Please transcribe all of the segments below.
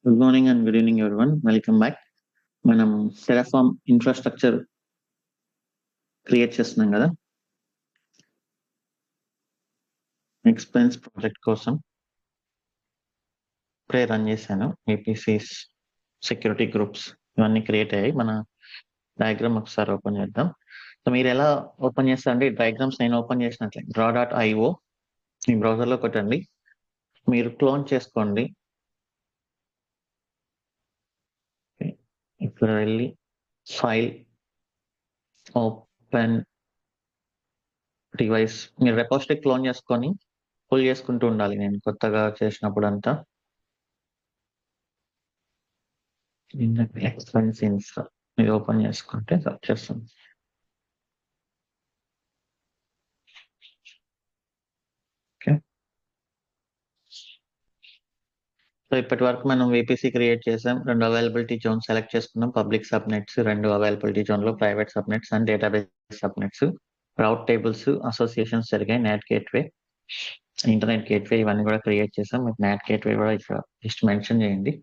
Good morning and good evening everyone. Welcome back. మనం Terraform infrastructure create చేస్తున్నాం కదా, expense project కోసం ఇప్పుడే రన్ చేశాను. ఏపీసీస్, సెక్యూరిటీ గ్రూప్స్ ఇవన్నీ క్రియేట్ అయ్యాయి. మన డయాగ్రామ్ ఒకసారి ఓపెన్ చేద్దాం. సో మీరు ఎలా ఓపెన్ చేస్తారంటే ఈ డయాగ్రామ్స్ నేను ఓపెన్ చేసినట్లే draw.io ఈ బ్రౌజర్లో కొట్టండి. మీరు క్లోన్ చేసుకోండి. ఇప్పుడు వెళ్ళి ఫైల్, ఓపెన్ డివైస్, మీరు రెపోజిటరీ క్లోన్ చేసుకొని పుల్ చేసుకుంటూ ఉండాలి. నేను కొత్తగా చేసినప్పుడు అంతా ఎక్స్పెన్స్ ఇన్ఫ్రా మీరు ఓపెన్ చేసుకుంటే వచ్చేస్తుంది. ఓకే, సో ఇప్పటి వరకు మనం VPC క్రియేట్ చేసాం. 2 అవైలబిలిటీ జోన్ సెలెక్ట్ చేసుకున్నాం. పబ్లిక్ సబ్నెట్స్, 2 అవైలబిలిటీ జోన్ లో private subnets and database subnets, route tables, associations జరిగాయి. నాట్ గేట్వే, ఇంటర్నెట్ గేట్వే ఇవన్నీ కూడా క్రియేట్ చేసాం. మీకు నాట్ గేట్వే కూడా ఇక్కడ జస్ట్ మెన్షన్ చేయండి.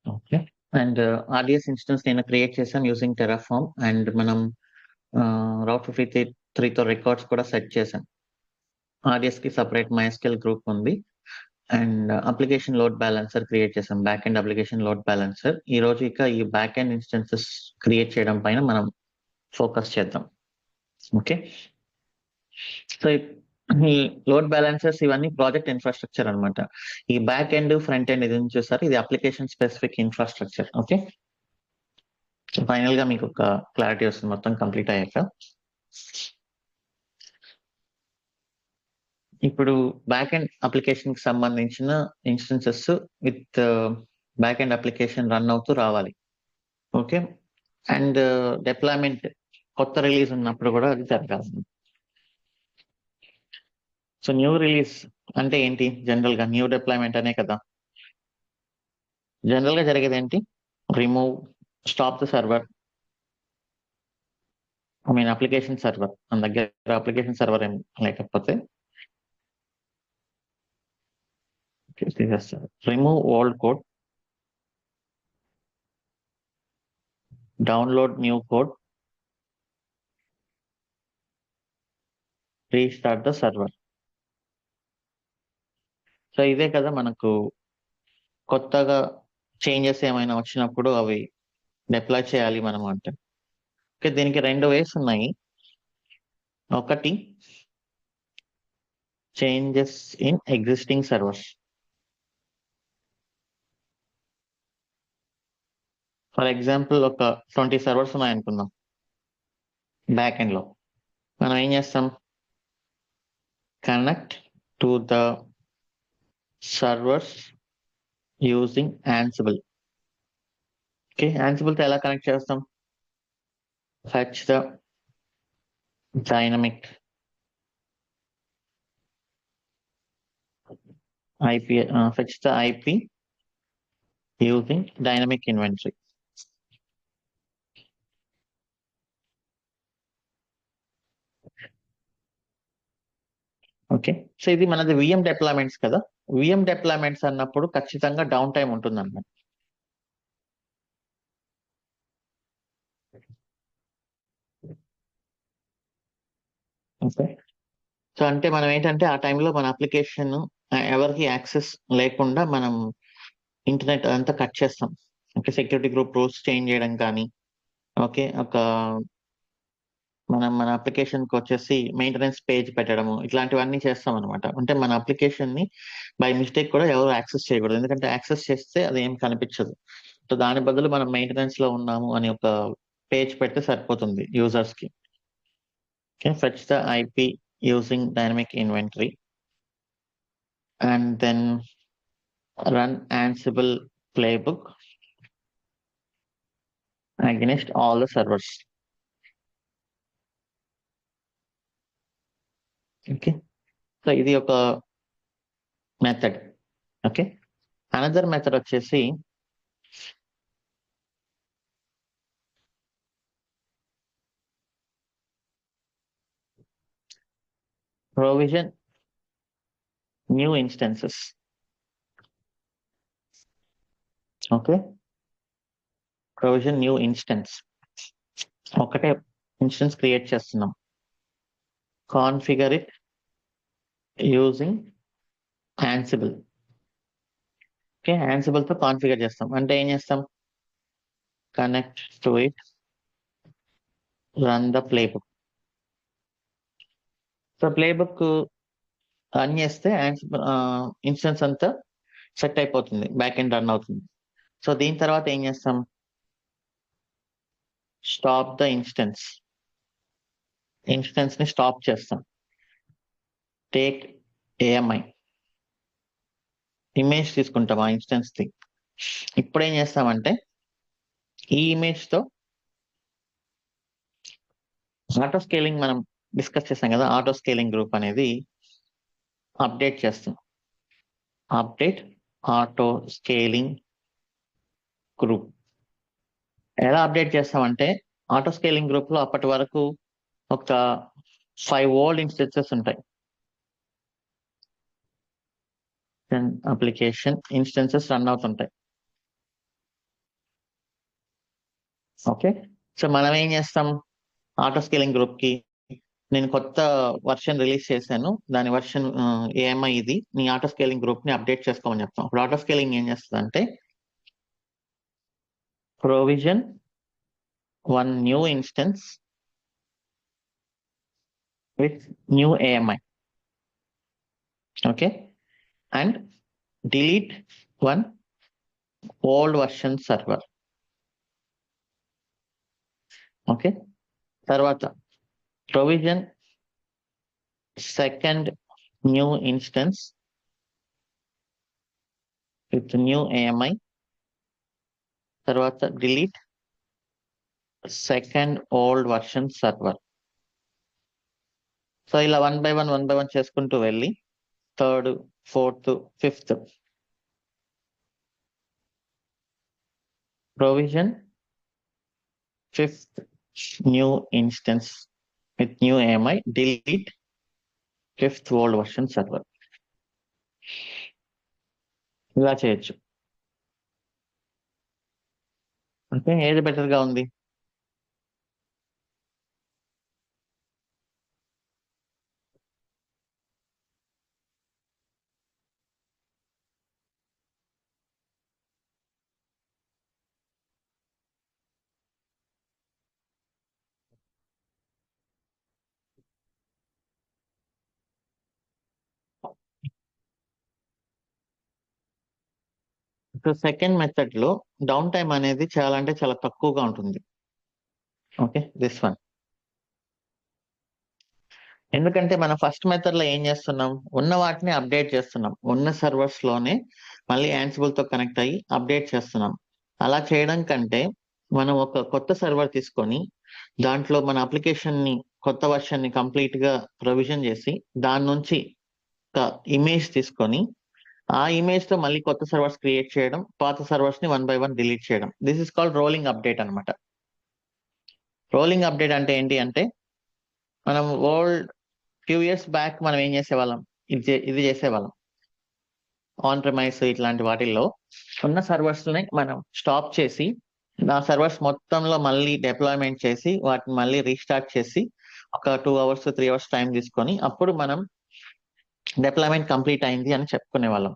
ఓకే, అండ్ RDS ఇన్స్టెన్స్ నేను క్రియేట్ చేసాం యూజింగ్ టెరాఫార్మ్. అండ్ మనం రౌట్ 53తో రికార్డ్స్ కూడా సెట్ చేసాం. RDS కి సపరేట్ MySQL గ్రూప్ ఉంది. And application load balancer create చేసాం. Back end application load balancer. ఈ రోజు ఇక ఈ బ్యాక్ ఎండ్ ఇన్స్టెన్సెస్ క్రియేట్ చేయడం పైన మనం ఫోకస్ చేద్దాం. ఓకే, సో ఈ లోడ్ బ్యాలెన్సర్స్ ఇవన్నీ ప్రాజెక్ట్ ఇన్ఫ్రాస్ట్రక్చర్ అన్నమాట. ఈ బ్యాక్ ఎండ్, ఫ్రంట్ ఎండ్ ఇది చూసారు, ఇది application specific infrastructure. Okay, final గా మీకు ఒక క్లారిటీ వస్తుంది మొత్తం కంప్లీట్ అయ్యాక. ఇప్పుడు బ్యాక్ ఎండ్ అప్లికేషన్ కి సంబంధించిన instances with back end application run అవుతూ రావాలి. ఓకే, అండ్ డిప్లాయ్మెంట్ కొత్త రిలీజ్ ఉన్నప్పుడు కూడా అది జరగాలి. సో న్యూ రిలీజ్ అంటే ఏంటి? జనరల్ గా న్యూ డిప్లాయ్మెంట్ అనే కదా. జనరల్ గా జరిగేది ఏంటి? Remove, stop the server, application server. మన దగ్గర అప్లికేషన్ సర్వర్ ఏం లేకపోతే remove old code, download new code, restart the server. So ఇదే కదా మనకు కొత్తగా చేంజెస్ ఏమైనా వచ్చినప్పుడు అవి డిప్లాయ్ చేయాలి మనం అంటే. ఓకే, దీనికి 2 వేస్ ఉన్నాయి. ఒకటి changes in existing servers. For example ఒక 20 సర్వర్స్ ఉన్నాయనుకుందాం బ్యాక్ ఎండ్ లో. మనం ఏం చేస్తాం? Connect to the servers using Ansible. Okay, Ansible తో ఎలా కనెక్ట్ చేస్తాం? Fetch the dynamic IP, fetch the IP using dynamic inventory. Okay, so ఇది మనది VM డిప్లాయ్మెంట్స్ కదా. VM డిప్లాయ్మెంట్స్ అన్నప్పుడు ఖచ్చితంగా డౌన్ టైం ఉంటుంది అన్నమాట. ఓకే, సో అంటే మనం ఏంటంటే ఆ టైంలో మన అప్లికేషన్ ఎవరికి యాక్సెస్ లేకుండా మనం ఇంటర్నెట్ అంతా కట్ చేస్తాం. Okay, security group rules change చేయడం కానీ, ఓకే, మన అప్లికేషన్ కి వచ్చేసి మెయింటెనెన్స్ పేజ్ పెట్టడము, ఇట్లాంటివన్నీ చేస్తాం అనమాట. అంటే మన అప్లికేషన్ ని బై మిస్టేక్ కూడా ఎవరు యాక్సెస్ చేయకూడదు. ఎందుకంటే యాక్సెస్ చేస్తే అది ఏం కనిపించదు. సో దాని బదులు మనం మెయింటెనెన్స్ లో ఉన్నాము అని ఒక పేజ్ పెడితే సరిపోతుంది యూజర్స్ కి. Okay, fetch the IP using dynamic inventory and then run Ansible playbook against all the servers. Okay, so ఇది ఒక మెథడ్. ఓకే, అనదర్ మెథడ్ వచ్చేసి provision new instances. Okay, provision new instance. ఒకటే instance create చేస్తున్నాం. Configure it using Ansible. Okay, Ansible తో configure చేస్తాం. అంటే ఏం చేస్తాం? Connect to it, run the playbook. So playbook run చేస్తే ఇన్స్టెన్స్ అంతా సెట్ అయిపోతుంది, బ్యాక్ ఎండ్ రన్ అవుతుంది. సో దీని తర్వాత ఏం చేస్తాం? Stop the instance. ఇన్స్టెన్స్ ని స్టాప్ చేస్తాం. టేక్ ఏఎంఐ, ఇమేజ్ తీసుకుంటాం ఆ ఇన్స్టెన్స్ ది. ఇప్పుడు ఏం చేస్తామంటే ఈ ఇమేజ్ తో ఆటో స్కేలింగ్ మనం డిస్కస్ చేస్తాం కదా, ఆటో స్కేలింగ్ గ్రూప్ అనేది అప్డేట్ చేస్తాం. Update auto scaling group. ఎలా అప్డేట్ చేస్తామంటే ఆటో స్కేలింగ్ గ్రూప్ లో అప్పటి వరకు ఒక 5 ఓల్డ్ ఇన్స్టెన్సెస్ ఉంటాయి. అప్లికేషన్ ఇన్స్టెన్సెస్ రన్ అవుతుంటాయి. ఓకే, సో మనం ఏం చేస్తాం? ఆటో స్కేలింగ్ గ్రూప్ కి నేను కొత్త వర్షన్ రిలీజ్ చేశాను, దాని వర్షన్ ఏఎంఐ ఇది, నీ ఆటో స్కేలింగ్ గ్రూప్ ని అప్డేట్ చేసుకోమని చెప్తాం. ఇప్పుడు ఆటో స్కేలింగ్ ఏం చేస్తుంది అంటే provision one new instance with new AMI. Okay, and delete one old version server. Okay, తర్వాత provision second new instance with new AMI. తర్వాత delete second old version server. So ఇలా one by one చేసుకుంటూ వెళ్ళి third, fourth, fifth provision fifth new instance with new AMI, delete fifth old version server. ఇలా చేయొచ్చు. అంటే ఏది better గా ఉంది? సో సెకండ్ మెథడ్ లో డౌన్ టైం అనేది చాలా అంటే చాలా తక్కువగా ఉంటుంది. Okay, this one. ఎందుకంటే మనం ఫస్ట్ మెథడ్ లో ఏం చేస్తున్నాం? ఉన్న వాటిని అప్డేట్ చేస్తున్నాం, ఉన్న సర్వర్స్ లోనే మళ్ళీ యాన్సిబుల్ తో కనెక్ట్ అయ్యి అప్డేట్ చేస్తున్నాం. అలా చేయడం కంటే మనం ఒక కొత్త సర్వర్ తీసుకొని దాంట్లో మన అప్లికేషన్ ని, కొత్త వర్షన్ ని కంప్లీట్ గా ప్రొవిజన్ చేసి దాని నుంచి ఒక ఇమేజ్ తీసుకొని ఆ ఇమేజ్ తో మళ్ళీ కొత్త సర్వర్స్ క్రియేట్ చేయడం, పాత సర్వర్స్ ని వన్ బై వన్ డిలీట్ చేయడం. This is called rolling update అన్నమాట. రోలింగ్ అప్డేట్ అంటే ఏంటి అంటే మనం ఓల్డ్ ఫ్యూ ఇయర్స్ బ్యాక్ మనం ఏం చేసేవాళ్ళం? ఇది చేసేవాళ్ళం. ఆన్ ప్రిమైస్ ఇట్లాంటి వాటిల్లో ఉన్న సర్వర్స్ ని మనం స్టాప్ చేసి ఆ సర్వర్స్ మొత్తంలో మళ్ళీ డిప్లాయ్మెంట్ చేసి వాటిని మళ్ళీ రీస్టార్ట్ చేసి ఒక 2 అవర్స్ 3 అవర్స్ టైం తీసుకొని అప్పుడు మనం డిప్లాయ్మెంట్ కంప్లీట్ అయింది అని చెప్పుకునే వాళ్ళం.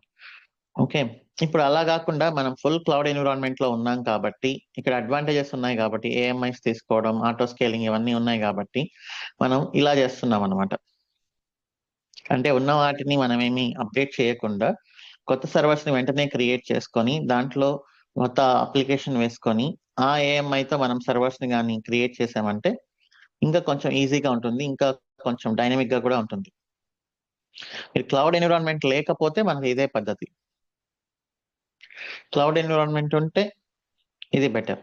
ఓకే, ఇప్పుడు అలా కాకుండా మనం ఫుల్ క్లౌడ్ ఎన్విరాన్మెంట్ లో ఉన్నాం కాబట్టి ఇక్కడ అడ్వాంటేజెస్ ఉన్నాయి కాబట్టి, ఏఎంఐస్ తీసుకోవడం, ఆటో స్కేలింగ్ ఇవన్నీ ఉన్నాయి కాబట్టి మనం ఇలా చేస్తున్నాం అనమాట. అంటే ఉన్న వాటిని మనం ఏమి అప్డేట్ చేయకుండా కొత్త సర్వర్స్ ని వెంటనే క్రియేట్ చేసుకొని దాంట్లో కొత్త అప్లికేషన్ వేసుకొని ఆ ఏఎంఐతో మనం సర్వర్స్ ని కానీ క్రియేట్ చేసామంటే ఇంకా కొంచెం ఈజీగా ఉంటుంది, ఇంకా కొంచెం డైనమిక్ గా కూడా ఉంటుంది. మీరు క్లౌడ్ ఎన్విరాన్మెంట్ లేకపోతే మనకి ఇదే పద్ధతి. క్లౌడ్ ఎన్విరాన్మెంట్ ఉంటే ఇది బెటర్.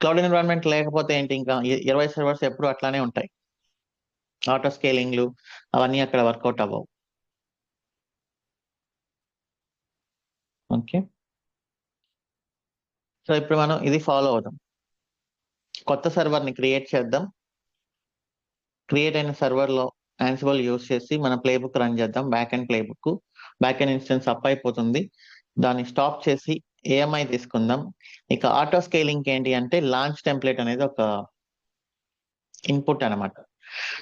క్లౌడ్ ఎన్విరాన్మెంట్ లేకపోతే ఏంటి? ఇంకా 20 సర్వర్స్ ఎప్పుడు అట్లానే ఉంటాయి. ఆటో స్కేలింగ్లు అవన్నీ అక్కడ వర్కౌట్ అవ్వవు. ఓకే. సో ఇప్పుడు మనం ఇది ఫాలో అవుదాం. కొత్త సర్వర్ ని క్రియేట్ చేద్దాం. క్రియేట్ అయిన సర్వర్ లో Ansible యూస్ చేసి మన ప్లేబుక్ రన్ చేద్దాం. Back and playbook, back and instance up అయిపోతుంది. దాన్ని స్టాప్ చేసి AMI తీసుకుందాం. ఇక ఆటో స్కేలింగ్ ఏంటి అంటే లాంచ్ టెంప్లెట్ అనేది ఒక ఇన్పుట్ అనమాట.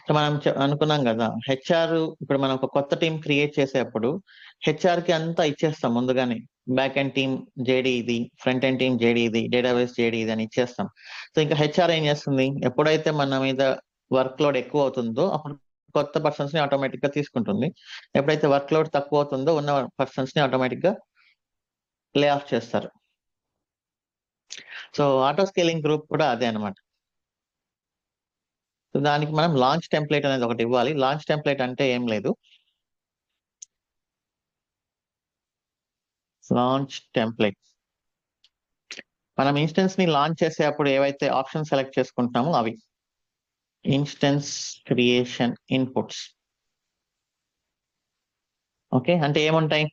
సో మనం అనుకున్నాం కదా, హెచ్ఆర్ ఇప్పుడు మనం ఒక కొత్త టీం క్రియేట్ చేసేటప్పుడు హెచ్ఆర్ కి అంతా ఇచ్చేస్తాం ముందుగానే. బ్యాక్ ఎండ్ టీమ్ జేడీ ఇది, ఫ్రంట్ ఎండ్ టీమ్ జేడీ ఇది, డేటాబేస్ జేడీ ఇది అని ఇచ్చేస్తాం. సో ఇంకా హెచ్ఆర్ ఏం చేస్తుంది, ఎప్పుడైతే మన మీద వర్క్ లోడ్ ఎక్కువ అవుతుందో అప్పుడు కొత్త పర్సన్స్ ని ఆటోమేటిక్ గా తీసుకుంటుంది. ఎప్పుడైతే వర్క్ లోడ్ తక్కువ అవుతుందో ఉన్న పర్సన్స్ ని ఆటోమేటిక్ గా లే ఆఫ్ చేస్తారు. సో ఆటో స్కేలింగ్ గ్రూప్ కూడా అదే అనమాట. సో దానికి మనం లాంచ్ టెంప్లెట్ అనేది ఒకటి ఇవ్వాలి. లాంచ్ టెంప్లెట్ అంటే ఏం లేదు, లాంచ్ టెంప్లెట్ మనం ఇన్స్టెన్స్ ని లాంచ్ చేసేటప్పుడు ఏవైతే ఆప్షన్ సెలెక్ట్ చేసుకుంటామో అవి ఇన్స్టెన్స్ క్రియేషన్ ఇన్పుట్స్. ఓకే, అంటే ఏముంటాయి,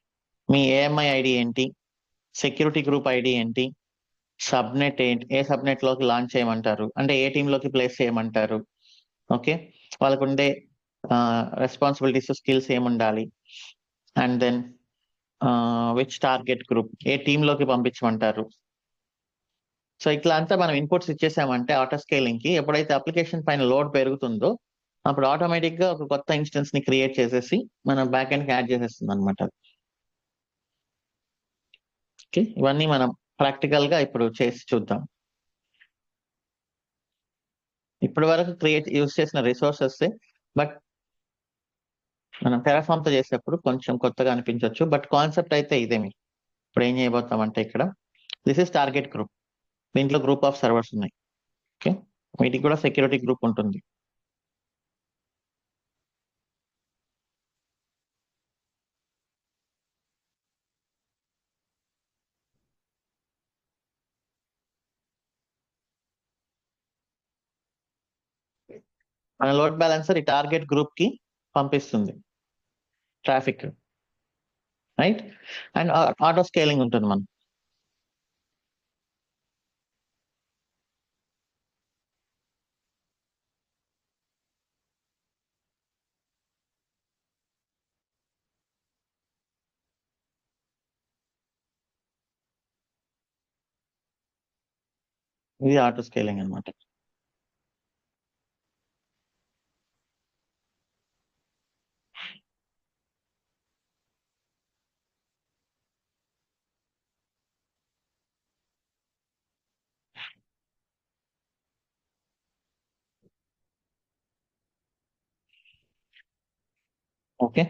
మీ AMI ఐడి ఏంటి, సెక్యూరిటీ గ్రూప్ ఐడి ఏంటి, సబ్నెట్ ఏంటి, ఏ సబ్నెట్ లోకి లాంచ్ చేయమంటారు, అంటే ఏ టీమ్ లోకి ప్లేస్ చేయమంటారు, ఓకే, వాళ్ళకు ఉండే రెస్పాన్సిబిలిటీస్ స్కిల్స్ ఏముండాలి, and then which target group, ఏ టీమ్ లోకి పంపించమంటారు. సో ఇట్లా అంతా మనం ఇన్పుట్స్ ఇచ్చేసామంటే ఆటో స్కేలింగ్ కి ఎప్పుడైతే అప్లికేషన్ పైన లోడ్ పెరుగుతుందో అప్పుడు ఆటోమేటిక్ గా ఒక కొత్త ఇన్స్టెన్స్ ని క్రియేట్ చేసేసి మన బ్యాక్ ఎండ్ కి యాడ్ చేసేస్తుంది అనమాట. ఓకే, ఇవన్నీ మనం ప్రాక్టికల్ గా ఇప్పుడు చేసి చూద్దాం. ఇప్పటి వరకు యూజ్ చేసిన రిసోర్సెస్, బట్ మనం టెరాఫామ్ తో చేసేటప్పుడు కొంచెం కొత్తగా అనిపించవచ్చు, బట్ కాన్సెప్ట్ అయితే ఇదే. మీరు ఇప్పుడు ఏం చేయబోతామంటే ఇక్కడ దిస్ ఇస్ టార్గెట్ గ్రూప్, దీంట్లో గ్రూప్ ఆఫ్ సర్వర్స్ ఉన్నాయి. ఓకే, వీటికి కూడా సెక్యూరిటీ గ్రూప్ ఉంటుంది. మన లోడ్ బ్యాలెన్సర్ ఈ టార్గెట్ గ్రూప్ కి పంపిస్తుంది traffic, right, and auto scaling ఉంటుంది మనం. ఇది ఆటో స్కేలింగ్ అనమాట. ఓకే,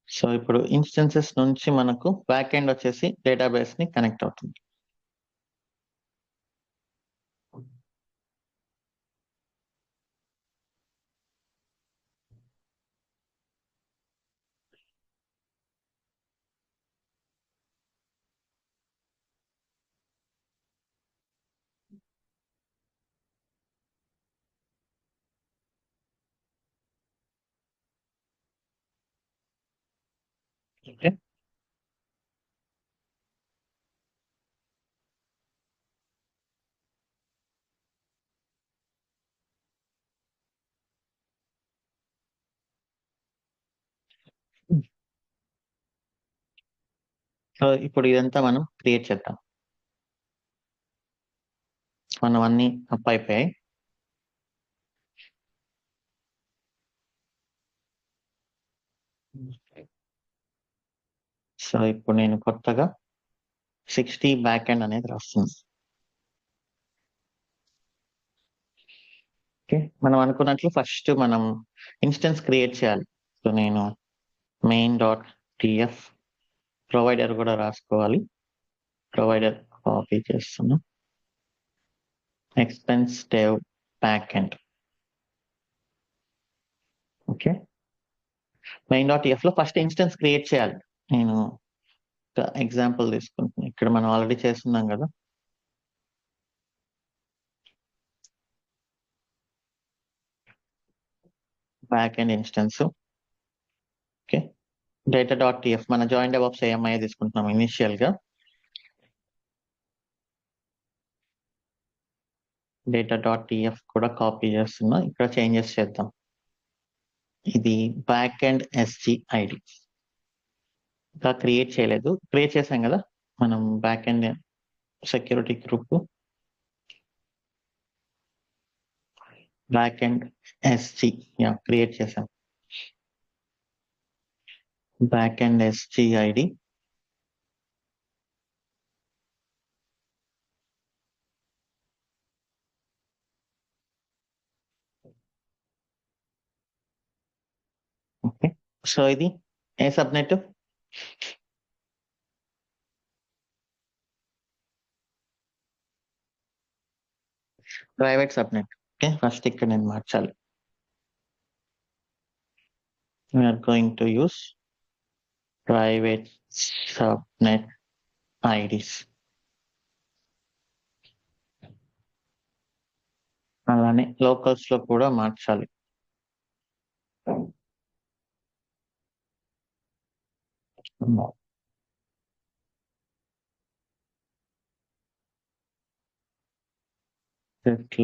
సో ఇప్పుడు ఇన్స్టెన్సెస్ నుంచి మనకు బ్యాక్ ఎండ్ వచ్చేసి డేటాబేస్ ని కనెక్ట్ అవుతుంది. ఓకే, సో ఇప్పుడు ఇదంతా మనం క్రియేట్ చేద్దాం. మనం అన్ని అప్ అయిపోయాయి. సో ఇప్పుడు నేను కొత్తగా 60 బ్యాక్ ఎండ్ అనేది రాస్తుంది. ఓకే, మనం అనుకున్నట్లు ఫస్ట్ మనం ఇన్స్టెన్స్ క్రియేట్ చేయాలి. సో నేను main.tf ప్రొవైడర్ కూడా రాసుకోవాలి. ప్రొవైడర్ కాపీ చేస్తున్నా, expense dev back end. Okay, main.tf లో ఫస్ట్ ఇన్స్టెన్స్ క్రియేట్ చేయాలి. నేను ఎగ్జాంపుల్ తీసుకుంటున్నాను, ఇక్కడ మనం ఆల్రెడీ చేస్తున్నాం కదా. Back end instance, okay, data.tf మన జాయిన్ డెవాప్స్ AMI తీసుకుంటున్నాం ఇనిషియల్ గా. data.tf కూడా కాపీ చేస్తున్నా, ఇక్కడ చేంజెస్ చేద్దాం. ఇది బ్యాక్ అండ్ ఎస్జి ఐడి ఇంకా క్రియేట్ చేయలేదు, క్రియేట్ చేసాం కదా మనం backend security group. Backend SG create చేసాం. Backend SG ID okay. So ఇది ఏ subnet? Private subnet. Okay, first ఇక్కడ నేను మార్చాలి. We're going to use private subnet IDs. అలానే లోకల్స్ లో కూడా మార్చాలి.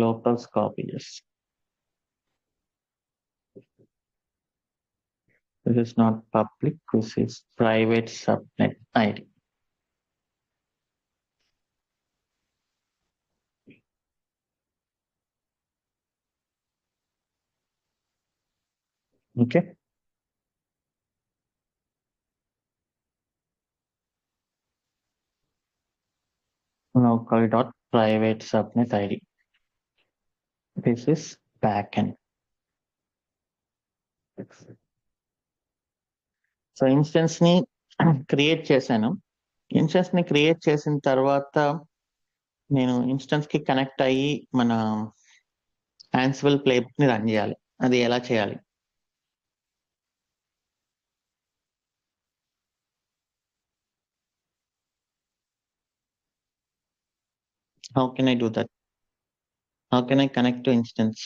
Locals copy, yes. This is not public, this is private subnet ID. Okay. Local.private subnet ID. This is backend. So instance ని create చేశాను. Instance ని create చేసిన తర్వాత నేను ఇన్స్టెన్స్ కి కనెక్ట్ అయ్యి మన యాన్సిబుల్ ప్లేబుక్ ని రన్ చేయాలి. అది ఎలా చేయాలి? How can I do that? How can I connect to instance?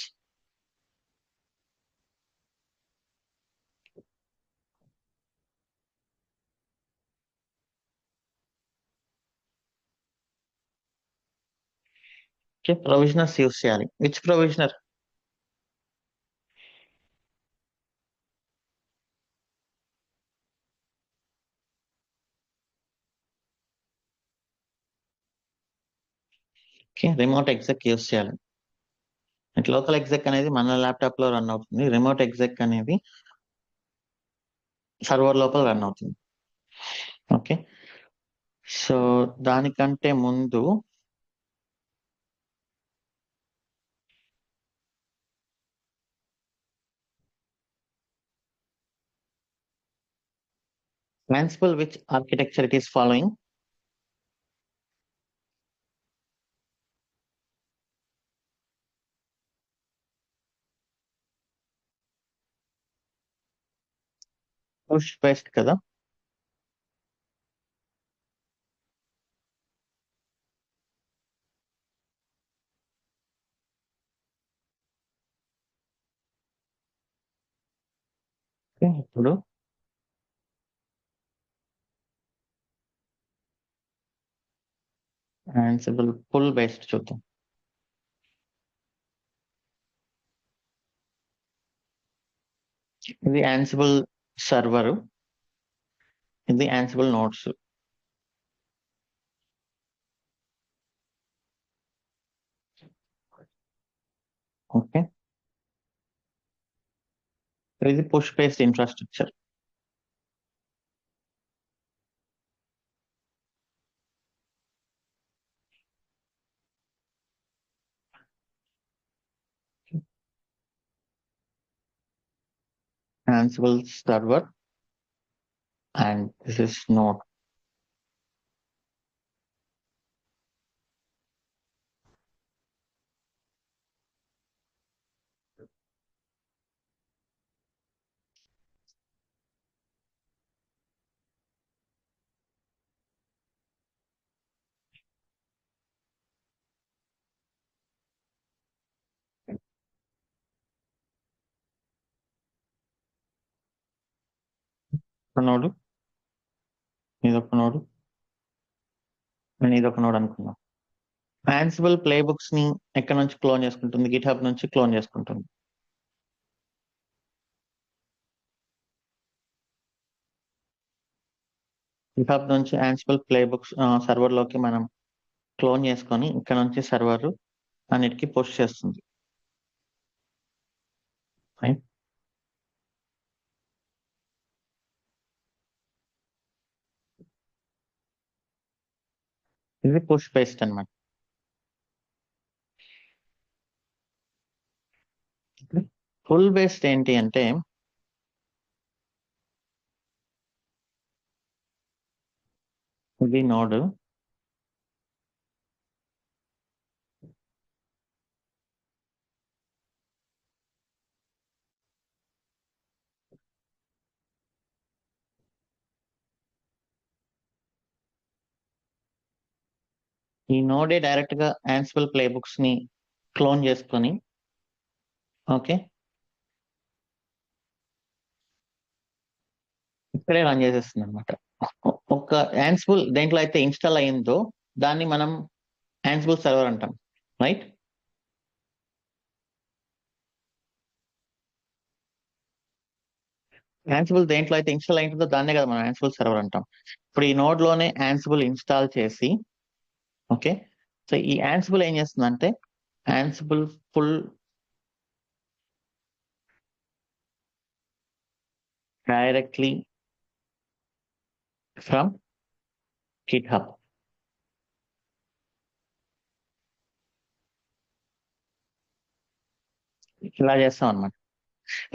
Okay, provisioners use చేయాలి. Which provisioner? Okay, remote exec use చేయాలి. లోకల్ ఎగ్జెక్ అనేది మన ల్యాప్టాప్ లో రన్ అవుతుంది, రిమోట్ ఎగ్జెక్ అనేది సర్వర్ లోపల రన్ అవుతుంది. ఓకే, సో దానికంటే ముందు Ansible, which architecture it is following? Push based కదా. ఇప్పుడు Ansible పుల్ బేస్డ్ చూద్దాం. ఇది Ansible సర్వర్, ఇది Ansible నోట్స్. ఓకే, ఇది push based infrastructure. Ansible server and this is node. ఒక నోడు, ఇదొక నోడు, నేను ఇదొక నోడు అనుకున్నాను. యాన్సిబుల్ ప్లే బుక్స్ ని ఎక్కడ నుంచి క్లోన్ చేసుకుంటుంది? గిట్హబ్ నుంచి క్లోన్ చేసుకుంటుంది. గిట్హబ్ నుంచి యాన్సిబుల్ ప్లే బుక్స్ సర్వర్ లోకి మనం క్లోన్ చేసుకొని ఇక్కడ నుంచి సర్వర్ అన్నిటికీ పోస్ట్ చేస్తుంది. Right? ఇది పుష్ పేస్ట్ అన్నమాట. ఫుల్ బేస్డ్ ఏంటి అంటే ఇది నోడ్, ఈ నోడే డైరెక్ట్ గా యాన్సిబుల్ ప్లే బుక్స్ ని క్లోన్ చేసుకొని ఓకే ఇక్కడే రన్ చేసేస్తుంది అనమాట. ఒక యాన్సిబుల్ దేంట్లో అయితే ఇన్స్టాల్ అయ్యిందో దాన్ని మనం యాన్సిబుల్ సర్వర్ అంటాం, రైట్? యాన్సిబుల్ దేంట్లో అయితే ఇన్స్టాల్ అయిందో దాన్నే కదా మనం యాన్సిబుల్ సర్వర్ అంటాం. ఇప్పుడు ఈ నోడ్ లోనే యాన్సిబుల్ ఇన్స్టాల్ చేసి ఓకే, సో ఈ యాన్సిబుల్ ఏం చేస్తుందంటే Ansible full directly from GitHub. ఇలా చేస్తాం అనమాట.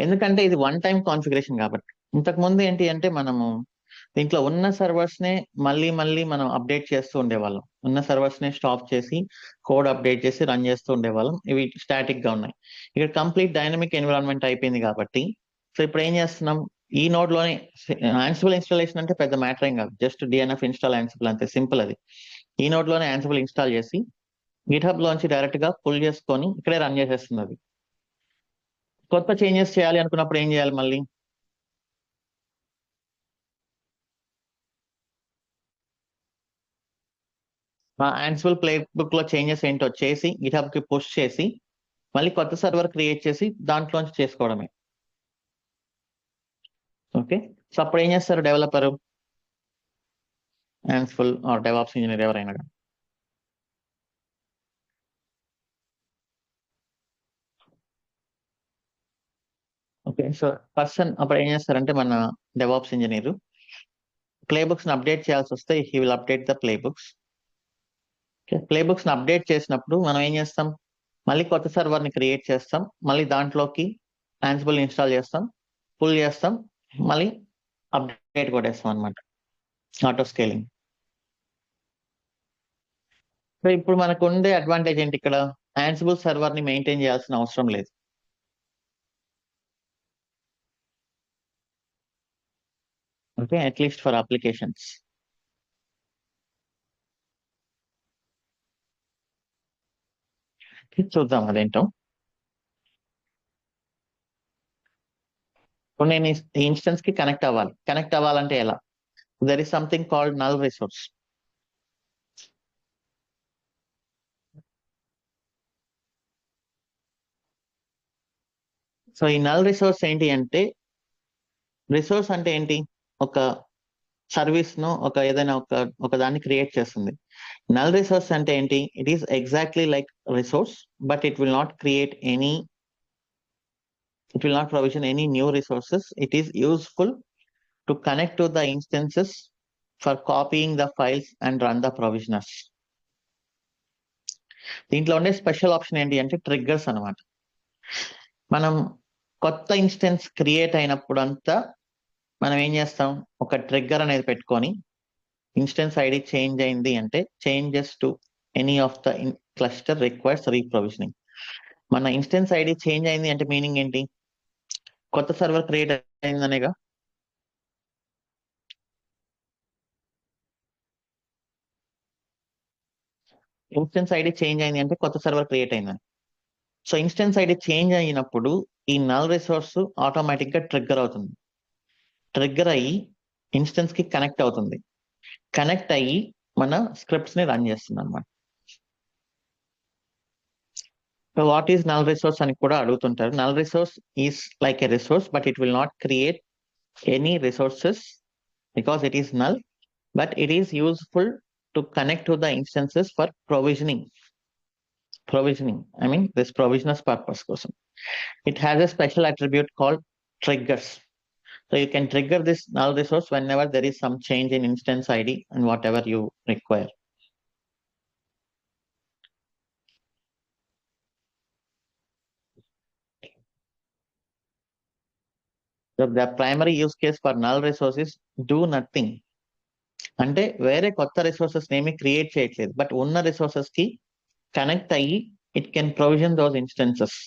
ఎందుకంటే ఇది వన్ టైం కాన్ఫిగరేషన్ కాబట్టి. ఇంతకు ముందు ఏంటి అంటే మనము దీంట్లో ఉన్న సర్వర్స్ నే మళ్ళీ మళ్ళీ మనం అప్డేట్ చేస్తూ ఉండేవాళ్ళం. ఉన్న సర్వర్స్ నే స్టాప్ చేసి కోడ్ అప్డేట్ చేసి రన్ చేస్తూ ఉండేవాళ్ళం. ఇవి స్టాటిక్ గా ఉన్నాయి. ఇక్కడ కంప్లీట్ డైనమిక్ ఎన్విరాన్మెంట్ అయిపోయింది కాబట్టి సో ఇప్పుడు ఏం చేస్తున్నాం, ఈ నోడ్ లోనే యాన్సిబుల్ ఇన్స్టాలేషన్ అంటే పెద్ద మ్యాటర్ ఏం కాదు, జస్ట్ డిఎన్ఎఫ్ ఇన్స్టాల్ యాన్సిబుల్ అంతే, సింపుల్ అది. ఈ నోడ్ లోనే యాన్సిబుల్ ఇన్స్టాల్ చేసి గిట్హబ్ లోంచి డైరెక్ట్ గా పుల్ చేసుకొని ఇక్కడే రన్ చేసేస్తుంది అది. కొత్త చేంజెస్ చేయాలి అనుకున్నప్పుడు ఏం చేయాలి మళ్ళీ? ఆ యాన్సిబుల్ ప్లే బుక్ లో చేంజెస్ ఏంటో చేసి గిట్హబ్ కి పుష్ చేసి మళ్ళీ కొత్త సర్వర్ క్రియేట్ చేసి దాంట్లోంచి చేసుకోవడమే. ఓకే, సో అప్పుడు ఏం చేస్తారు developer, Ansible or DevOps engineer ఎవరైనా కానీ. ఓకే, సో పర్సన్ అప్పుడు ఏం చేస్తారంటే మన డెవాప్స్ ఇంజనీర్ ప్లే బుక్స్ ని అప్డేట్ చేయాల్సి వస్తే he will update the playbooks. Playbooks ని అప్డేట్ చేసినప్పుడు మనం ఏం చేస్తాం, మళ్ళీ కొత్త సర్వర్ ని క్రియేట్ చేస్తాం, మళ్ళీ దాంట్లోకి యాన్సిబుల్ ఇన్స్టాల్ చేస్తాం, పుల్ చేస్తాం, మళ్ళీ అప్డేట్ కొట్టేస్తాం అనమాట, ఆటో స్కేలింగ్. సో ఇప్పుడు మనకు ఉండే అడ్వాంటేజ్ ఏంటి ఇక్కడ, యాన్సిబుల్ సర్వర్ ని మెయింటైన్ చేయాల్సిన అవసరం లేదు. Okay, at least for applications. చూద్దాం అదేంటో. ఇప్పుడు నేను ఈ ఇన్స్టెన్స్ కి కనెక్ట్ అవ్వాలంటే ఎలా? There is something called null resource. So ఈ నల్ రిసోర్స్ ఏంటి అంటే, రిసోర్స్ అంటే ఏంటి, ఒక సర్వీస్ ను ఒక ఏదైనా ఒక దాన్ని క్రియేట్ చేస్తుంది. నల్ రిసోర్స్ అంటే ఏంటి, it is exactly like resource but it will not provision any new resources. It is useful to connect to the instances for copying the files and run the provisioners. దీంట్లో ఉండే special option ఏంటి అంటే triggers అన్నమాట. మనం కొత్త instance create అయినప్పుడు అంతా మనం ఏం చేస్తాం, ఒక ట్రిగ్గర్ అనేది పెట్టుకొని ఇన్స్టెన్స్ ఐడి చేంజ్ అయింది అంటే changes to any of the cluster requires reprovisioning. మన ఇన్స్టెన్స్ ఐడి చేంజ్ అయింది అంటే మీనింగ్ ఏంటి, కొత్త సర్వర్ క్రియేట్ అయిందనేగా. ఇన్స్టెన్స్ ఐడి చేంజ్ అయింది అంటే కొత్త సర్వర్ క్రియేట్ అయిందని. సో ఇన్స్టెన్స్ ఐడి చేంజ్ అయినప్పుడు ఈ నల్ రిసోర్స్ ఆటోమేటిక్ గా ట్రిగ్గర్ అవుతుంది. ట్రిగ్గర్ అయ్యి ఇన్స్టెన్స్ కి కనెక్ట్ అవుతుంది. కనెక్ట్ అయ్యి మన స్క్రిప్ట్స్ ని రన్ చేస్తుంది అనమాట. So what is null resource అని కూడా అడుగుతుంటారు. Null resource is like a resource but it will not create any resources because it is null, but it is useful to connect to the instances for provisioning. I mean this provisioners purpose కోసం. It has a special attribute called triggers. So you can trigger this null resource whenever there is some change in instance ID and whatever you require. So the primary use case for null resource is do nothing. అంటే వేరే కొత్త resources ఏమి create చేయట్లేదు, but ఉన్న resources కి connect అయ్యి it can provision those instances.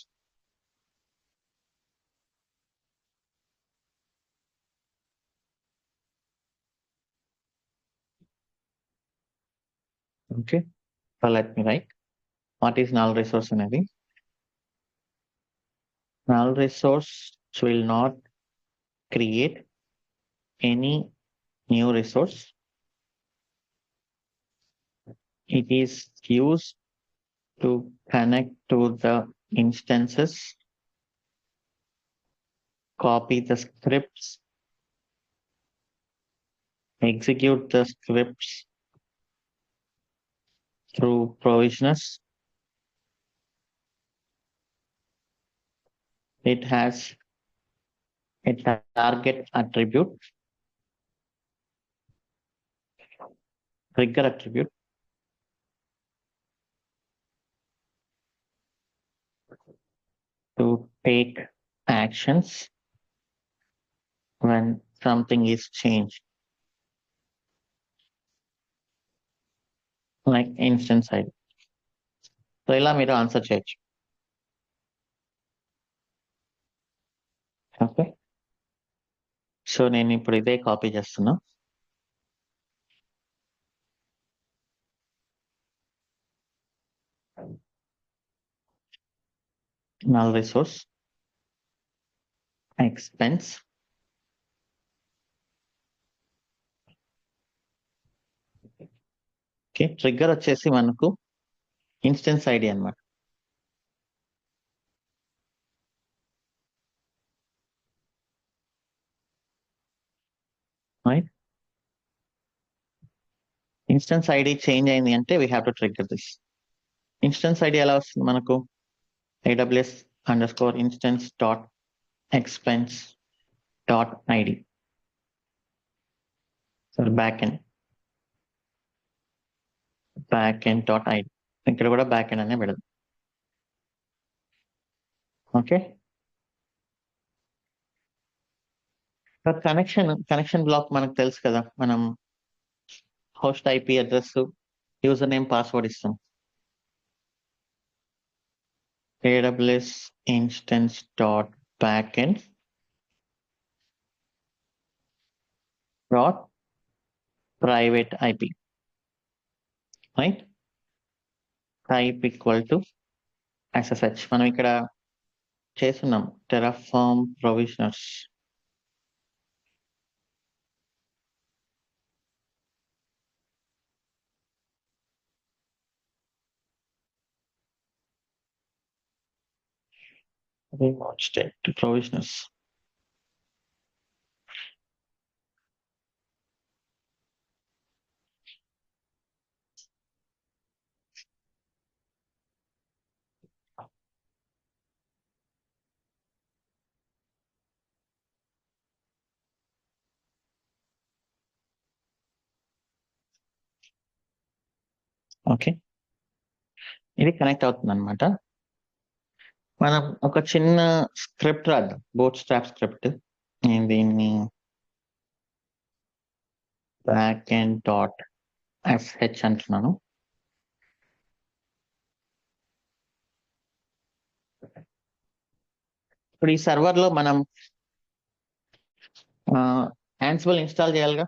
Okay, so let me right what is null resource అనేది. Null resource will not create any new resource. It is used to connect to the instances, copy the scripts, execute the scripts through provisioners. It has a target attribute, trigger attribute, to take actions when something is changed, like instance ID. So ఇలా మీరు answer చేయొచ్చు. Okay, so నేను ఇప్పుడు ఇదే copy చేస్తున్నా. null resource expense okay, trigger వచ్చేసి మనకు instance ID అన్నమాట. రైట్, ఇన్స్టెన్స్ ఐడి చేంజ్ అయింది అంటే we have to trigger this. Instance ID ఎలా వస్తుంది మనకు? aws_instance.expense.id. సో backend.id, ఇక్కడ కూడా backend అనే పెడదాం. ఓకే, కనెక్షన్ బ్లాక్ మనకు తెలుసు కదా, మనం host IP address, user name, password ఇస్తాం. AWS instance dot backend dot private IP, right? Type equal to SSH. మనం ఇక్కడ చేస్తున్నాం Terraform provisioners. Remote state to provisioners. Okay, ఇది కనెక్ట్ అవుతుంది అనమాట. మనం ఒక చిన్న స్క్రిప్ట్ రాద్దాం, బూట్ స్ట్రాప్ స్క్రిప్ట్. నేను దీన్ని backend.sh అంటున్నాను. ఇప్పుడు ఈ సర్వర్ లో మనం Ansible ఇన్స్టాల్ చేయాలిగా.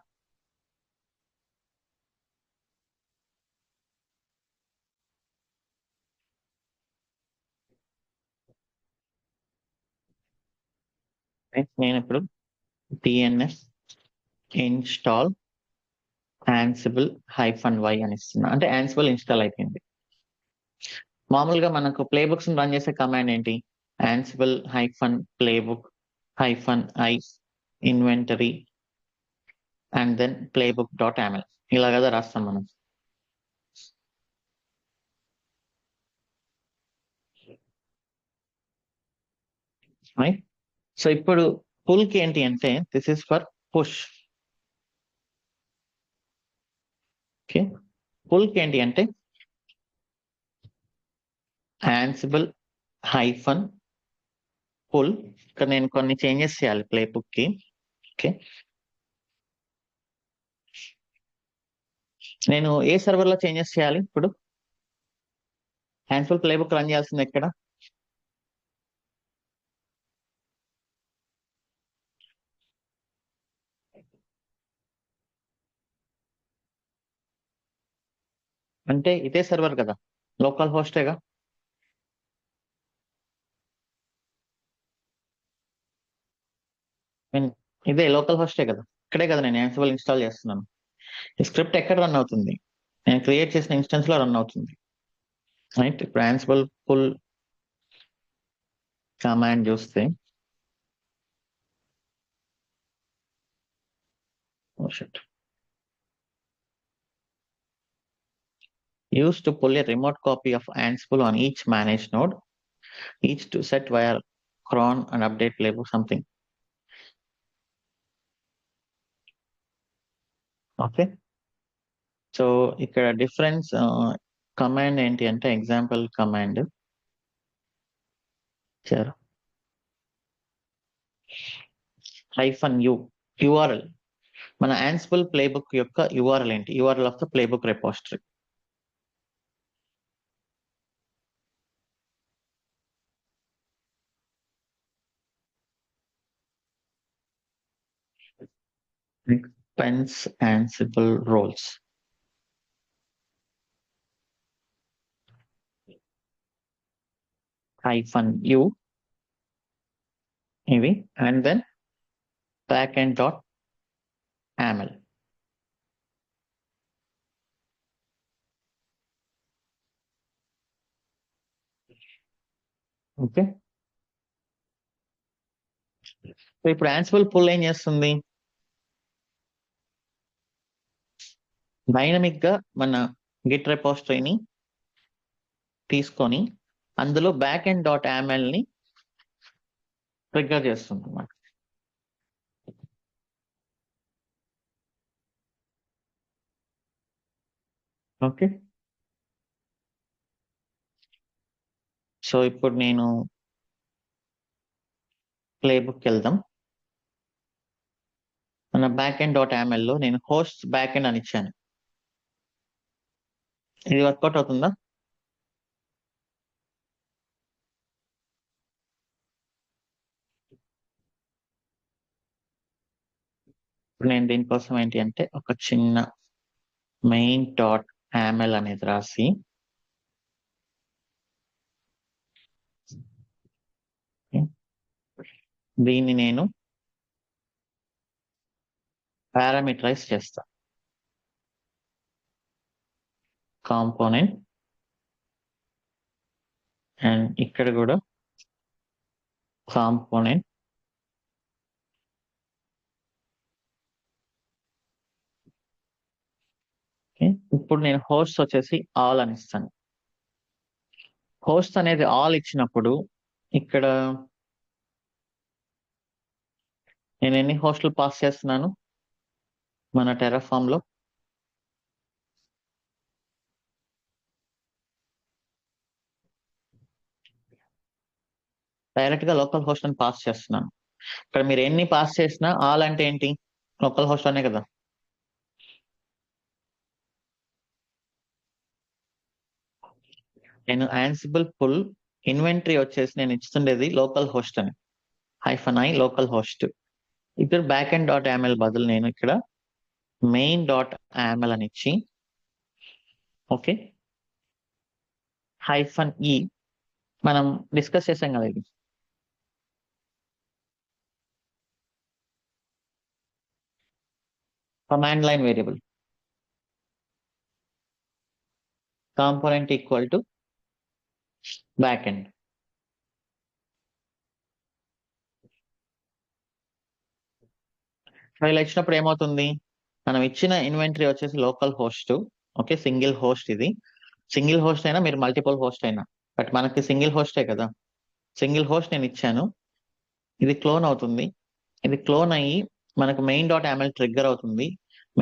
నేను ఇప్పుడు tns install ansible -y అని ఇస్తున్నా, అంటే Ansible ఇన్స్టాల్ అయిపోయింది. మామూలుగా మనకు ప్లే బుక్స్ రన్ చేసే కమాండ్ ఏంటి? Ansible -playbook -i inventory and then playbook.yaml ఇలా కదా రాస్తాం మనం. రైట్. సో ఇప్పుడు పుల్ కి ఏంటి అంటే this is for push. Okay, pull కి ఏంటి అంటే యాన్సిబుల్ -పుల్. ఇక్కడ నేను కొన్ని చేంజెస్ చేయాలి ప్లే బుక్ కి. ఓకే, నేను ఏ సర్వర్ లో చేంజెస్ చేయాలి ఇప్పుడు? యాన్సిబుల్ ప్లే బుక్ రన్ చేయాల్సింది ఎక్కడ? అంటే ఇదే సర్వర్ కదా, లోకల్ హోస్టేగా. మీన్ ఇదే లోకల్ హోస్టే కదా, ఇక్కడే కదా నేను యాన్సిబుల్ ఇన్స్టాల్ చేస్తున్నాను. ఈ స్క్రిప్ట్ ఎక్కడ రన్ అవుతుంది? నేను క్రియేట్ చేసిన ఇన్స్టెన్స్ లో రన్ అవుతుంది. రైట్. ఇప్పుడు యాన్సిబుల్ పుల్ కమాండ్ చూస్తే used to pull a remote copy of Ansible on each managed node, each to set via cron and update playbook something. Okay, so ఇక్కడ difference command ఏంటి అంటే example command ఇచ్చారు. -u URL, మన Ansible playbook యొక్క URL ఏంటి? URL of the playbook repository. Pens Ansible roles. -u ఇవి and then backend.yaml. Okay, so ఇప్పుడు Ansible pull ఏం చేస్తుంది? డైనమిక్ గా మన గిట్ రెపోజిటరీని తీసుకొని అందులో backend.yaml ని ట్రిగ్గర్ చేస్తుంది అన్నమాట. ఓకే, సో ఇప్పుడు నేను ప్లేబుక్ వెళ్దాం. మన backend.yaml లో నేను హోస్ట్ బ్యాకెండ్ అని ఇచ్చాను. ఇది వర్కౌట్ అవుతుందా? ఇప్పుడు నేను దీనికోసం ఏంటి అంటే ఒక చిన్న main.yaml అనేది రాసి దీన్ని నేను పారామీటరైజ్ చేస్తా. కాంపోనెంట్ అండ్ ఇక్కడ కూడా కాంపోనెంట్. ఇప్పుడు నేను హోస్ట్ వచ్చేసి ఆల్ అని ఇస్తాను. హోస్ట్ అనేది ఆల్ ఇచ్చినప్పుడు ఇక్కడ నేను ఎన్ని హోస్టులు పాస్ చేస్తున్నాను మన టెరాఫామ్ లో? డైరెక్ట్ గా లోకల్ హోస్ట్ అని పాస్ చేస్తున్నాను. ఇక్కడ మీరు ఎన్ని పాస్ చేసినా ఆల్ అంటే ఏంటి? లోకల్ హోస్ట్ అనే కదా. నేను యాన్సిబుల్ పుల్ ఇన్వెంటరీ వచ్చేసి నేను ఇస్తుండేది లోకల్ హోస్ట్ అని, -i లోకల్ హోస్ట్. ఇక్కడ backend.yaml బదులు నేను ఇక్కడ main.yaml అని ఇచ్చి ఓకే -e మనం డిస్కస్ చేసాం కదా, ఇది command line variable. Component equal to back end. ఇలా ఇచ్చినప్పుడు ఏమవుతుంది, మనం ఇచ్చిన ఇన్వెంటరీ వచ్చేసి local host. Okay, single host. ఇది సింగిల్ హోస్ట్ అయినా మీరు మల్టిపుల్ హోస్ట్ అయినా, బట్ మనకి సింగిల్ హోస్టే కదా. సింగిల్ హోస్ట్ నేను ఇచ్చాను, ఇది క్లోన్ అవుతుంది. ఇది క్లోన్ అయ్యి మనకు మెయిన్ డాట్ యామెల్ ట్రిగ్గర్ అవుతుంది.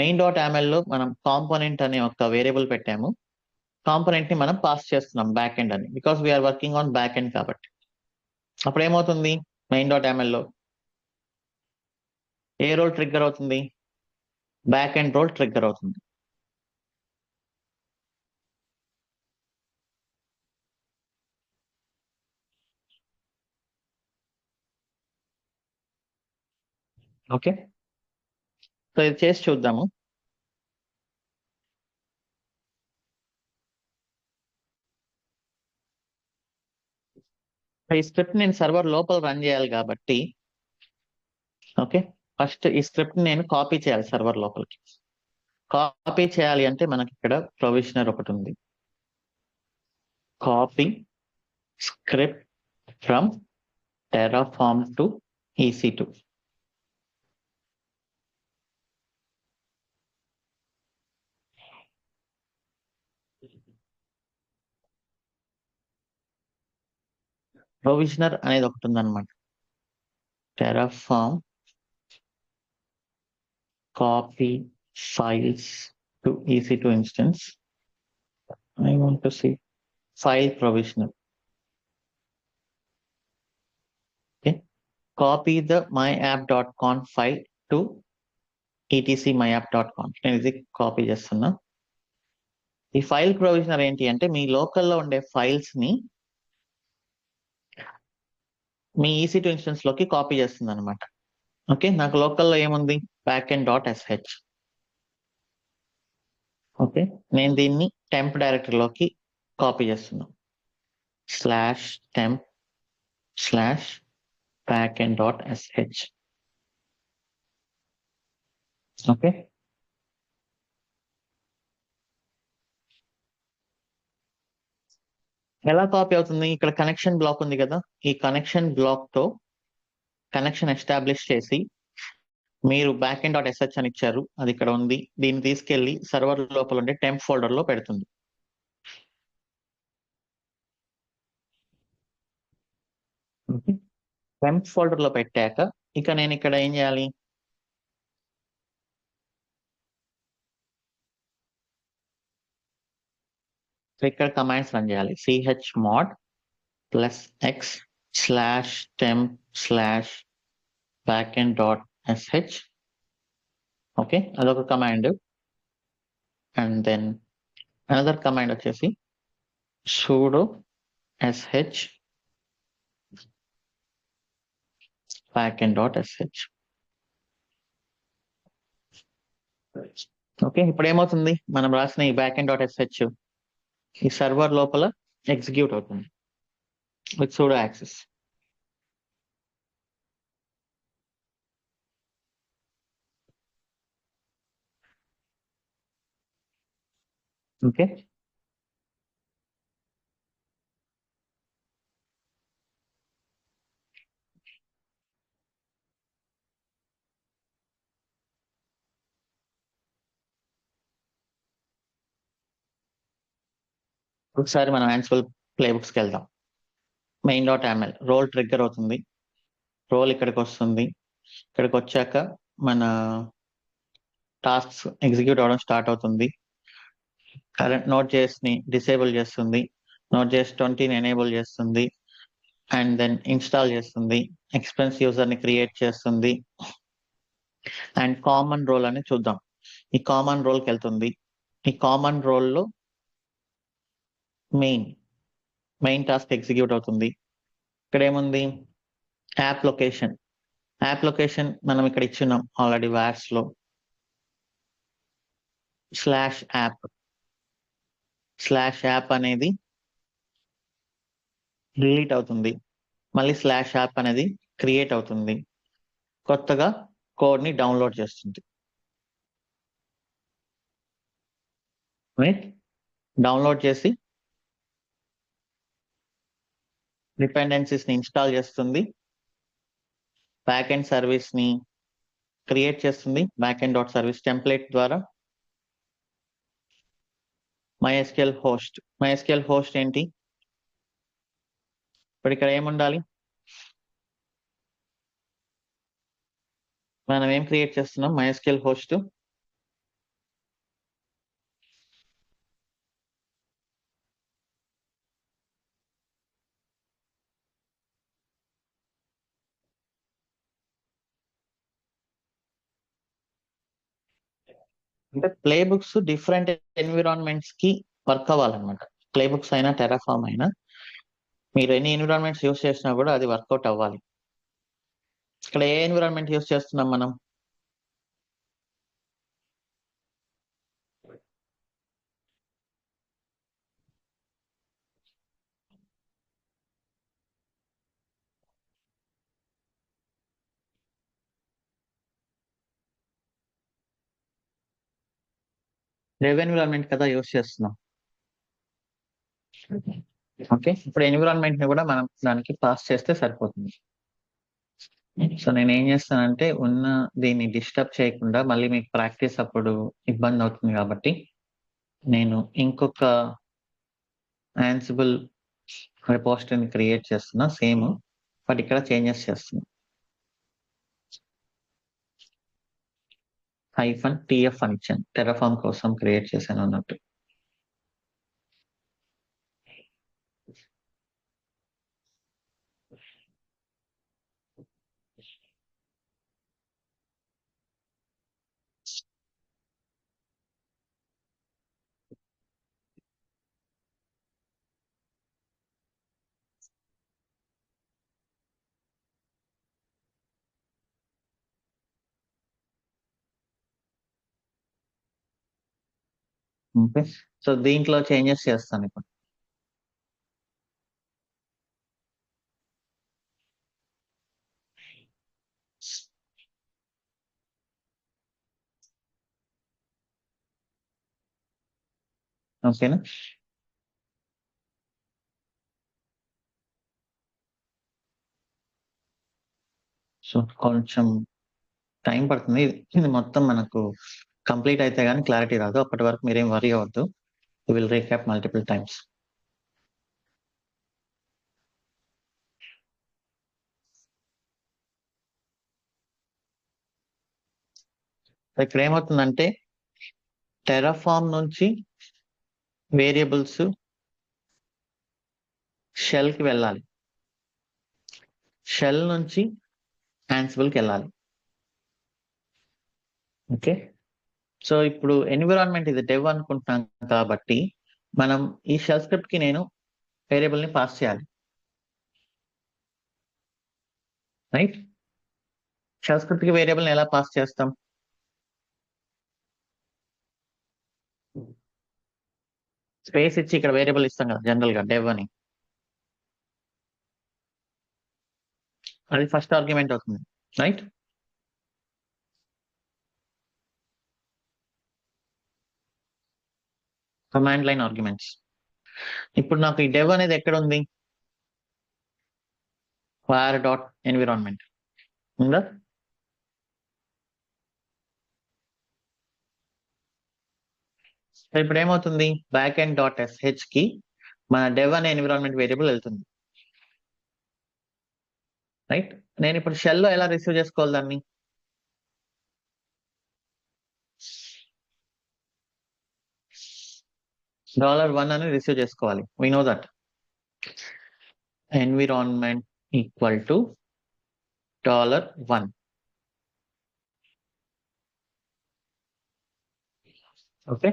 మెయిన్ డాట్ యామెల్ లో మనం కాంపోనెంట్ అనే ఒక వేరియబుల్ పెట్టాము. కాంపోనెంట్ ని మనం పాస్ చేస్తున్నాం బ్యాక్ ఎండ్ అని, because we are working on back end కాబట్టి. అప్పుడు ఏమవుతుంది, మెయిన్ డాట్ యామెల్ లో ఏ రోల్ ట్రిగ్గర్ అవుతుంది, బ్యాక్ ఎండ్ రోల్ ట్రిగ్గర్ అవుతుంది. ఓకే, సో ఇది చేసి చూద్దాము. ఈ స్క్రిప్ట్ నేను సర్వర్ లోపల రన్ చేయాలి కాబట్టి, ఓకే, ఫస్ట్ ఈ స్క్రిప్ట్ నేను కాపీ చేయాలి సర్వర్ లోపలికి. కాపీ చేయాలి అంటే మనకి ఇక్కడ ప్రొవిజనర్ ఒకటి ఉంది, copy script from Terraform to EC2. ప్రొవిజనర్ అనేది ఒకటి ఉందన్నమాట. Terraform copy files to EC2 instance. I want to see file provisioner. Okay, copy the myapp.conf file to etc/myapp.conf. నేను ఇది కాపీ చేస్తున్నా. ఈ ఫైల్ ప్రొవిజనర్ ఏంటి అంటే మీ లోకల్లో ఉండే ఫైల్స్ ని మీ EC2 ఇన్స్టెన్స్ లోకి కాపీ చేస్తుంది అనమాట. ఓకే, నాకు లోకల్లో ఏముంది, backend.sh. ఓకే, నేను దీన్ని టెంప్ డైరెక్టరీలోకి కాపీ చేస్తున్నాను, /temp/backend.sh. ఓకే, ఎలా కాపీ అవుతుంది, ఇక్కడ కనెక్షన్ బ్లాక్ ఉంది కదా, ఈ కనెక్షన్ బ్లాక్ తో కనెక్షన్ ఎస్టాబ్లిష్ చేసి మీరు backend.sh అని ఇచ్చారు, అది ఇక్కడ ఉంది. దీన్ని తీసుకెళ్లి సర్వర్ లోపల ఉండే టెంప్ ఫోల్డర్ లో పెడుతుంది. టెంప్ ఫోల్డర్ లో పెట్టాక ఇక నేను ఇక్కడ ఏం చేయాలి, ఇక్కడ కమాండ్స్ రన్ చేయాలి. chmod +x/temp/backend.sh. ఓకే, అదొక command. And then another command వచ్చేసి sudo sh backend.sh. ఓకే, ఇప్పుడు ఏమవుతుంది, మనం రాసిన ఈ backend.sh ఈ సర్వర్ లోపల ఎగ్జిక్యూట్ అవుతుంది విత్ sudo access. ఓకే, ఒకసారి మనం యాన్సిబుల్ ప్లేబుక్స్కి వెళ్దాం. main.yaml రోల్ ట్రిగ్గర్ అవుతుంది, రోల్ ఇక్కడికి వస్తుంది. ఇక్కడికి వచ్చాక మన టాస్క్స్ ఎగ్జిక్యూట్ అవడం స్టార్ట్ అవుతుంది. కరెంట్ Node.js ని డిసేబుల్ చేస్తుంది, Node.js 20ని ఎనేబుల్ చేస్తుంది, అండ్ దెన్ ఇన్స్టాల్ చేస్తుంది, ఎక్స్పెన్స్ యూజర్ ని క్రియేట్ చేస్తుంది, అండ్ కామన్ రోల్ అని చూద్దాం. ఈ కామన్ రోల్కి వెళ్తుంది. ఈ కామన్ రోల్లో మెయిన్ టాస్క్ ఎగ్జిక్యూట్ అవుతుంది. ఇక్కడ ఏముంది, యాప్ లొకేషన్. యాప్ లొకేషన్ మనం ఇక్కడ ఇచ్చున్నాం ఆల్రెడీ వార్స్ లో. /app అనేది డిలీట్ అవుతుంది, మళ్ళీ /app అనేది క్రియేట్ అవుతుంది, కొత్తగా కోడ్ ని డౌన్లోడ్ చేస్తుంది. డౌన్లోడ్ చేసి డిపెండెన్సీస్ ని ఇన్స్టాల్ చేస్తుంది, బ్యాక్ ఎండ్ సర్వీస్ ని క్రియేట్ చేస్తుంది back end dot service template ద్వారా. MySQL హోస్ట్ ఏంటి? ఇప్పుడు ఇక్కడ ఏముండాలి? మనం ఏం క్రియేట్ చేస్తున్నాం? MySQL host. అంటే ప్లే బుక్స్ డిఫరెంట్ ఎన్విరాన్మెంట్స్ కి వర్క్ అవ్వాలన్నమాట. ప్లే బుక్స్ అయినా టెరాఫామ్ అయినా మీరు ఎన్ని ఎన్విరాన్మెంట్స్ యూస్ చేసినా కూడా అది వర్కౌట్ అవ్వాలి. ఇక్కడ ఏ ఎన్విరాన్మెంట్ యూస్ చేస్తున్నాం మనం? వెబ్ ఎన్విరాన్మెంట్ కదా యూస్ చేస్తున్నాం. ఓకే, ఇప్పుడు ఎన్విరాన్మెంట్ ని కూడా మనం దానికి పాస్ చేస్తే సరిపోతుంది. సో నేను ఏం చేస్తానంటే ఉన్న దీన్ని డిస్టర్బ్ చేయకుండా మళ్ళీ మీకు ప్రాక్టీస్ అప్పుడు ఇబ్బంది అవుతుంది కాబట్టి నేను ఇంకొక యాన్సిబుల్ రిపోజిటరీని క్రియేట్ చేస్తున్నా సేమ్, బట్ ఇక్కడ చేంజెస్ చేస్తున్నా. -tf అని ఇచ్చాను, టెరాఫామ్ కోసం క్రియేట్ చేశాను అన్నట్టు. ఓకే, సో దీంట్లో చేంజెస్ చేస్తాను ఇప్పుడు. ఓకేనా? సో కొంచెం టైం పడుతుంది, ఇది మొత్తం మనకు కంప్లీట్ అయితే కానీ క్లారిటీ రాదు. అప్పటి వరకు మీరేం వరీ అవ్వద్దు, విల్ రీక్యాప్ మల్టిపుల్ టైమ్స్. ఇక్కడ ఏమవుతుందంటే టెరాఫామ్ నుంచి వేరియబుల్స్ షెల్ కి వెళ్ళాలి, షెల్ నుంచి యాన్సిబుల్ కి వెళ్ళాలి. ఓకే, సో ఇప్పుడు ఎన్విరాన్మెంట్ ఇది డెవ్ అనుకుంటున్నాం కాబట్టి మనం ఈ షెల్ స్క్రిప్ట్ కి నేను వేరియబుల్ ని పాస్ చేయాలి, రైట్? షెల్ స్క్రిప్ట్ కి వేరియబుల్ ని ఎలా పాస్ చేస్తాం? స్పేస్ ఇచ్చి ఇక్కడ వేరియబుల్ ఇస్తాం కదా జనరల్ గా డెవ్ అని, అది ఫస్ట్ ఆర్గ్యుమెంట్ అవుతుంది, రైట్? Command line arguments. ఇప్పుడు నాకు ఈ డెవ్ అనేది ఎక్కడ ఉంది? var డాట్ ఎన్విరాన్మెంట్ ఉందా? ఇప్పుడు ఏమవుతుంది? బ్యాక్ ఎండ్ డాట్ sh కి మన డెవ్ అనే ఎన్విరాన్మెంట్ వేరియబుల్ వెళ్తుంది, రైట్? నేను ఇప్పుడు షెల్ లో ఎలా రిసీవ్ చేసుకోవాలి దాన్ని? $1 అని రిసీవ్ చేసుకోవాలి. We know that environment equal to $1. Okay,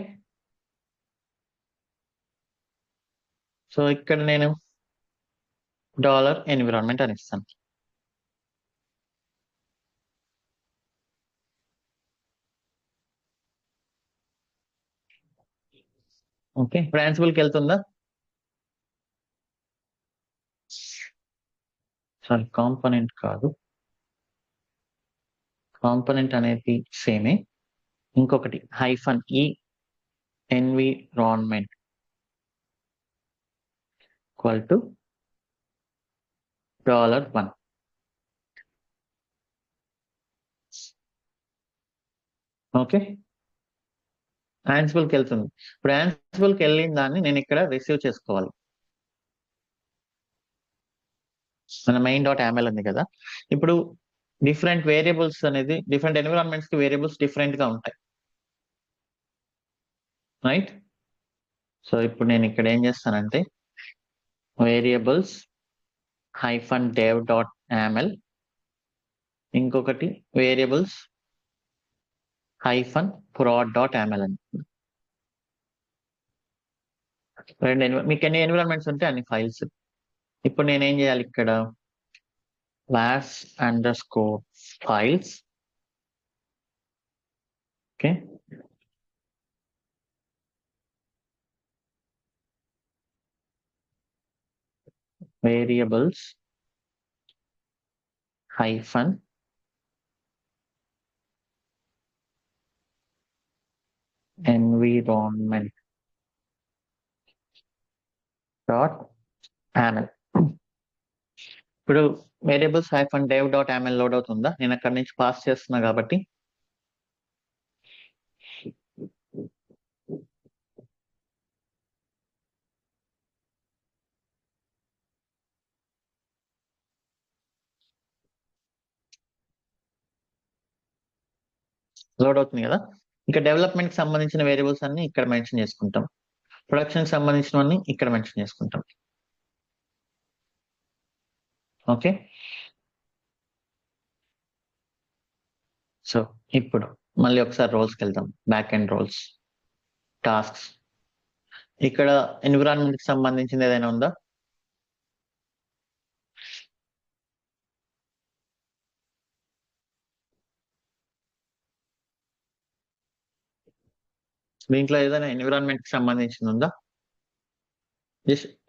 so ఇక్కడ నేను $ఎన్విరాన్మెంట్ అని ఇస్తాను. ఓకే, ఇప్పుడు యాన్సిబుల్ కి వెళ్తుందా? సారీ, కాంపోనెంట్ కాదు, కాంపోనెంట్ అనేది సేమే. ఇంకొకటి -e environment equal to $1. Okay, యాన్సిబుల్కి వెళ్తుంది. ఇప్పుడు యాన్సిబుల్కి వెళ్ళిన దాన్ని నేను ఇక్కడ రిసీవ్ చేసుకోవాలి. మన మెయిన్ డాట్ యామెల్ ఉంది కదా. ఇప్పుడు డిఫరెంట్ వేరియబుల్స్ అనేది డిఫరెంట్ ఎన్విరాన్మెంట్స్ కి వేరియబుల్స్ డిఫరెంట్ గా ఉంటాయి, రైట్? సో ఇప్పుడు నేను ఇక్కడ ఏం చేస్తానంటే వేరియబుల్స్ -dev.yaml, ఇంకొకటి వేరియబుల్స్ -prod.yaml అని. మీకు ఎన్ని ఎన్విరాన్మెంట్స్ ఉంటే అన్ని ఫైల్స్. ఇప్పుడు నేను ఏం చేయాలి ఇక్కడ class_files, ఓకే, వేరియబుల్స్ -environment.yaml. ఇప్పుడు వేరియబుల్స్ -dev.yaml లోడ్ అవుతుందా? నేను అక్కడి నుంచి పాస్ చేస్తున్నా కాబట్టి లోడ్ అవుతుంది కదా. ఇంకా డెవలప్మెంట్ కి సంబంధించిన వేరియబుల్స్ అన్ని ఇక్కడ మెన్షన్ చేసుకుంటాం, ప్రొడక్షన్ కి సంబంధించినవన్నీ ఇక్కడ మెన్షన్ చేసుకుంటాం. ఓకే, సో ఇప్పుడు మళ్ళీ ఒకసారి రోల్స్కి వెళ్దాం. Back end roles, tasks. ఇక్కడ ఎన్విరాన్మెంట్ కి సంబంధించింది ఏదైనా ఉందా? దీంట్లో ఏదైనా ఎన్విరాన్మెంట్ కి సంబంధించింది ఉందా?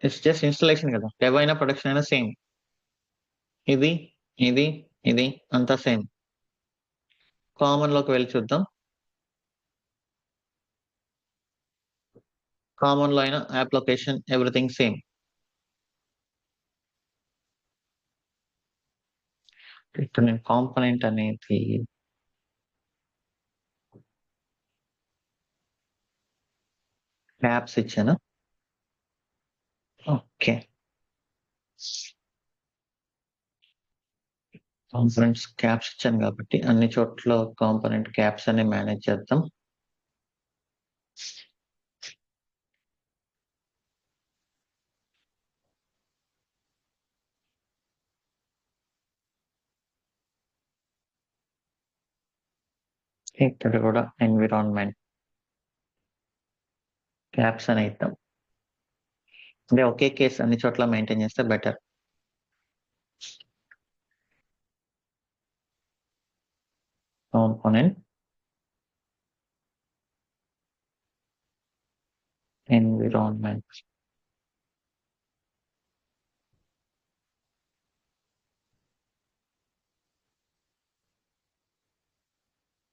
జస్ట్ ఇన్స్టలేషన్ కదా, డెవ్ అయినా ప్రొడక్షన్ అయినా సేమ్. ఇది ఇది ఇది అంతా సేమ్. కామన్ లోకి వెళ్ళి చూద్దాం. కామన్ లో అయినా యాప్ లొకేషన్ ఎవ్రీథింగ్ సేమ్. ఇక్కడ నేను కాంపోనెంట్ అనేది యాప్స్ ఇచ్చాను. ఓకే, కాంపోనెంట్స్ క్యాప్స్ ఇచ్చాను కాబట్టి అన్ని చోట్ల కాంపోనెంట్ క్యాప్స్ అని మేనేజ్ చేద్దాం. ఇక్కడ కూడా ఎన్విరాన్మెంట్ క్యాప్స్ అని ఇద్దాం. అంటే ఒకే కేసు అన్ని చోట్ల మెయింటైన్ చేస్తే బెటర్. Component environment,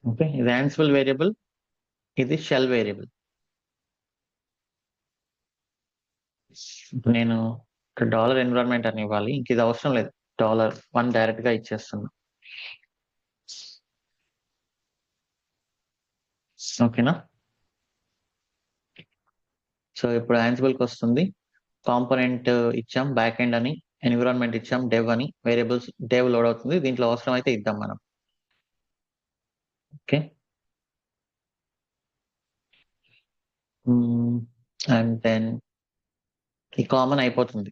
okay. ఇది యాన్సిబుల్ వేరియబుల్, ఇది షెల్ వేరియబుల్. నేను $ఎన్విరాన్మెంట్ అని ఇవ్వాలి, ఇంక ఇది అవసరం లేదు. $1 డైరెక్ట్ గా ఇచ్చేస్తున్నా. ఓకేనా? సో ఇప్పుడు యాన్సిబుల్ కి వస్తుంది. కాంపోనెంట్ ఇచ్చాం, బ్యాక్ ఎండ్ అని, ఎన్విరాన్మెంట్ ఇచ్చాం, డెవ్ అని, వేరియబుల్స్ డెవ్ లోడ్ అవుతుంది. దీంట్లో అవసరం అయితే ఇద్దాం మనం. ఓకే, అండ్ దెన్ ఈ కామన్ అయిపోతుంది.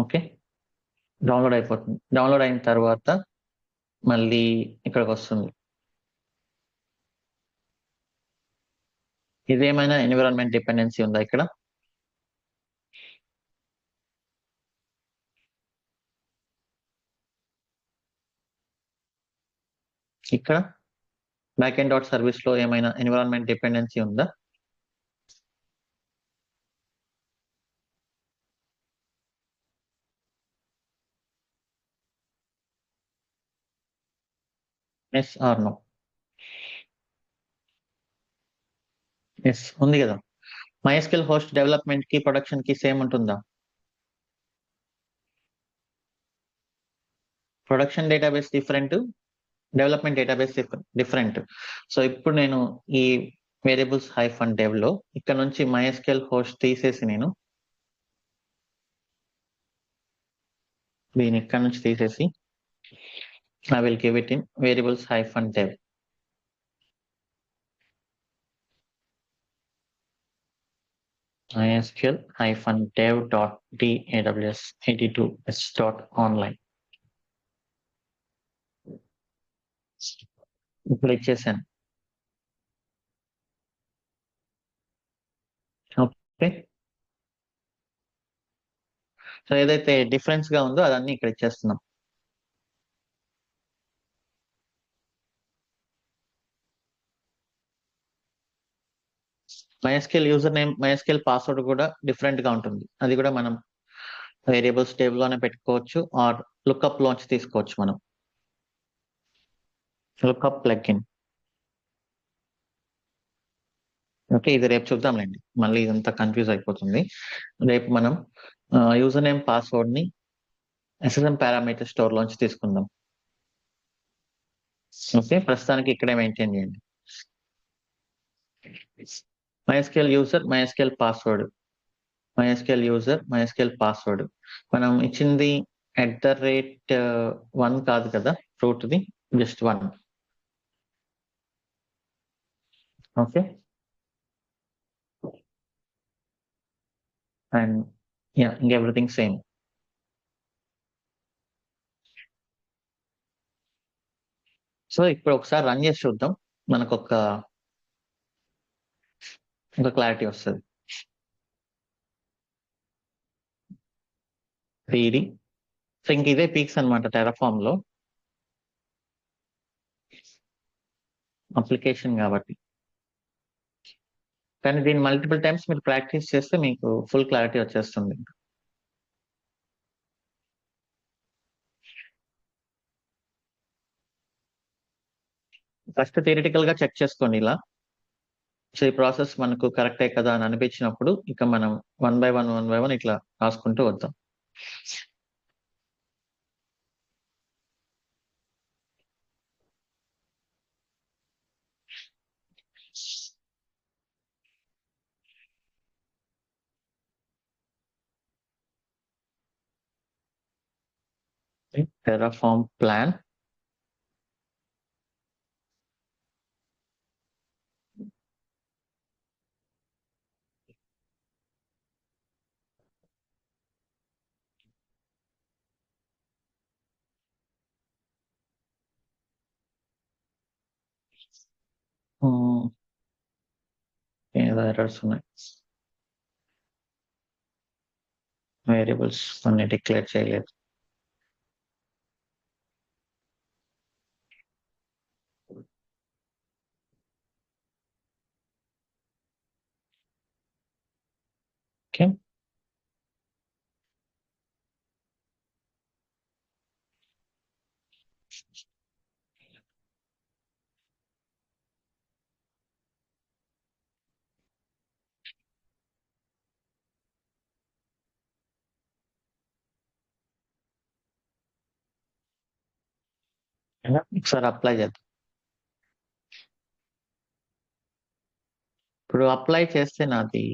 ఓకే, డౌన్లోడ్ అయిపోతుంది. డౌన్లోడ్ అయిన తర్వాత మళ్ళీ ఇక్కడికి వస్తుంది. ఇదేమైనా ఎన్విరాన్మెంట్ డిపెండెన్సీ ఉందా ఇక్కడ? ఇక్కడ బ్యాక్ ఎండ్ డాట్ సర్వీస్ లో ఏమైనా ఎన్విరాన్మెంట్ డిపెండెన్సీ ఉందా? Yes or no? ఎస్ ఉంది కదా. MySQL హోస్ట్ డెవలప్మెంట్ కి ప్రొడక్షన్ కి సేమ్ ఉంటుందా? Production database different, development database different. So ఇప్పుడు నేను ఈ వేరియబుల్స్ హైఫన్ డెవ్ లో ఇక్కడ నుంచి MySQL హోస్ట్ తీసేసి నేను దీన్ని ఇక్కడ నుంచి తీసేసి I will give it in variables hyphen dev. MySQL hyphen dev dot daws 82 s dot online. ఇప్పుడు ఇచ్చేసాను. ఓకే, సో ఏదైతే డిఫరెన్స్ గా ఉందో అదన్నీ ఇక్కడ ఇచ్చేస్తున్నాం. MySQL user name, MySQL password కూడా డిఫరెంట్ గా ఉంటుంది. అది కూడా మనం వేరియబుల్స్ టేబుల్ లోనే పెట్టుకోవచ్చు ఆర్ లుక్అప్ లోంచి తీసుకోవచ్చు. మనం లుక్అప్ ప్లగ్ఇన్. ఓకే, ఇది రేపు చూద్దాంలేండి, మళ్ళీ ఇదంతా కన్ఫ్యూజ్ అయిపోతుంది. రేపు మనం యూజర్ నేమ్ పాస్వర్డ్ ని SSM పారామీటర్ స్టోర్ లోంచి తీసుకుందాం. ఓకే, ప్రస్తుతానికి ఇక్కడే మెయింటైన్ చేయండి. MySQL user, MySQL password, MySQL user, MySQL password మనం ఇచ్చింది @1 కాదు కదా, రూట్ది జస్ట్ 1. ఓకే, అండ్ యా, ఇంక ఎవ్రీథింగ్ సేమ్. సో ఇప్పుడు ఒకసారి రన్ చేసి చూద్దాం, మనకు ఒక క్లారిటీ వస్తుంది. ఇది సో ఇంక ఇదే పీక్స్ అనమాట టెరాఫామ్ లో అప్లికేషన్ కాబట్టి. కానీ దీన్ని మల్టిపుల్ టైమ్స్ మీరు ప్రాక్టీస్ చేస్తే మీకు ఫుల్ క్లారిటీ వచ్చేస్తుంది. ఫస్ట్ థియరిటికల్ గా చెక్ చేసుకోండి ఇలా. సో ఈ ప్రాసెస్ మనకు కరెక్టే కదా అని అనిపించినప్పుడు ఇక మనం 1 by 1 ఇట్లా రాసుకుంటూ వద్దాం. టెరాఫామ్ ప్లాన్, ఏదో ఎర్రర్స్ ఉన్నాయి. వేరియబుల్స్ కొన్ని డిక్లేర్ చేయలేదు. ఓకే, ఒకసారి అప్లై చేద్దాం. ఇప్పుడు అప్లై చేస్తే నాది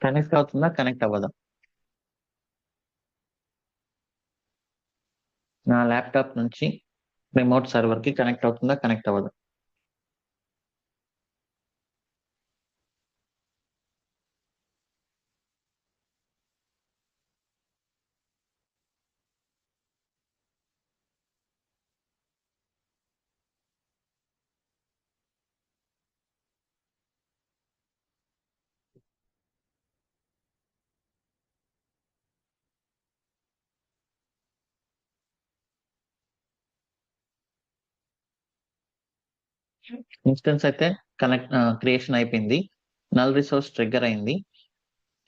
కనెక్ట్ అవుతుందా, కనెక్ట్ అవ్వదా? నా ల్యాప్టాప్ నుంచి రిమోట్ సర్వర్ కి కనెక్ట్ అవుతుందా, కనెక్ట్ అవ్వదా? ఇన్స్టెన్స్ అయితే క్రియేషన్ అయిపోయింది. నల్ రిసోర్స్ ట్రిగ్గర్ అయింది.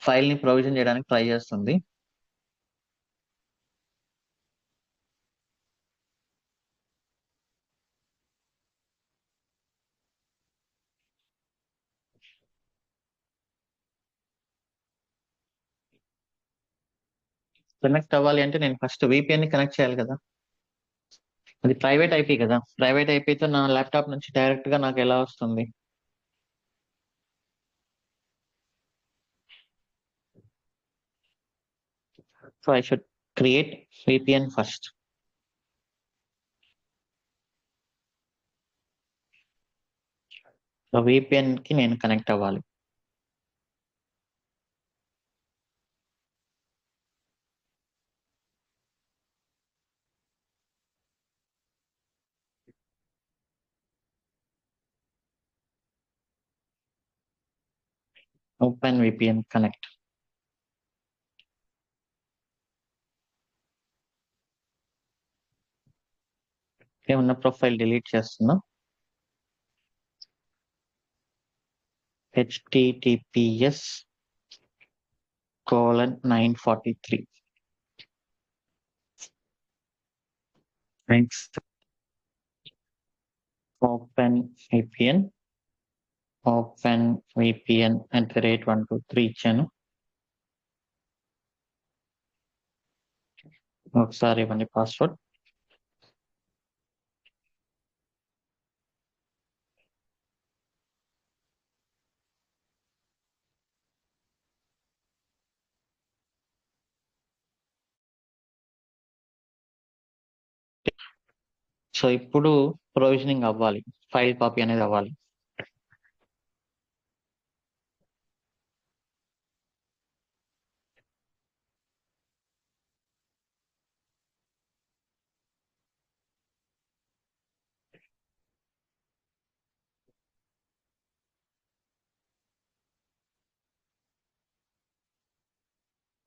ఫైల్ ని ప్రొవిజన్ చేయడానికి ట్రై చేస్తుంది. సో కనెక్ట్ అవ్వాలి అంటే నేను ఫస్ట్ VPN ని కనెక్ట్ చేయాలి కదా. అది ప్రైవేట్ ఐపీ కదా. ప్రైవేట్ ఐపీతో నా ల్యాప్టాప్ నుంచి డైరెక్ట్ గా నాకు ఎలా వస్తుంది? So I should create VPN first. So VPN కి నేను కనెక్ట్ అవ్వాలి. Open VPN connect. ఏమన్నా ప్రొఫైల్ డిలీట్ చేస్తున్నా. https://943. Thanks. Open VPN. Open VPN@123 ఇచ్చాను. ఒకసారి ఇవ్వండి పాస్వర్డ్. సో ఇప్పుడు ప్రొవిజనింగ్ అవ్వాలి, ఫైల్ కాపీ అనేది అవ్వాలి.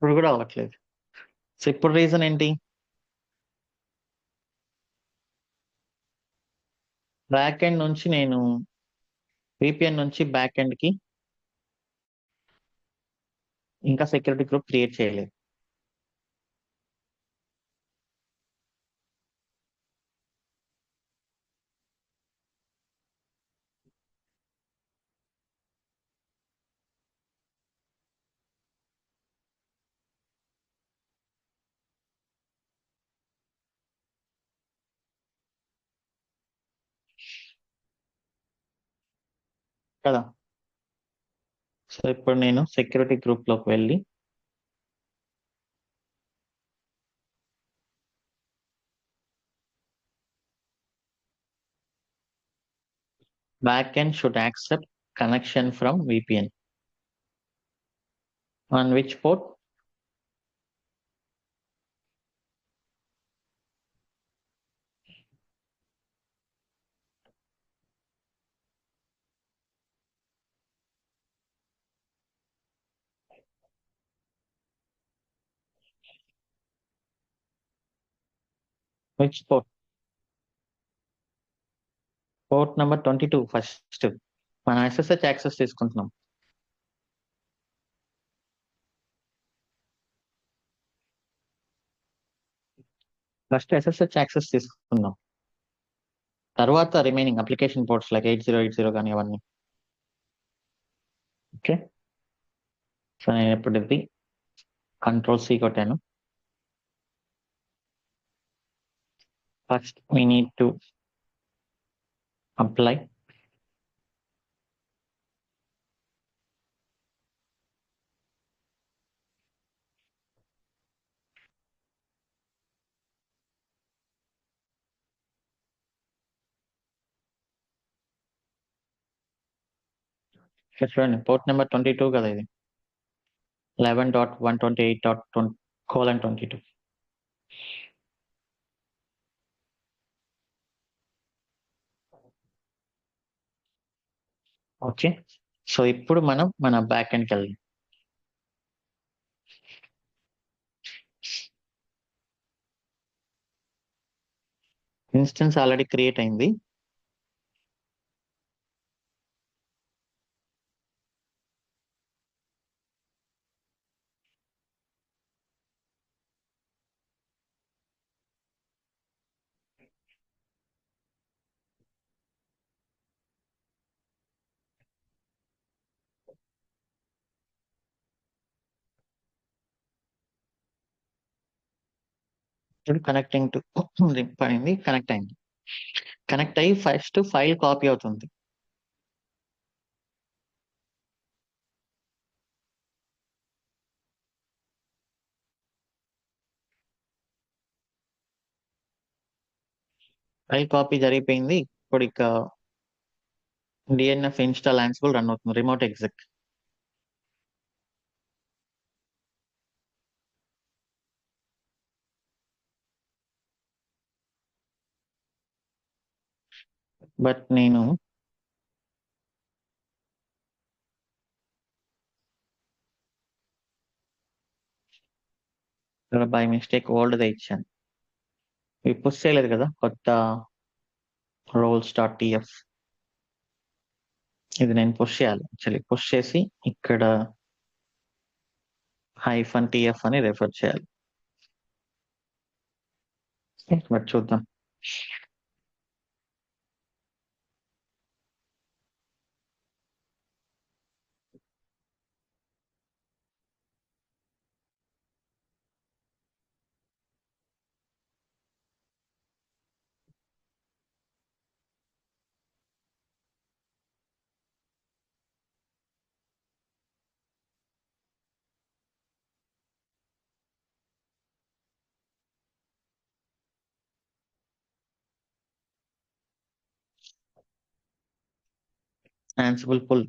ఇప్పుడు కూడా అవ్వట్లేదు. సో ఇప్పుడు రీజన్ ఏంటి? బ్యాక్ ఎండ్ నుంచి నేను VPN నుంచి బ్యాక్ ఎండ్ కి ఇంకా సెక్యూరిటీ గ్రూప్ క్రియేట్ చేయలేదు. కదా. సో ఇప్పుడు నేను సెక్యూరిటీ గ్రూప్ లోకి వెళ్ళి backend should accept connection from VPN. On which port? Which port? Port number 22 first. మనం SSH యాక్సెస్ తీసుకుంటున్నాం. ఫస్ట్ SSH యాక్సెస్ తీసుకుందాం, తర్వాత రిమైనింగ్ అప్లికేషన్ పోర్ట్స్ లైక్ 8080 కానీ అవన్నీ. ఓకే. సో నేను ఇప్పుడు ఇది Ctrl+C కొట్టాను. First we need to apply. చూడండి పోర్ట్ నెంబర్ 22 కదా ఇది. 11.128.22. ఓకే. సో ఇప్పుడు మనం మన బ్యాక్ ఎండ్కి వెళ్దాం. ఇన్స్టెన్స్ ఆల్రెడీ క్రియేట్ అయింది. ఇప్పుడు కనెక్టింగ్ టు పడింది, కనెక్ట్ అయింది. కనెక్ట్ అయ్యి ఫస్ట్ ఫైల్ కాపీ అవుతుంది. ఫైల్ కాపీ జరిగిపోయింది. ఇప్పుడు ఇక డిఎన్ఎఫ్ ఇన్స్టాల్ ఆన్సిబుల్ రన్ అవుతుంది, రిమోట్ ఎగ్జిక్. బట్ నేను బై మిస్టేక్ ఓల్డ్ దే ఇచ్చాను. ఇవి పుష్ చేయలేదు కదా కొత్త రోల్స్ డాట్ టిఎఫ్. ఇది నేను పుష్ చేయాలి. యాక్చువల్లీ పుష్ చేసి ఇక్కడ హైఫన్ టిఎఫ్ అని రెఫర్ చేయాలి. బట్ చూద్దాం. Ansible pull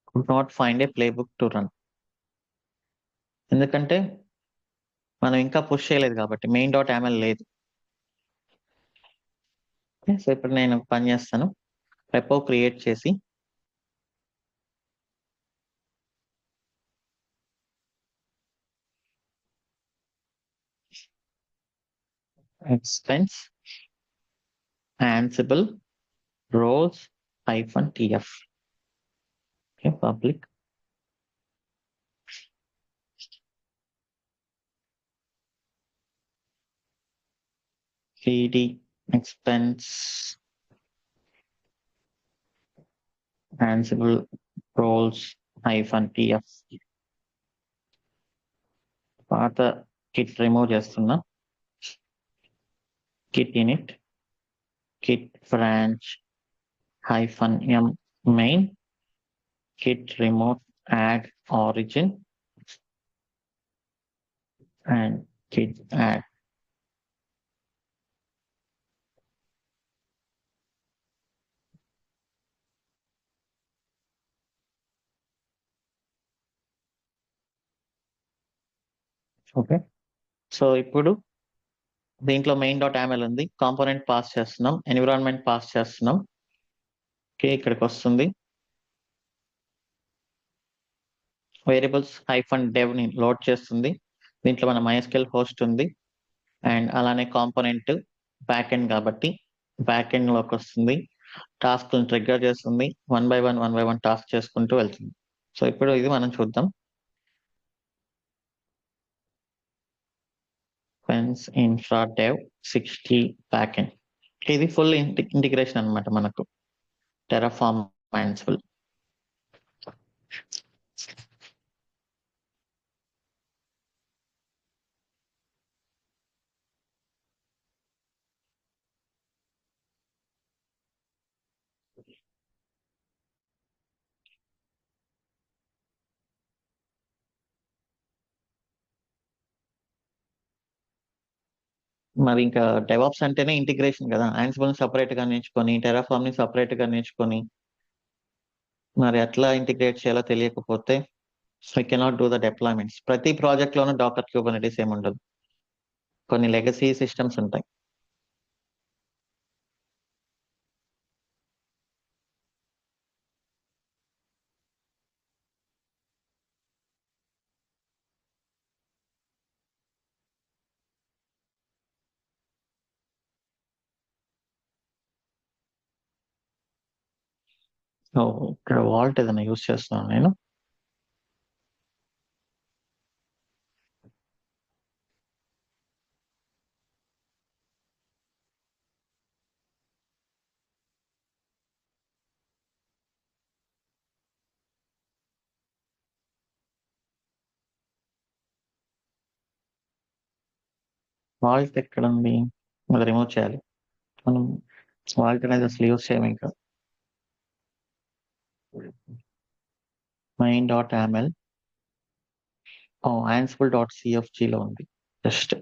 could not find a playbook to run. ఎందుకంటే మనం ఇంకా పుష్ చేయలేదు కాబట్టి మెయిన్ డాట్ యామల్ లేదు. సో ఇప్పుడు నేను పని చేస్తాను. రెపో క్రియేట్ చేసి expense ansible roles -tf. Okay, public cd expense ansible roles -tf. పాత కిట్ రిమూవ్ చేస్తున్నా. Kit init kit branch -m main kit remote add origin and kit add. Okay, so ఇప్పుడు దీంట్లో main dot YAML ఉంది, component pass చేస్తున్నాం, environment pass చేస్తున్నాం. Okay, ఇక్కడికి వస్తుంది. Variables -dev ని లోడ్ చేస్తుంది. దీంట్లో మన MySQL హోస్ట్ ఉంది అండ్ అలానే కాంపోనెంట్ బ్యాక్ ఎండ్ కాబట్టి బ్యాక్ ఎండ్ లోకి వస్తుంది. టాస్క్ ట్రిగ్గర్ చేస్తుంది. వన్ బై వన్ టాస్క్ చేసుకుంటూ వెళ్తుంది. సో ఇప్పుడు ఇది మనం చూద్దాం. Fence infra dev 60 back end. ఇది ఫుల్ ఇంటిగ్రేషన్ అన్నమాట మనకు టెరాఫార్మ్ Ansible. మరి ఇంకా డెవాప్స్ అంటేనే ఇంటిగ్రేషన్ కదా. Ansible ని సపరేట్ గా నేర్చుకొని టెరాఫార్మ్ ని సపరేట్ గా నేర్చుకొని మరి ఎట్లా ఇంటిగ్రేట్ చేయాలో తెలియకపోతే we cannot do the deployments. ప్రతి ప్రాజెక్ట్ లోనూ డాకర్ క్యూబర్నెటీస్ ఏమి ఉండదు. కొన్ని లెగసీ సిస్టమ్స్ ఉంటాయి. సో ఇక్కడ వాల్ట్ ఏదైనా యూస్ చేస్తున్నాను నేను. వాల్ట్ ఎక్కడ ఉంది? అది రిమూవ్ చేయాలి. మనం వాల్ట్ అనేది అసలు యూజ్ చేయము ఇంకా. Main dot YAML Ansible dot సిఎఫ్జిలో ఉంది జస్ట్.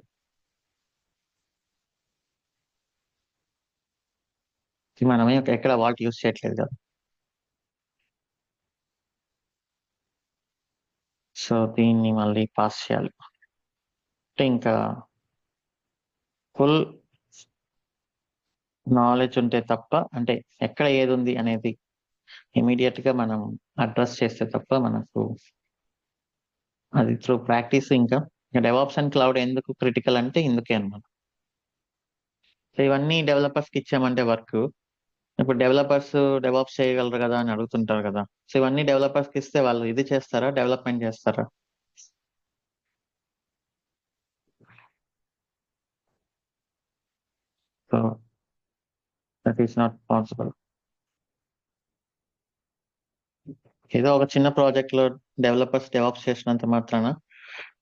మనమే ఎక్కడ వాల్ట్ యూజ్ చేయట్లేదు కదా. సో దీన్ని మళ్ళీ పాస్ చేయాలి. అంటే ఇంకా ఫుల్ నాలెడ్జ్ ఉంటే తప్ప, అంటే ఎక్కడ ఏది ఉంది అనేది ఇమీడియట్ గా మనం అడ్రస్ చేస్తే తప్ప మనకు అది త్రూ ప్రాక్టీస్. ఇంకా డెవాప్స్ అండ్ క్లౌడ్ ఎందుకు క్రిటికల్ అంటే ఇందుకే అన్నమాట. సో ఇవన్నీ డెవలపర్స్ కి ఇచ్చామంటే వర్క్, ఇప్పుడు డెవలపర్స్ డెవలప్స్ చేయగలరు కదా అని అడుగుతుంటారు కదా. సో ఇవన్నీ డెవలపర్స్ కి ఇస్తే వాళ్ళు ఇది చేస్తారా, డెవలప్మెంట్ చేస్తారా? So that is not possible. ఏదో ఒక చిన్న ప్రాజెక్ట్ లో డెవలపర్స్ డెవలప్స్ చేసినంత మాత్రాన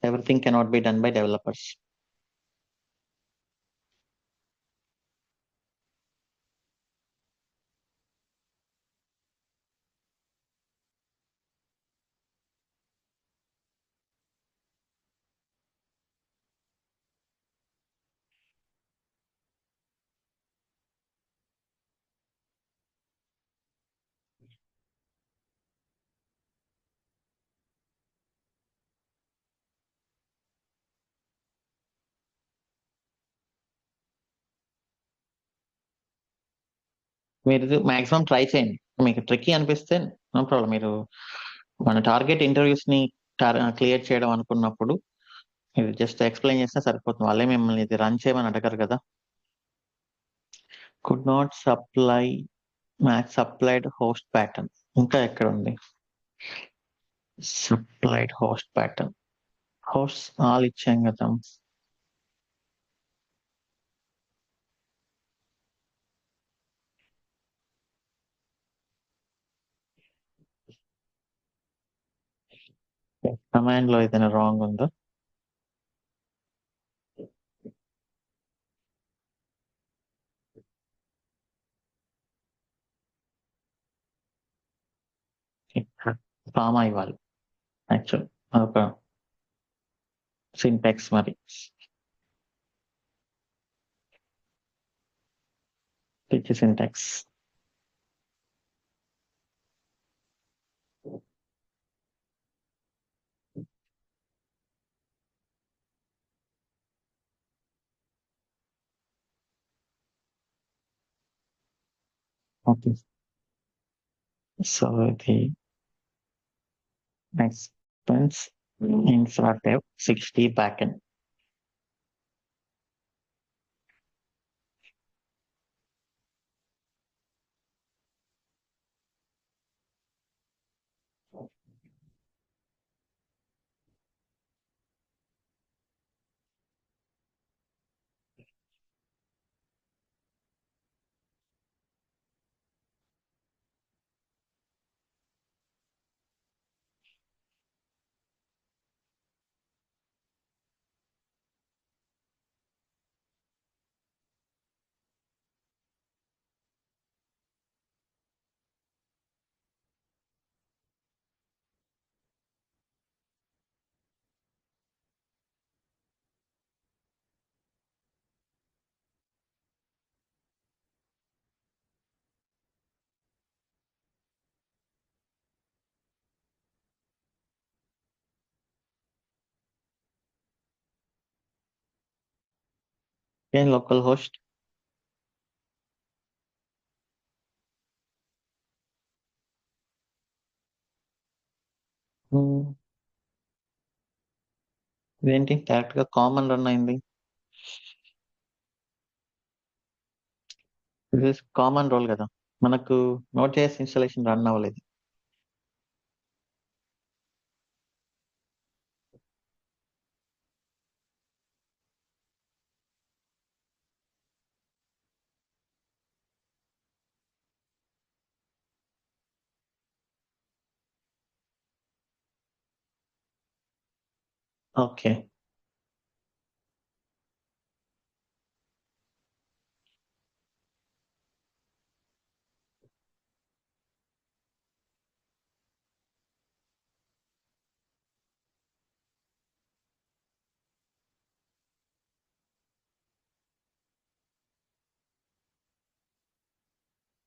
everything cannot be done by developers. మీరు మాక్సిమం ట్రై చేయండి. మీకు ట్రిక్కీ అనిపిస్తే నో ప్రాబ్లం. మీరు మన టార్గెట్ ఇంటర్వ్యూస్ ని క్లియర్ చేయడం అనుకున్నప్పుడు ఇది జస్ట్ ఎక్స్ప్లెయిన్ చేస్తే సరిపోతుంది. వాళ్ళే మిమ్మల్ని ఇది రన్ చేయమని అడగరు కదా. Could not supply max supplied host pattern. ఇంకా ఎక్కడ ఉంది supplied host pattern? Host all ఇచ్చాం కదా. కమాండ్ లో ఏదైనా రాంగ్ ఉందో? ఫామ్ ఇవ్వాలి యాక్చువల్, ఒక సింటాక్స్ మరి. పిచ్చి సింటాక్స్. ఓకే. సో ఇది ఎక్స్పెన్స్ ఇన్ఫ్రాటెవ్ 60 బ్యాకెండ్. ఏం లోకల్ హోస్ట్? ఇదేంటి డైరెక్ట్ గా కామన్ రన్ అయింది? ఇది కామన్ రోల్ కదా, మనకు నోట్ జేఎస్ ఇన్స్టాలేషన్ రన్ అవ్వలేదు. ఓకే.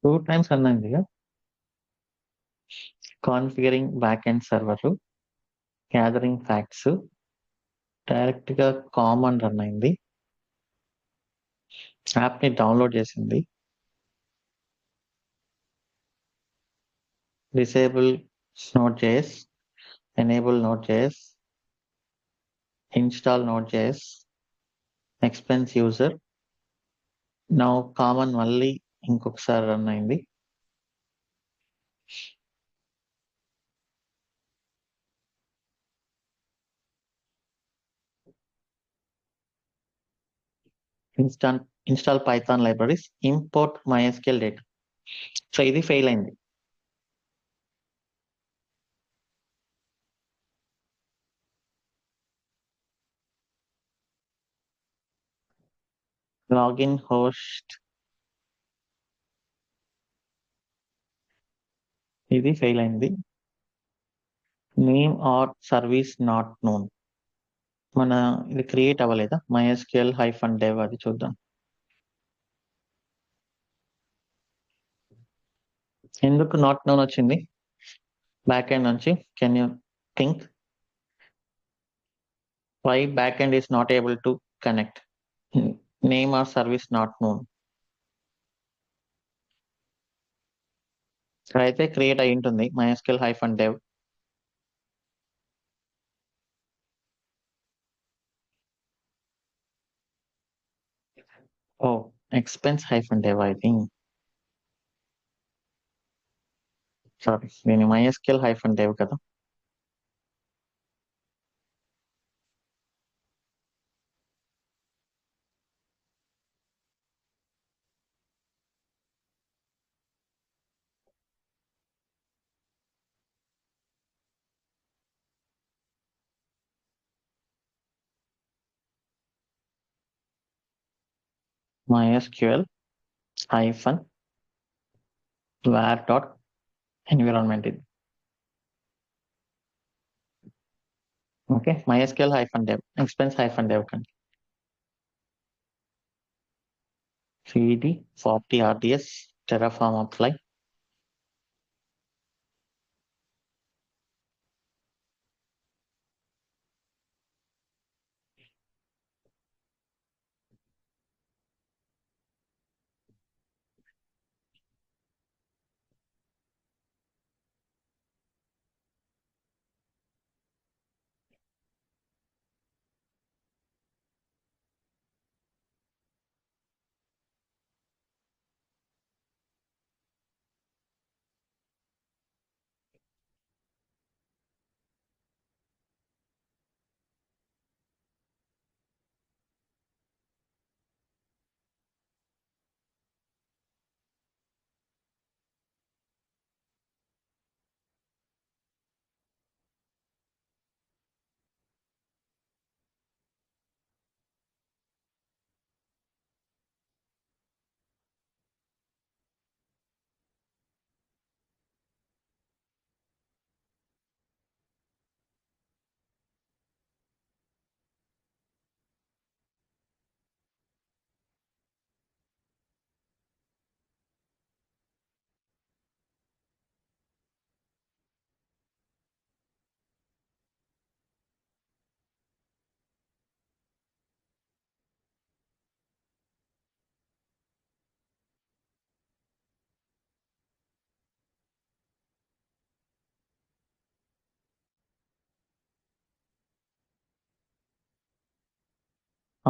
2 times అన్నది configuring back end server, gathering facts, direct గా కామన్ రన్ అయింది, యాప్ ని డౌన్లోడ్ చేసింది, disable Node.js, enable Node.js, install Node.js, expense user. Now common మళ్ళీ ఇంకొకసారి రన్ అయింది. Install Python libraries, import MySQL data. So ఇది fail అయింది. లాగిన్ హోస్ట్, ఇది ఫెయిల్ అయింది. Name or service not known, మన ఇది క్రియేట్ అవ్వలేదా MySQL-dev, అది చూద్దాం. ఎందుకు నాట్ నోన్ వచ్చింది బ్యాక్ ఎండ్ నుంచి? Can you think why back end is not able to connect? Name or service not known. అయితే క్రియేట్ అయి ఉంటుంది MySQL-dev. Oh, expense-dev, I think. Sorry, దీని MySQL-dev కదా. MySQL-var.environment ఇది. ఓకే, MySQL-dev, expense-dev కండి. cd 40 rds terraform apply.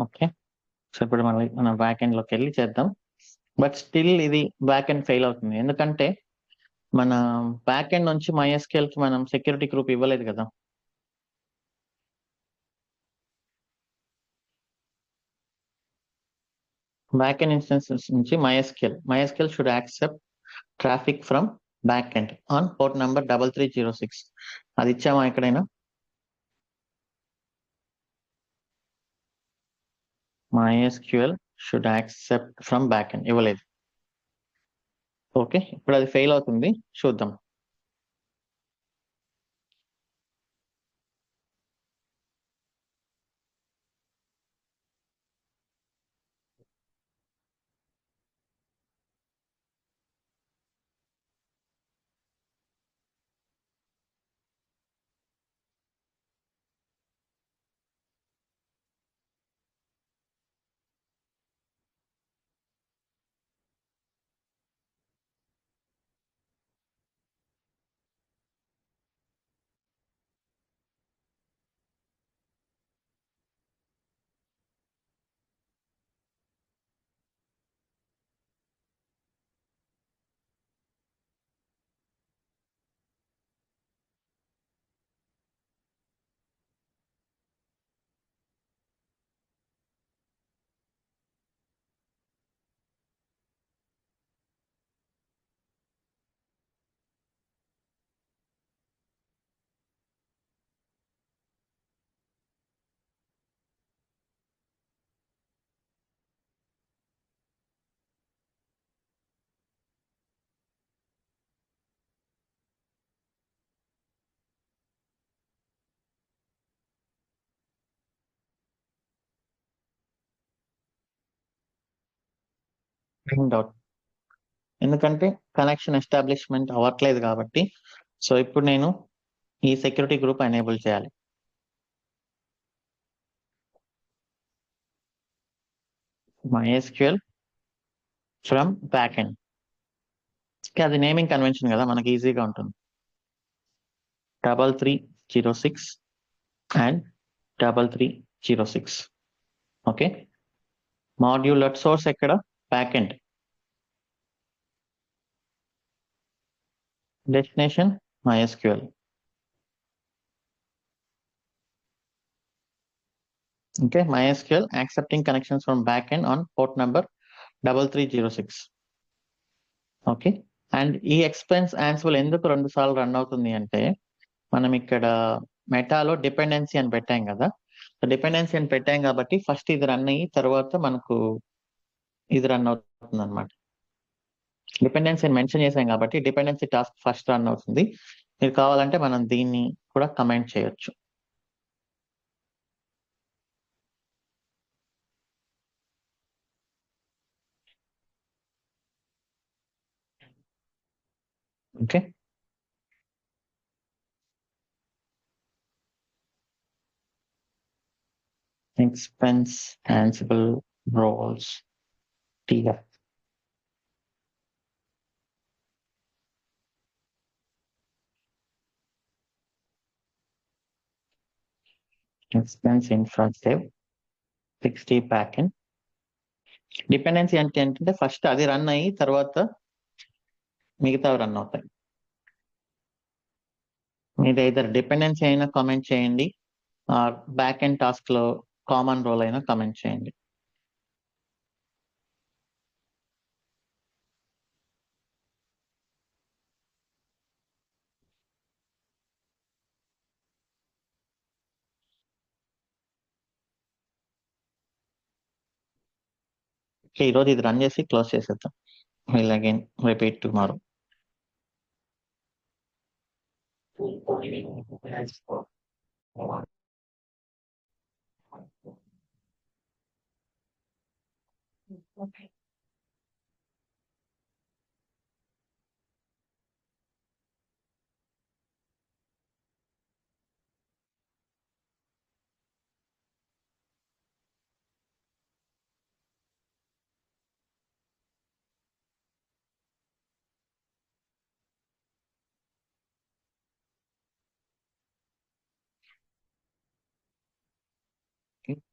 Okay, so ఇప్పుడు మన back end లోకి వెళ్ళి చేద్దాం. బట్ స్టిల్ ఇది బ్యాక్ ఎండ్ ఫెయిల్ అవుతుంది, ఎందుకంటే మన బ్యాక్ ఎండ్ నుంచి MySQL కి మనం సెక్యూరిటీ గ్రూప్ ఇవ్వలేదు కదా. బ్యాక్ ఎండ్ ఇన్స్టెన్సెస్ నుంచి MySQL should accept traffic from back end on port number 3306. అది ఇచ్చామా ఎక్కడైనా? MySQL should accept from back end ఇవ్వలేదు. ఓకే, ఇప్పుడు అది ఫెయిల్ అవుతుంది, చూద్దాం. Timed out. ఎందుకంటే కనెక్షన్ ఎస్టాబ్లిష్మెంట్ అవ్వట్లేదు కాబట్టి. సో ఇప్పుడు నేను ఈ సెక్యూరిటీ గ్రూప్ ఎనేబుల్ చేయాలి. MySQL from back end. అది నేమింగ్ కన్వెన్షన్ కదా, మనకి ఈజీగా ఉంటుంది. 3306 and 3306. Okay. Module dot source ఎక్కడ? Back end. Destination MySQL. Okay, MySQL accepting connections from backend on port number 3306. Okay. And ఈ ఎక్స్పెన్స్ ఆన్సిబుల్ ఎందుకు 2 సార్లు రన్ అవుతుంది అంటే, మనం ఇక్కడ మెటాలో డిపెండెన్సీ అని పెట్టాం కదా. డిపెండెన్సీ అని పెట్టాం కాబట్టి ఫస్ట్ ఇది రన్ అయ్యి తర్వాత మనకు ఇది రన్ అవుతుంది అనమాట. డిపెండెన్సీ అని మెన్షన్ చేసాం కాబట్టి డిపెండెన్సీ టాస్క్ ఫస్ట్ రన్ అవుతుంది. మీరు కావాలంటే మనం దీన్ని కూడా కమెంట్ చేయొచ్చు. Okay. Expense ansible roles TF. Expense infrastructure 60 backend. Dependency అంటే ఏంటంటే ఫస్ట్ అది రన్ అయ్యి తర్వాత మిగతావి రన్ అవుతాయి. మీరు ఇద్దరు డిపెండెన్సీ అయినా కామెంట్ చేయండి, బ్యాక్ ఎండ్ టాస్క్ లో కామన్ రోల్ అయినా కామెంట్ చేయండి. ఈరోజు ఇది రన్ చేసి క్లోజ్ చేసేద్దాం. Will again repeat tomorrow.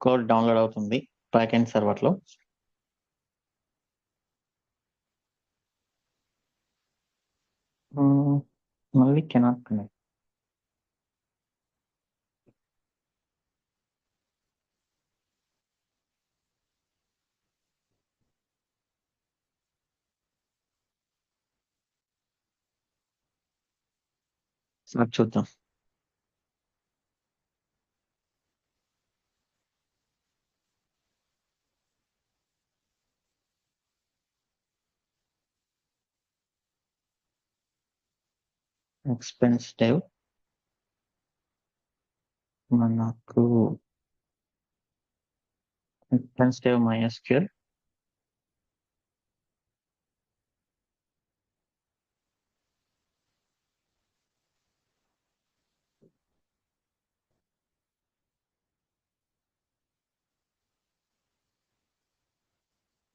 Code download అవుతుంది బ్యాక్ ఎండ్ సర్వర్ లో. మళ్ళీ కెనాట్ కనెక్ట్. సార్ చూద్దాం. ఎక్స్పెన్స్ డెవ్ మనకు expense dev MySQL.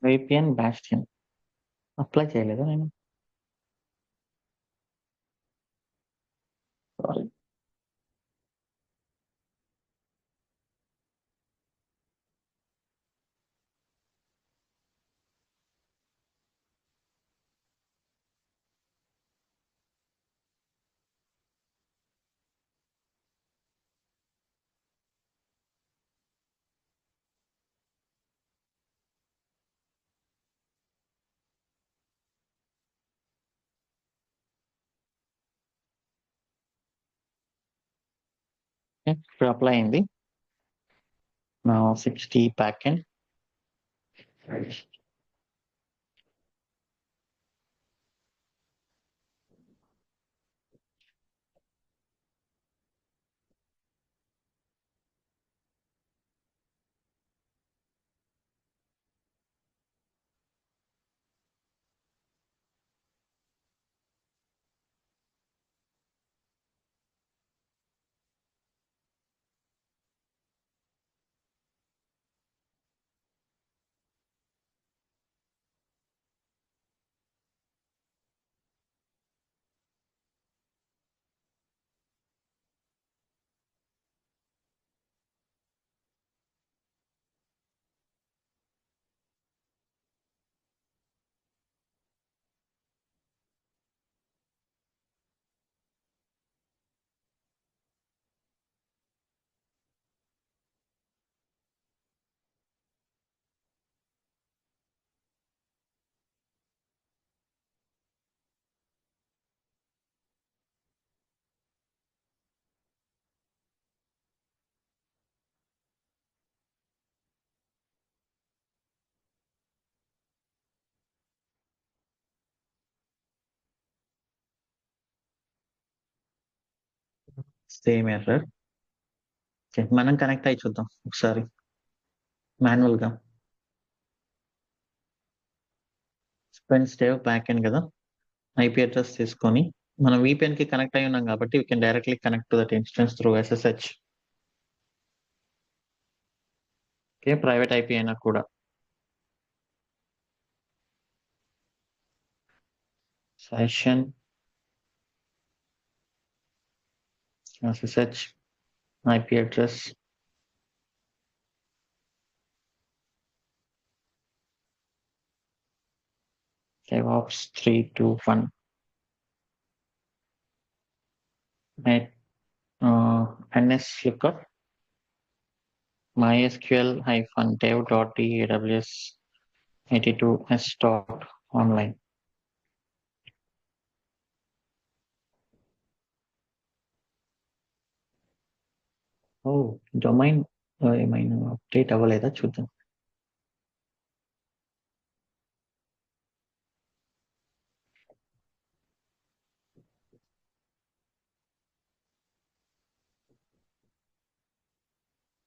VPN Bastion apply చేయలేదా నేను? సారీ. ఇప్పుడు అప్లై అయింది. నా 60 బ్యాక్ ఎండ్. Same error. మనం కనెక్ట్ అయ్యి చూద్దాం ఒకసారి మాన్యువల్ గా. స్పెండ్ స్టేవ్ బ్యాక్ ఎండ్ కదా, ఐపీ అడ్రస్ తీసుకొని మనం VPN కి కనెక్ట్ అయి ఉన్నాం కాబట్టి we can directly connect to that instance through SSH. Okay, private IP అయినా కూడా. Session SSH IP address DevOps 321 net NS lookup MySQL -dev.aws 82s dot online. ఓ, domain ఏమైనా అప్డేట్ అవ్వలేదా చూద్దాం.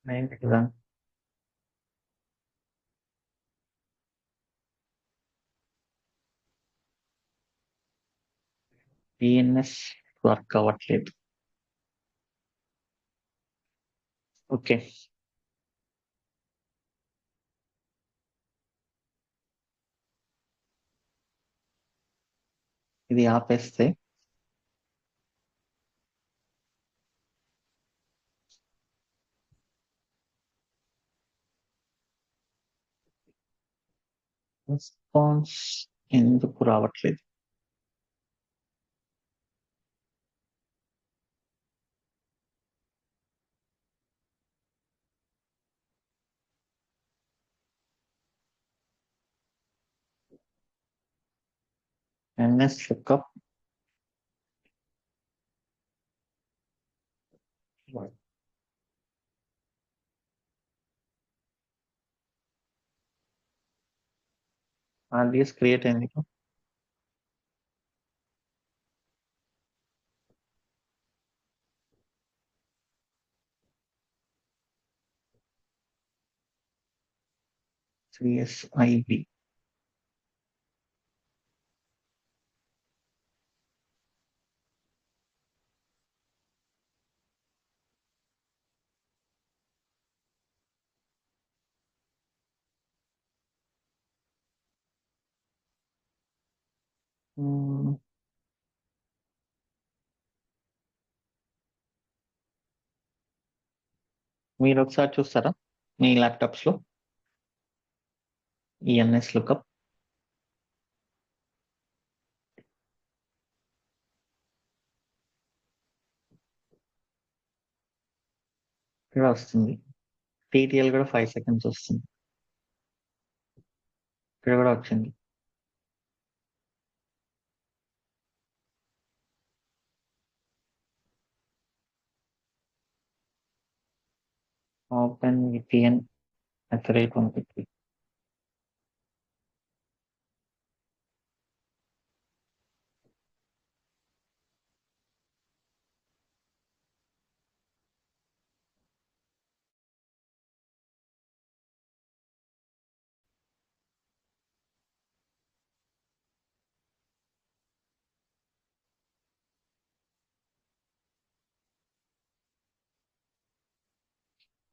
అయింది కదా. DNS వర్క్ అవ్వట్లేదు. ఓకే, ఇది ఆపేస్తే రెస్పాన్స్ ఎందుకు రావట్లేదు? NS lookup RDS క్రియేట్ అయింది. CSIB మీరు ఒకసారి చూస్తారా మీ ల్యాప్టాప్స్ లో ఈ NS లుకప్? ఇక్కడ వస్తుంది. TTL కూడా 5 seconds వస్తుంది. ఇక్కడ కూడా వచ్చింది. Open VPN @153.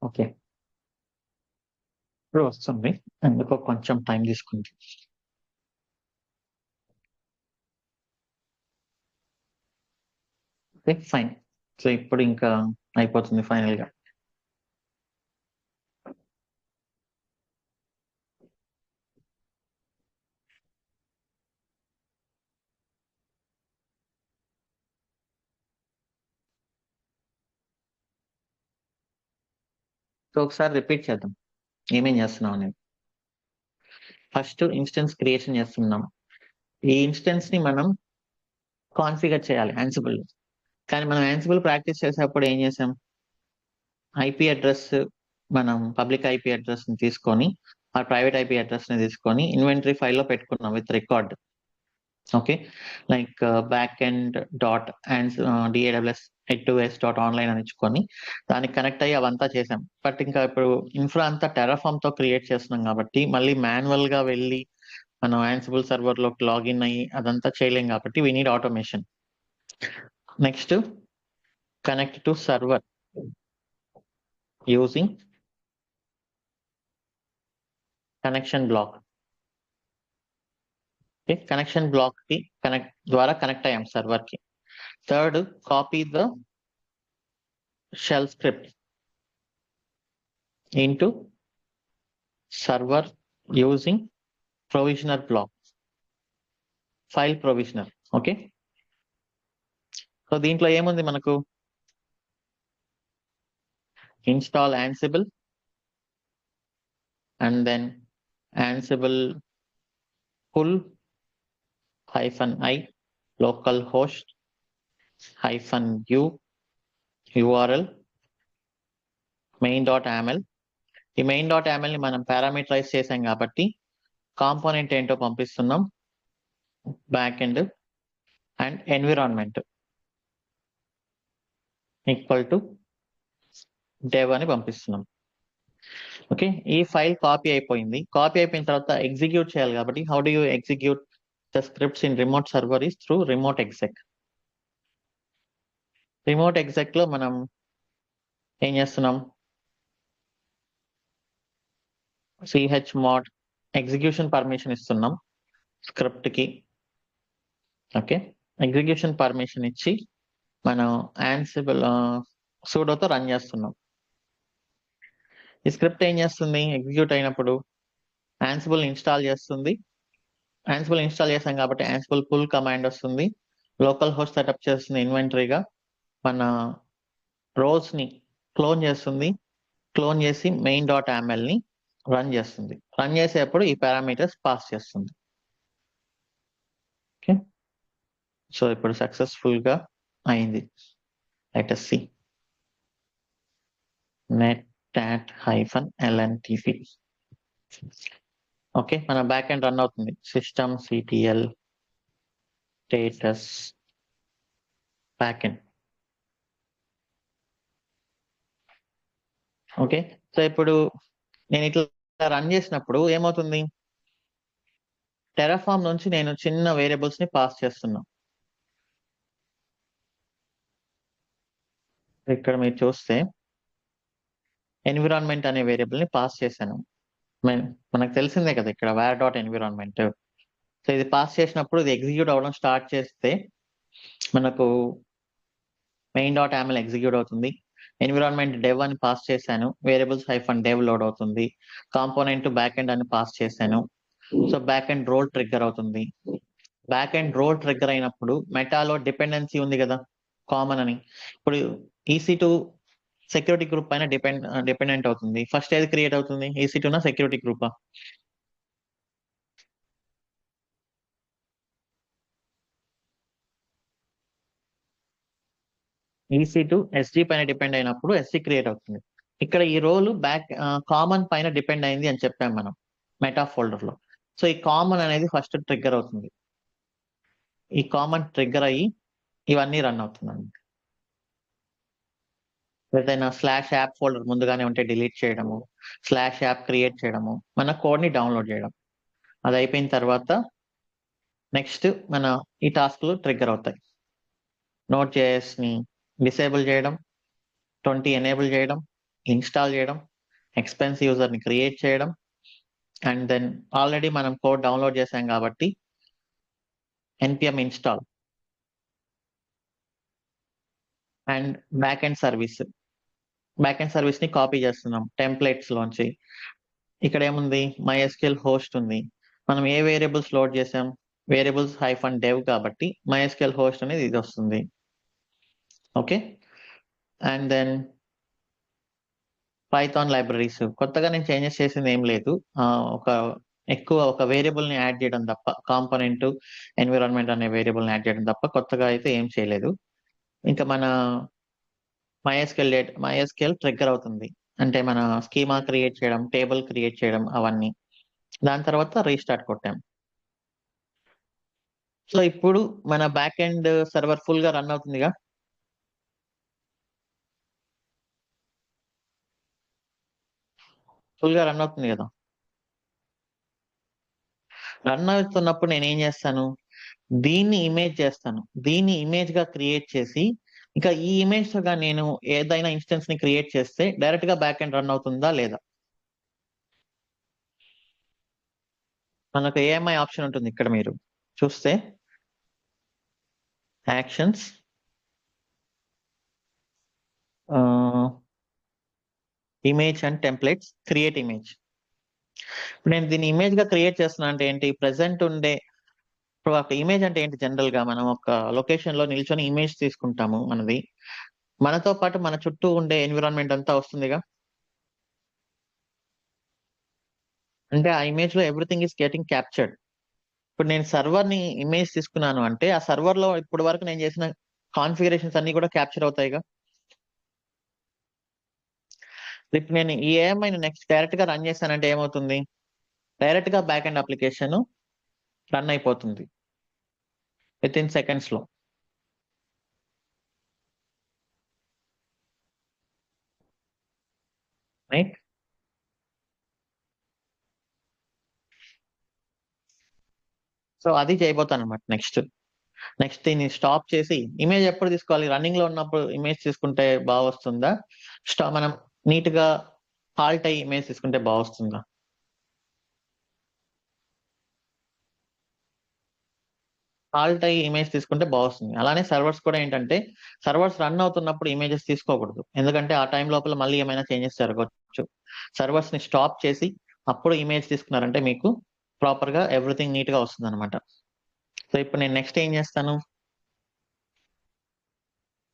ఓకే, ఇప్పుడు వస్తుంది. ఎందుకో కొంచెం టైం తీసుకుంది. Okay, fine. సో ఇప్పుడు ఇంకా అయిపోతుంది ఫైనల్ గా. సో ఒకసారి రిపీట్ చేద్దాం ఏమేం చేస్తున్నాం అనేది. ఫస్ట్ ఇన్స్టెన్స్ క్రియేషన్ చేస్తున్నాం. ఈ ఇన్స్టెన్స్ ని మనం కాన్ఫిగర్ చేయాలి Ansible లో. కానీ మనం Ansible ప్రాక్టీస్ చేసేటప్పుడు ఏం చేసాం, IP అడ్రస్, మనం పబ్లిక్ IP అడ్రస్ ని తీసుకొని ఆ ప్రైవేట్ IP అడ్రస్ ని తీసుకొని ఇన్వెంటరీ ఫైల్లో పెట్టుకున్నాం with record. Okay. Like backend dot and DAWS head-to-yes dot online అని ఇచ్చుకొని దానికి కనెక్ట్ అయ్యి అవంతా చేసాం. బట్ ఇంకా ఇప్పుడు ఇన్ఫ్రా అంతా టెర్రాఫార్మ్‌తో క్రియేట్ చేస్తున్నాం కాబట్టి మళ్ళీ మాన్యువల్‌గా వెళ్ళి మనం యాన్సిబుల్ సర్వర్‌లోకి లాగిన్ అయ్యి అదంతా చేయలేం కాబట్టి we need automation. Next connect to server using connection block. Okay. Connection బ్లాక్‌కి కనెక్ట్ అయ్యాం సర్వర్‌కి. Third copy the shell script into server using provisioner block, file provisioner. Okay. So దీంట్లో ఏముంది మనకు install Ansible and then Ansible full -i localhost -u URL main.aml. ఈ main.aml ని మనం parameterise చేసాం కాబట్టి కాంపోనెంట్ ఏంటో పంపిస్తున్నాం, back end and environment equal to dev అని పంపిస్తున్నాం. ఓకే. ఈ ఫైల్ కాపీ అయిపోయింది. కాపీ అయిపోయిన తర్వాత ఎగ్జిక్యూట్ చేయాలి కాబట్టి how do you execute the scripts in remote server is through remote exec. Remote ఎగ్జెక్‌లో మనం ఏం చేస్తున్నాం, chmod ఎగ్జిక్యూషన్ పర్మిషన్ ఇస్తున్నాం స్క్రిప్ట్‌కి. ఓకే. ఎగ్జిక్యూషన్ పర్మిషన్ ఇచ్చి మనం యాన్సిబుల్ సుడోతో రన్ చేస్తున్నాం. ఈ స్క్రిప్ట్ ఏం చేస్తుంది, ఎగ్జిక్యూట్ అయినప్పుడు యాన్సిబుల్ ఇన్‌స్టాల్ చేస్తుంది. యాన్సిబుల్ ఇన్‌స్టాల్ చేసాం కాబట్టి యాన్సిబుల్ పుల్ కమాండ్ వస్తుంది. లోకల్ హోస్ట్ సెటప్ చేస్తుంది ఇన్వెంటరీగా. మన రోస్‌ని క్లోన్ చేస్తుంది. క్లోన్ చేసి main.amlని రన్ చేస్తుంది. రన్ చేసేటప్పుడు ఈ పారామీటర్స్ పాస్ చేస్తుంది. ఓకే. సో ఇప్పుడు సక్సెస్‌ఫుల్‌గా అయింది. Let us see netat-lntp. Okay. మన బ్యాక్ ఎండ్ రన్ అవుతుంది. systemctl status back end. Okay. So ఇప్పుడు నేను ఇట్లా రన్ చేసినప్పుడు ఏమవుతుంది, టెర్రాఫార్మ్ నుంచి నేను చిన్న వేరియబుల్స్‌ని పాస్ చేస్తున్నా. ఇక్కడ మీరు చూస్తే ఎన్విరాన్మెంట్ అనే వేరియబుల్‌ని పాస్ చేశాను. మనకు తెలిసిందే కదా ఇక్కడ var.environment. సో ఇది పాస్ చేసినప్పుడు ఇది ఎగ్జిక్యూట్ అవ్వడం స్టార్ట్ చేస్తే మనకు main.aml ఎగ్జిక్యూట్ అవుతుంది. ఎన్విరాన్మెంట్ dev అని పాస్ చేశాను. వేరియబుల్స్ -dev లోడ్ అవుతుంది. కాంపోనెంట్ బ్యాక్ ఎండ్ అని పాస్ చేశాను. So back end role trigger అవుతుంది. బ్యాక్ ఎండ్ రోల్ ట్రిగ్గర్ అయినప్పుడు మెటాలో డిపెండెన్సీ ఉంది కదా కామన్ అని. ఇప్పుడు EC2 సెక్యూరిటీ గ్రూప్ పైన డిపెండెంట్ అవుతుంది. ఫస్ట్ ఏది క్రియేట్ అవుతుంది, EC2 నా సెక్యూరిటీ గ్రూపా? EC2 SG పైన డిపెండ్ అయినప్పుడు SG క్రియేట్ అవుతుంది. ఇక్కడ ఈ రోల్ కామన్ పైన డిపెండ్ అయింది అని చెప్పాం మనం మెటా ఫోల్డర్ లో. సో ఈ కామన్ అనేది ఫస్ట్ ట్రిగ్గర్ అవుతుంది. ఈ కామన్ ట్రిగ్గర్ అయ్యి ఇవన్నీ రన్ అవుతుంది. ఏదైనా /యాప్ ఫోల్డర్ ముందుగానే ఉంటే డిలీట్ చేయడము, /యాప్ క్రియేట్ చేయడము, మన కోడ్ ని డౌన్లోడ్ చేయడం. అది అయిపోయిన తర్వాత నెక్స్ట్ మన ఈ టాస్క్లు ట్రిగ్గర్ అవుతాయి. Node.js ని డిసేబుల్ చేయడం, 20 ఎనేబుల్ చేయడం, ఇన్స్టాల్ చేయడం, ఎక్స్పెన్స్ యూజర్ ని క్రియేట్ చేయడం, అండ్ దెన్ ఆల్రెడీ మనం కోడ్ డౌన్లోడ్ చేసాం కాబట్టి npm install and back end service ని కాపీ చేస్తున్నాం టెంప్లెట్స్ లోంచి. ఇక్కడ ఏముంది, MySQL హోస్ట్ ఉంది. మనం ఏ వేరియబుల్స్ లోడ్ చేసాం, వేరియబుల్స్ -dev కాబట్టి MySQL హోస్ట్ అనేది ఇది వస్తుంది. Okay. And then python libraries కొత్తగా నేను చేంజెస్ చేసింది ఏం లేదు. ఒక వేరియబుల్ ని యాడ్ చేయడం తప్ప, కాంపోనెంట్ ఎన్విరాన్మెంట్ అనే వేరియబుల్ ని యాడ్ చేయడం తప్ప కొత్తగా అయితే ఏం చేయలేదు. ఇంకా మన MySQL ట్రిగ్గర్ అవుతుంది. అంటే మన స్కీమా క్రియేట్ చేయడం, టేబుల్ క్రియేట్ చేయడం అవన్నీ. దాని తర్వాత రీస్టార్ట్ కొట్టాం. సో ఇప్పుడు మన బ్యాక్ ఎండ్ సర్వర్ ఫుల్ గా రన్ అవుతుందిగా. ఫుల్ గా రన్ అవుతుంది కదా. రన్ అవుతున్నప్పుడు నేను ఏం చేస్తాను, దీన్ని ఇమేజ్ చేస్తాను. దీన్ని ఇమేజ్ గా క్రియేట్ చేసి, ఇంకా ఈ ఇమేజ్ గా నేను ఏదైనా ఇన్స్టెన్స్ ని క్రియేట్ చేస్తే డైరెక్ట్ గా బ్యాక్ ఎండ్ రన్ అవుతుందా లేదా. మనకు ఏఎంఐ ఆప్షన్ ఉంటుంది ఇక్కడ, మీరు చూస్తే actions, image and templates, create image. ఇప్పుడు నేను దీన్ని ఇమేజ్ గా క్రియేట్ చేస్తున్నా అంటే ఏంటి, ప్రెసెంట్ ఉండే ఇప్పుడు ఒక ఇమేజ్ అంటే ఏంటి, జనరల్ గా మనం ఒక లొకేషన్ లో నిల్చొని ఇమేజ్ తీసుకుంటాము మనది. మనతో పాటు మన చుట్టూ ఉండే ఎన్విరాన్మెంట్ అంతా వస్తుందిగా. అంటే ఆ ఇమేజ్ లో ఎవ్రీథింగ్ ఈస్ గెటింగ్ క్యాప్చర్డ్. ఇప్పుడు నేను సర్వర్ ని ఇమేజ్ తీసుకున్నాను అంటే ఆ సర్వర్ లో ఇప్పటి వరకు నేను చేసిన కాన్ఫిగరేషన్స్ అన్ని కూడా క్యాప్చర్ అవుతాయిగా. ఇప్పుడు నేను ఈ ఏఎంఐ నెక్స్ట్ డైరెక్ట్ గా రన్ చేశానంటే ఏమవుతుంది, డైరెక్ట్ గా బ్యాక్ ఎండ్ అప్లికేషన్ రన్ అయిపోతుంది విత్ ఇన్ సెకండ్స్ లో. రైట్. సో అది చేయబోతాను అనమాట నెక్స్ట్. నెక్స్ట్ దీన్ని స్టాప్ చేసి ఇమేజ్ ఎప్పుడు తీసుకోవాలి, రన్నింగ్ లో ఉన్నప్పుడు ఇమేజ్ తీసుకుంటే బాగా వస్తుందా, మనం నీట్ గా హాల్ట్ అయ్యి ఇమేజ్ తీసుకుంటే బాగా వస్తుందా. హాల్ట్ అయ్యి ఇమేజ్ తీసుకుంటే బాగుంది. అలానే సర్వర్స్ కూడా ఏంటంటే, సర్వర్స్ రన్ అవుతున్నప్పుడు ఇమేజెస్ తీసుకోకూడదు, ఎందుకంటే ఆ టైం లోపల మళ్ళీ ఏమైనా చేంజెస్ జరగవచ్చు. సర్వర్స్ ని స్టాప్ చేసి అప్పుడు ఇమేజ్ తీసుకున్నారంటే మీకు ప్రాపర్ గా ఎవ్రీథింగ్ నీట్ గా వస్తుంది అనమాట. సో ఇప్పుడు నేను నెక్స్ట్ ఏం చేస్తాను,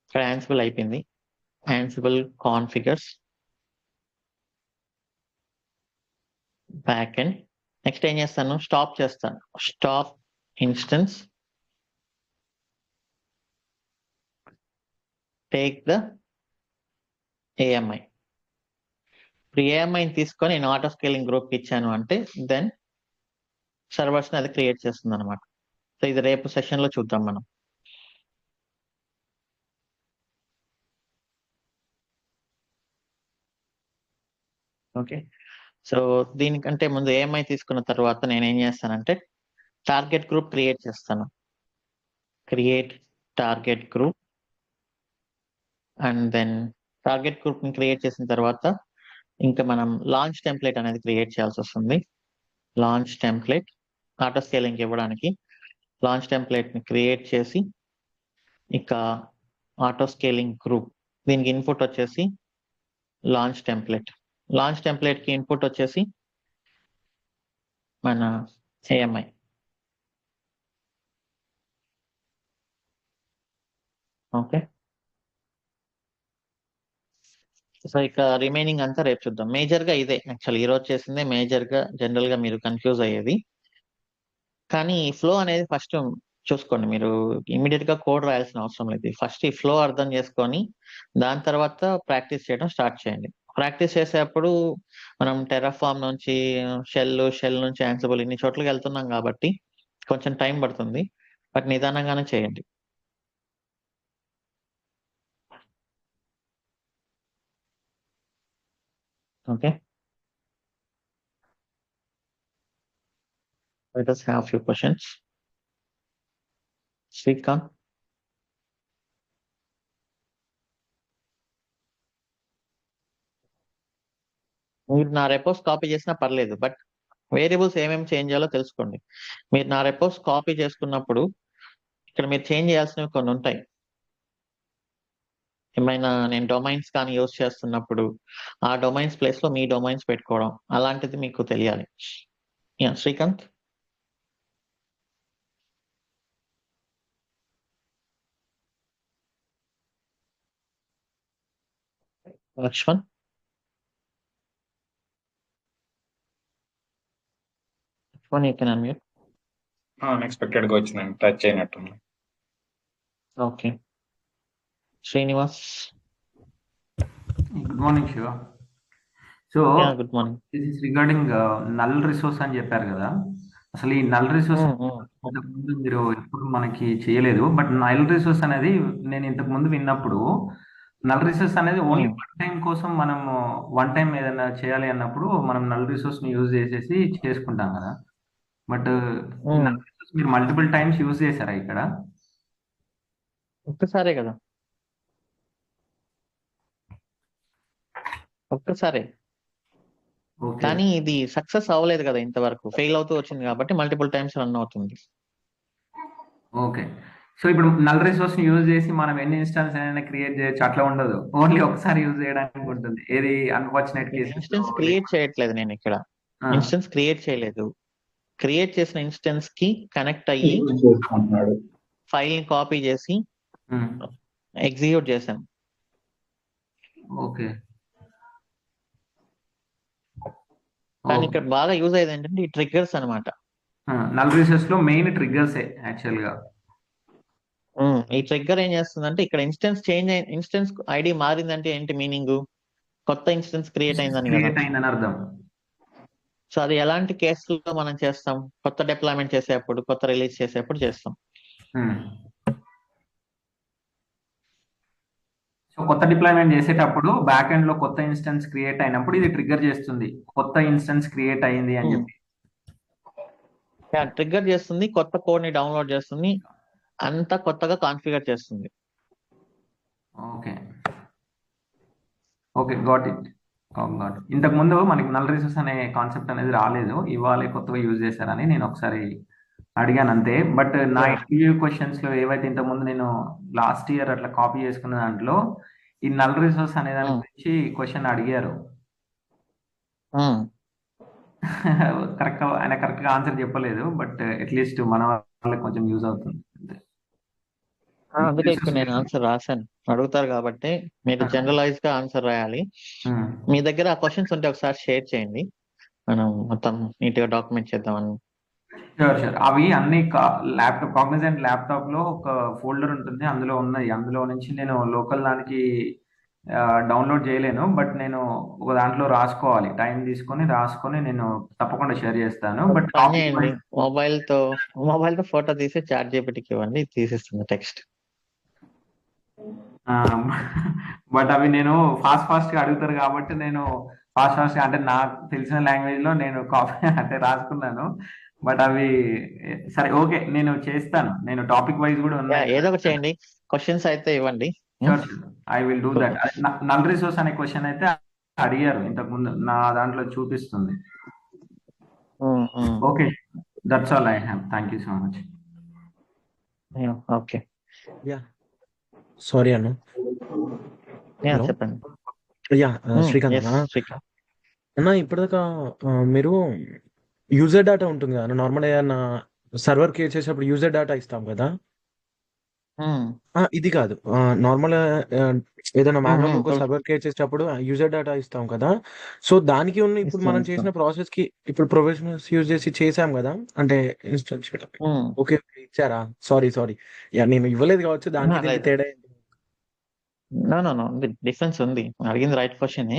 ఇక్కడ యాన్సిబుల్ అయిపోయింది, యాన్సిబుల్ కాన్ఫిగర్స్ బ్యాక్ ఎండ్. నెక్స్ట్ ఏం చేస్తాను, స్టాప్ చేస్తాను, stop instance take the AMI. ఇప్పుడు ఏఎంఐని తీసుకొని నేను ఆటో స్కేలింగ్ గ్రూప్ ఇచ్చాను అంటే దెన్ సర్వర్స్ ని అది క్రియేట్ చేస్తుంది అనమాట. సో ఇది రేపు సెషన్ లో చూద్దాం మనం. ఓకే. సో దీనికంటే ముందు ఏఎంఐ తీసుకున్న తర్వాత నేను ఏం చేస్తానంటే టార్గెట్ గ్రూప్ క్రియేట్ చేస్తాను. Create target group and then target group ని క్రియేట్ చేసిన తర్వాత ఇంకా మనం లాంచ్ టెంప్లెట్ అనేది క్రియేట్ చేయాల్సి వస్తుంది. లాంచ్ టెంప్లెట్ ఆటో స్కేలింగ్ ఇవ్వడానికి లాంచ్ టెంప్లెట్ ని క్రియేట్ చేసి ఇక ఆటో స్కేలింగ్ గ్రూప్, దీనికి ఇన్పుట్ వచ్చేసి లాంచ్ టెంప్లెట్. లాంచ్ టెంప్లెట్ కి ఇన్పుట్ వచ్చేసి మన ఏఎంఐ. ఓకే. సో ఇక రిమైనింగ్ అంతా రేపు చూద్దాం. మేజర్ గా ఇదే యాక్చువల్ ఈ రోజు చేసిందే మేజర్ గా, జనరల్ గా మీరు కన్ఫ్యూజ్ అయ్యేది. కానీ ఈ ఫ్లో అనేది ఫస్ట్ చూసుకోండి, మీరు ఇమీడియట్ గా కోడ్ రాయాల్సిన అవసరం లేదు. ఫస్ట్ ఈ ఫ్లో అర్థం చేసుకొని దాని తర్వాత ప్రాక్టీస్ చేయడం స్టార్ట్ చేయండి. ప్రాక్టీస్ చేసేటప్పుడు మనం టెర్రాఫామ్ నుంచి షెల్ నుంచి యాన్సిబుల్ ఇన్ని చోట్లకి వెళ్తున్నాం కాబట్టి కొంచెం టైం పడుతుంది, బట్ నిదానంగానే చేయండి. Okay. Let us have few questions. Srikanth. మీరు నా రెపోస్ కాపీ చేసినా పర్లేదు, బట్ వేరియబుల్స్ ఏమేమి చేంజ్ చేయాలో తెలుసుకోండి. మీరు నా రెపోస్ కాపీ చేసుకున్నప్పుడు ఇక్కడ మీరు చేంజ్ చేయాల్సినవి కొన్ని ఉంటాయి. ఏమైనా నేను డొమైన్స్ కానీ యూజ్ చేస్తున్నప్పుడు ఆ డొమైన్స్ ప్లేస్ లో మీ డొమైన్స్ పెట్టుకోవడం అలాంటిది మీకు తెలియాలి. Yeah Srikanth. Lakshman. Lakshman you can unmute. Unexpected గా వచ్చిందండి, టచ్ అయినట్టుంది. Okay. Srinivas. Good morning Siva. So yeah good morning. This is regarding null resource అని చెప్పారు కదా. అసలు ఈ నల్ రిసోర్స్ ఉమ్, ఉమ్, ఇంతకు ముందు మీరు ఎప్పుడు మనకి చేయలేదు. బట్ నల్ రిసోర్స్ అనేది నేను ఇంతకు ముందు విన్నప్పుడు నల్ రిసోర్స్ అనేది ఓన్లీ ఉమ్, వన్ టైం కోసం మనము వన్ టైం ఏదైనా చేయాలి అన్నప్పుడు మనం నల్ రిసోర్స్ ని యూజ్ చేసేసి చేసుకుంటాం కదా. బట్ ఈ ఉమ్. నల్ రిసోర్స్ మీరు మల్టిపుల్ టైమ్స్ యూజ్ చేశారా ఇక్కడ? ఒక్కసారే కదా, ఒక్కసారే. ఓకే. కానీ ఇది సక్సెస్ అవ్వలేదు కదా, ఇంతవరకు ఫెయిల్ అవుతూ వచ్చింది కాబట్టి మల్టిపుల్ టైమ్స్ రన్ అవుతుంది. ఓకే. సో ఇప్పుడు నల్ రిసోర్స్ ని యూజ్ చేసి మనం ఎన్ని ఇన్స్టాన్స్ అయినా క్రియేట్ చేయొచ్చు అట్లా ఉండదు. ఓన్లీ ఒకసారి యూజ్ చేయడానికి ఉంటుంది. ఏది అన్ఫార్చునేట్ కేసెస్ లో ఇన్స్టెన్స్ క్రియేట్ చేయట్లేదు నేను ఇక్కడ. ఆ, ఇన్స్టెన్స్ క్రియేట్ చేయలేదు. క్రియేట్ చేసిన ఇన్స్టెన్స్ కి కనెక్ట్ అయ్యి యూజ్ చేసుకుంటున్నాడు. ఫైల్ ని కాపీ చేసి ఉమ్, ఎగ్జిక్యూట్ చేశాను. ఓకే. కానీ ఓకే. ఇక్కడ బాగా యూజ్ అయ్యేది ఏంటంటే ఈ ట్రిగ్గర్స్ అనమాట. నల్ రిసోర్స్ లో మెయిన్ ట్రిగ్గర్సే యాక్చువల్ గా. ఈ ట్రిగ్గర్ ఏం చేస్తుందంటే ఇక్కడ ఇన్స్టెన్స్ ఐడి మారిందంటే ఏంటి మీనింగ్? కొత్త ఇన్స్టెన్స్ క్రియేట్ అయిందని కదా. క్రియేట్ అయిందని అర్థం. సో అది ఎలాంటి కేసుల్లో మనం చేస్తాం? కొత్త డిప్లాయ్మెంట్ చేసేప్పుడు, కొత్త రిలీజ్ చేసేప్పుడు చేస్తాం. సో కొత్త డిప్లాయ్మెంట్ చేసేటప్పుడు బ్యాక్ ఎండ్ లో కొత్త ఇన్స్టెన్స్ క్రియేట్ అయినప్పుడు ఇది ట్రిగ్గర్ చేస్తుంది కొత్త ఇన్స్టెన్స్ క్రియేట్ అయింది అని చెప్పి. ట్రిగ్గర్ చేస్తుంది, కొత్త కోడ్ ని డౌన్లోడ్ చేస్తుంది, అంతా కొత్తగా కాన్ఫిగర్ చేస్తుంది. ఓకే. Okay, got it. ఇంతకు ముందు మనకి నల్ రిసోర్స్ అనే కాన్సెప్ట్ అనేది రాలేదు, ఇవాళ కొత్తగా యూజ్ చేశారని నేను ఒకసారి అడిగాను అంతే. బట్ నా Yeah. ఇంటర్వ్యూ క్వశ్చన్స్ లో ఏవైతే ఇంతకు ముందు నేను లాస్ట్ ఇయర్ అట్లా కాపీ చేసుకున్న దాంట్లో ఈ నల్ రిసోర్స్ అనే దాని గురించి క్వశ్చన్ అడిగారు. ఆయన కరెక్ట్ గా ఆన్సర్ చెప్పలేదు, బట్ అట్లీస్ట్ మన వాళ్ళకి కొంచెం యూజ్ అవుతుంది అంతే. అందుకే ఇక్కడ నేను ఆన్సర్ రాశాను. అడుగుతారు కాబట్టి మీరు జనరలైజ్ గా ఆన్సర్ రాయాలి. మీ దగ్గర ఆ క్వశ్చన్స్ ఉంటే ఒకసారి షేర్ చేయండి, మనం మొత్తం నీట్ గా డాక్యుమెంట్ చేద్దామని. Sure sure. అవి అన్ని ల్యాప్టాప్ కాగ్నిజెంట్ ల్యాప్టాప్ లో ఒక ఫోల్డర్ ఉంటుంది, అందులో ఉన్నాయి. అందులో నుంచి నేను లోకల్ దానికి డౌన్లోడ్ చేయలేను, బట్ నేను ఒక దాంట్లో రాసుకోవాలి, టైం తీసుకొని రాసుకొని నేను తప్పకుండా షేర్ చేస్తాను. బట్ పని చేయండి, మొబైల్ తో ఫోటో తీసి చాట్ జీపీటీకి ఇవ్వండి, తీసిస్తుంది టెక్స్ట్. బట్ అవి నేను ఫాస్ట్ గా అడుగుతారు కాబట్టి నేను ఫాస్ట్ అంటే నాకు తెలిసిన లాంగ్వేజ్ లో నేను కాపీ అంటే రాసుకున్నాను. బట్ అవి సరే, ఓకే, నేను చేస్తాను. నేను టాపిక్ వైజ్ కూడా ఉన్నాయి. ఏదో ఒకటి చేయండి, క్వశ్చన్స్ అయితే ఇవ్వండి. I will do that. Null resource అనే క్వశ్చన్ అయితే అడిగారు ఇంతకు ముందు, నా దాంట్లో చూపిస్తుంది. Okay, that's all I have. Thank you so much. Okay, yeah sorry అన్న. Hello. చెప్పండి. యా శ్రీకాంత్ Yes, అన్న. శ్రీకాంత్. అన్న ఇప్పటిదాకా మీరు యూజర్ డేటా ఉంటుంది కదా, నార్మల్ ఏదన్నా సర్వర్ క్రియేట్ చేసేటప్పుడు యూజర్ డేటా ఇస్తాం కదా. ఇది కాదు, నార్మల్ ఏదైనా మాన్యువల్ ఒక సర్వర్ క్రియేట్ చేసేటప్పుడు యూజర్ డేటా ఇస్తాం కదా. సో దానికి ఉన్న ఇప్పుడు మనం ఇస్తాం. చేసిన ప్రాసెస్ కి ఇప్పుడు ప్రొఫెషనల్స్ యూజ్ చేసి చేసాం కదా, అంటే ఇన్స్టాన్స్ ఓకే ఇచ్చారా? సారీ యా నేను ఇవ్వలేదు కావచ్చు, దానికి దీనికి లేదు. తేడా ఏంటి? నో డిఫరెన్స్ ఉంది. అడిగింది రైట్ క్వశ్చన్.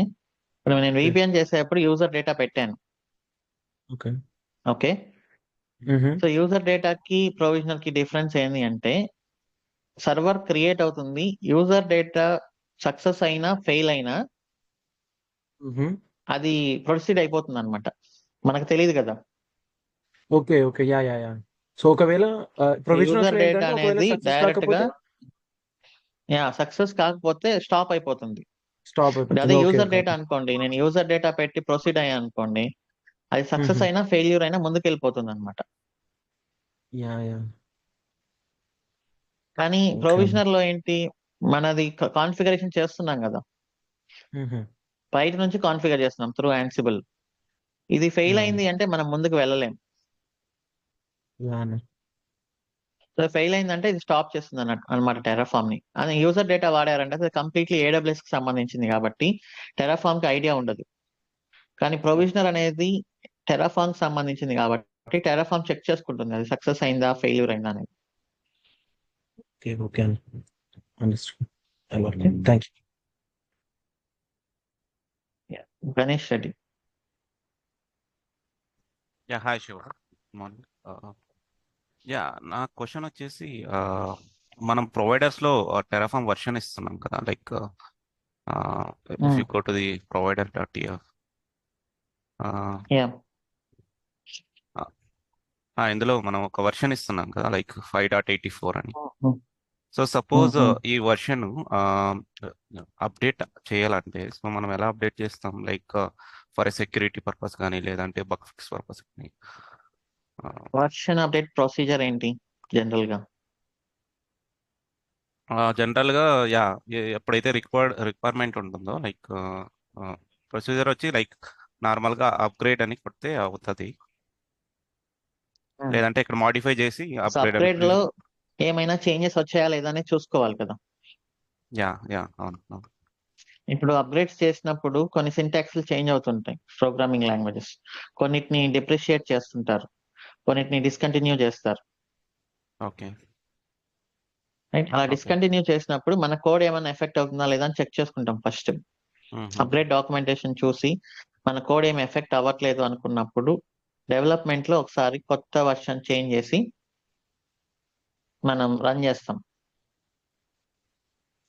ఇప్పుడు నేను VPN చేసేటప్పుడు యూజర్ డేటా పెట్టాను. ఓకే. ఓకే, సో యూజర్ డేటాకి ప్రొవిజనల్ కి డిఫరెన్స్ ఏంటి అంటే, సర్వర్ క్రియేట్ అవుతుంది, యూజర్ డేటా సక్సెస్ అయినా ఫెయిల్ అయినా అది ప్రొసీడ్ అయిపోతుంది అనమాట, మనకు తెలియదు కదా. ఓకే యా సో ఒకవేళ యూజర్ డేటా అనేది డైరెక్ట్ గా కాకపోతే సక్సెస్ కాకపోతే స్టాప్ అయిపోతుంది. స్టాప్ అదే యూజర్ డేటా అనుకోండి, నేను యూజర్ డేటా పెట్టి ప్రొసీడ్ అయ్యా అనుకోండి, అది సక్సెస్ అయినా ఫెయిల్యూర్ అయినా ముందుకెళ్ళిపోతుంది అనమాట. యా కానీ ప్రొవిజనర్ లో ఏంటి, మనది కాన్ఫిగరేషన్ చేస్తున్నాం కదా, బయట నుంచి కాన్ఫిగర్ చేస్తున్నాం త్రూ యాన్సిబుల్. ఇది ఫెయిల్ అయింది అంటే మనం ముందుకు వెళ్ళలేం. సో ఫెయిల్ అయిందంటే ఇది స్టాప్ చేస్తుంది అనమాట టెరాఫామ్ ని. అది యూజర్ డేటా వాడారంటే అది కంప్లీట్లీ AWS కి సంబంధించింది కాబట్టి టెరాఫామ్ కి ఐడియా ఉండదు. కానీ ప్రొవిజనర్ అనేది టెరాఫామ్ కి సంబంధించింది కాబట్టి టెరాఫామ్ చెక్ చేసుకుంటుంది అది సక్సెస్ అయిందా ఫెయిల్యూర్ అయిందా అనేది. Okay understand. Thank you. Ganesh Reddy. Yeah, hi Shiva. Morning. Yeah నా క్వశ్చన్ వచ్చేసి మనం ప్రొవైడర్స్లో టెరాఫామ్ వర్షన్ ఇస్తున్నాం కదా, like if you go to the provider.tf, yeah ఇందులో మనం ఒక వర్షన్ ఇస్తున్నాం కదా, లైక్ 5.84 అని. సో సపోజ్ ఈ వర్షన్ అప్డేట్ చేయాలంటే సో మనం ఎలా అప్డేట్ చేస్తాం, లైక్ ఫర్ సెక్యూరిటీ పర్పస్ కానీ లేదంటే బగ్ ఫిక్స్ పర్పస్ కానీ? వర్షన్ అప్డేట్ ప్రొసీజర్ ఏంటి జనరల్ గా? జనరల్గా యా ఎప్పుడైతే రిక్వైర్మెంట్ ఉంటుందో, లైక్ ప్రొసీజర్ వచ్చి లైక్ నార్మల్గా అప్గ్రేడ్ అని కొడితే అవుతుంది, లేదంటే ఇక్కడ మాడిఫై చేసి అప్గ్రేడ్ అప్గ్రేడ్ లో ఏమైనా చేంజెస్ వచ్చాయా లేదా అని చూసుకోవాలి కదా. యా యా అవును అవును. ఇప్పుడు అప్గ్రేడ్స్ చేసినప్పుడు కొన్ని సింటాక్స్లు చేంజ్ అవుతుంటాయి ప్రోగ్రామింగ్ లాంగ్వేజెస్. కొన్నిటిని డిప్రిషియేట్ చేస్తుంటారు, కొన్నిటిని డిస్కంటిన్యూ చేస్తారు. ఓకే రైట్, అలా Okay. డిస్కంటిన్యూ చేసినప్పుడు మన కోడ్ ఏమైనా ఎఫెక్ట్ అవుతుందా లేదా అని చెక్ చేసుకుంటాం ఫస్ట్. అప్గ్రేడ్ డాక్యుమెంటేషన్ చూసి మన కోడ్ ఏమి ఎఫెక్ట్ అవ్వట్లేదు అనుకున్నప్పుడు డెవలప్మెంట్ లో ఒకసారి కొత్త వర్షన్ చేంజ్ చేసి మనం రన్ చేస్తాం.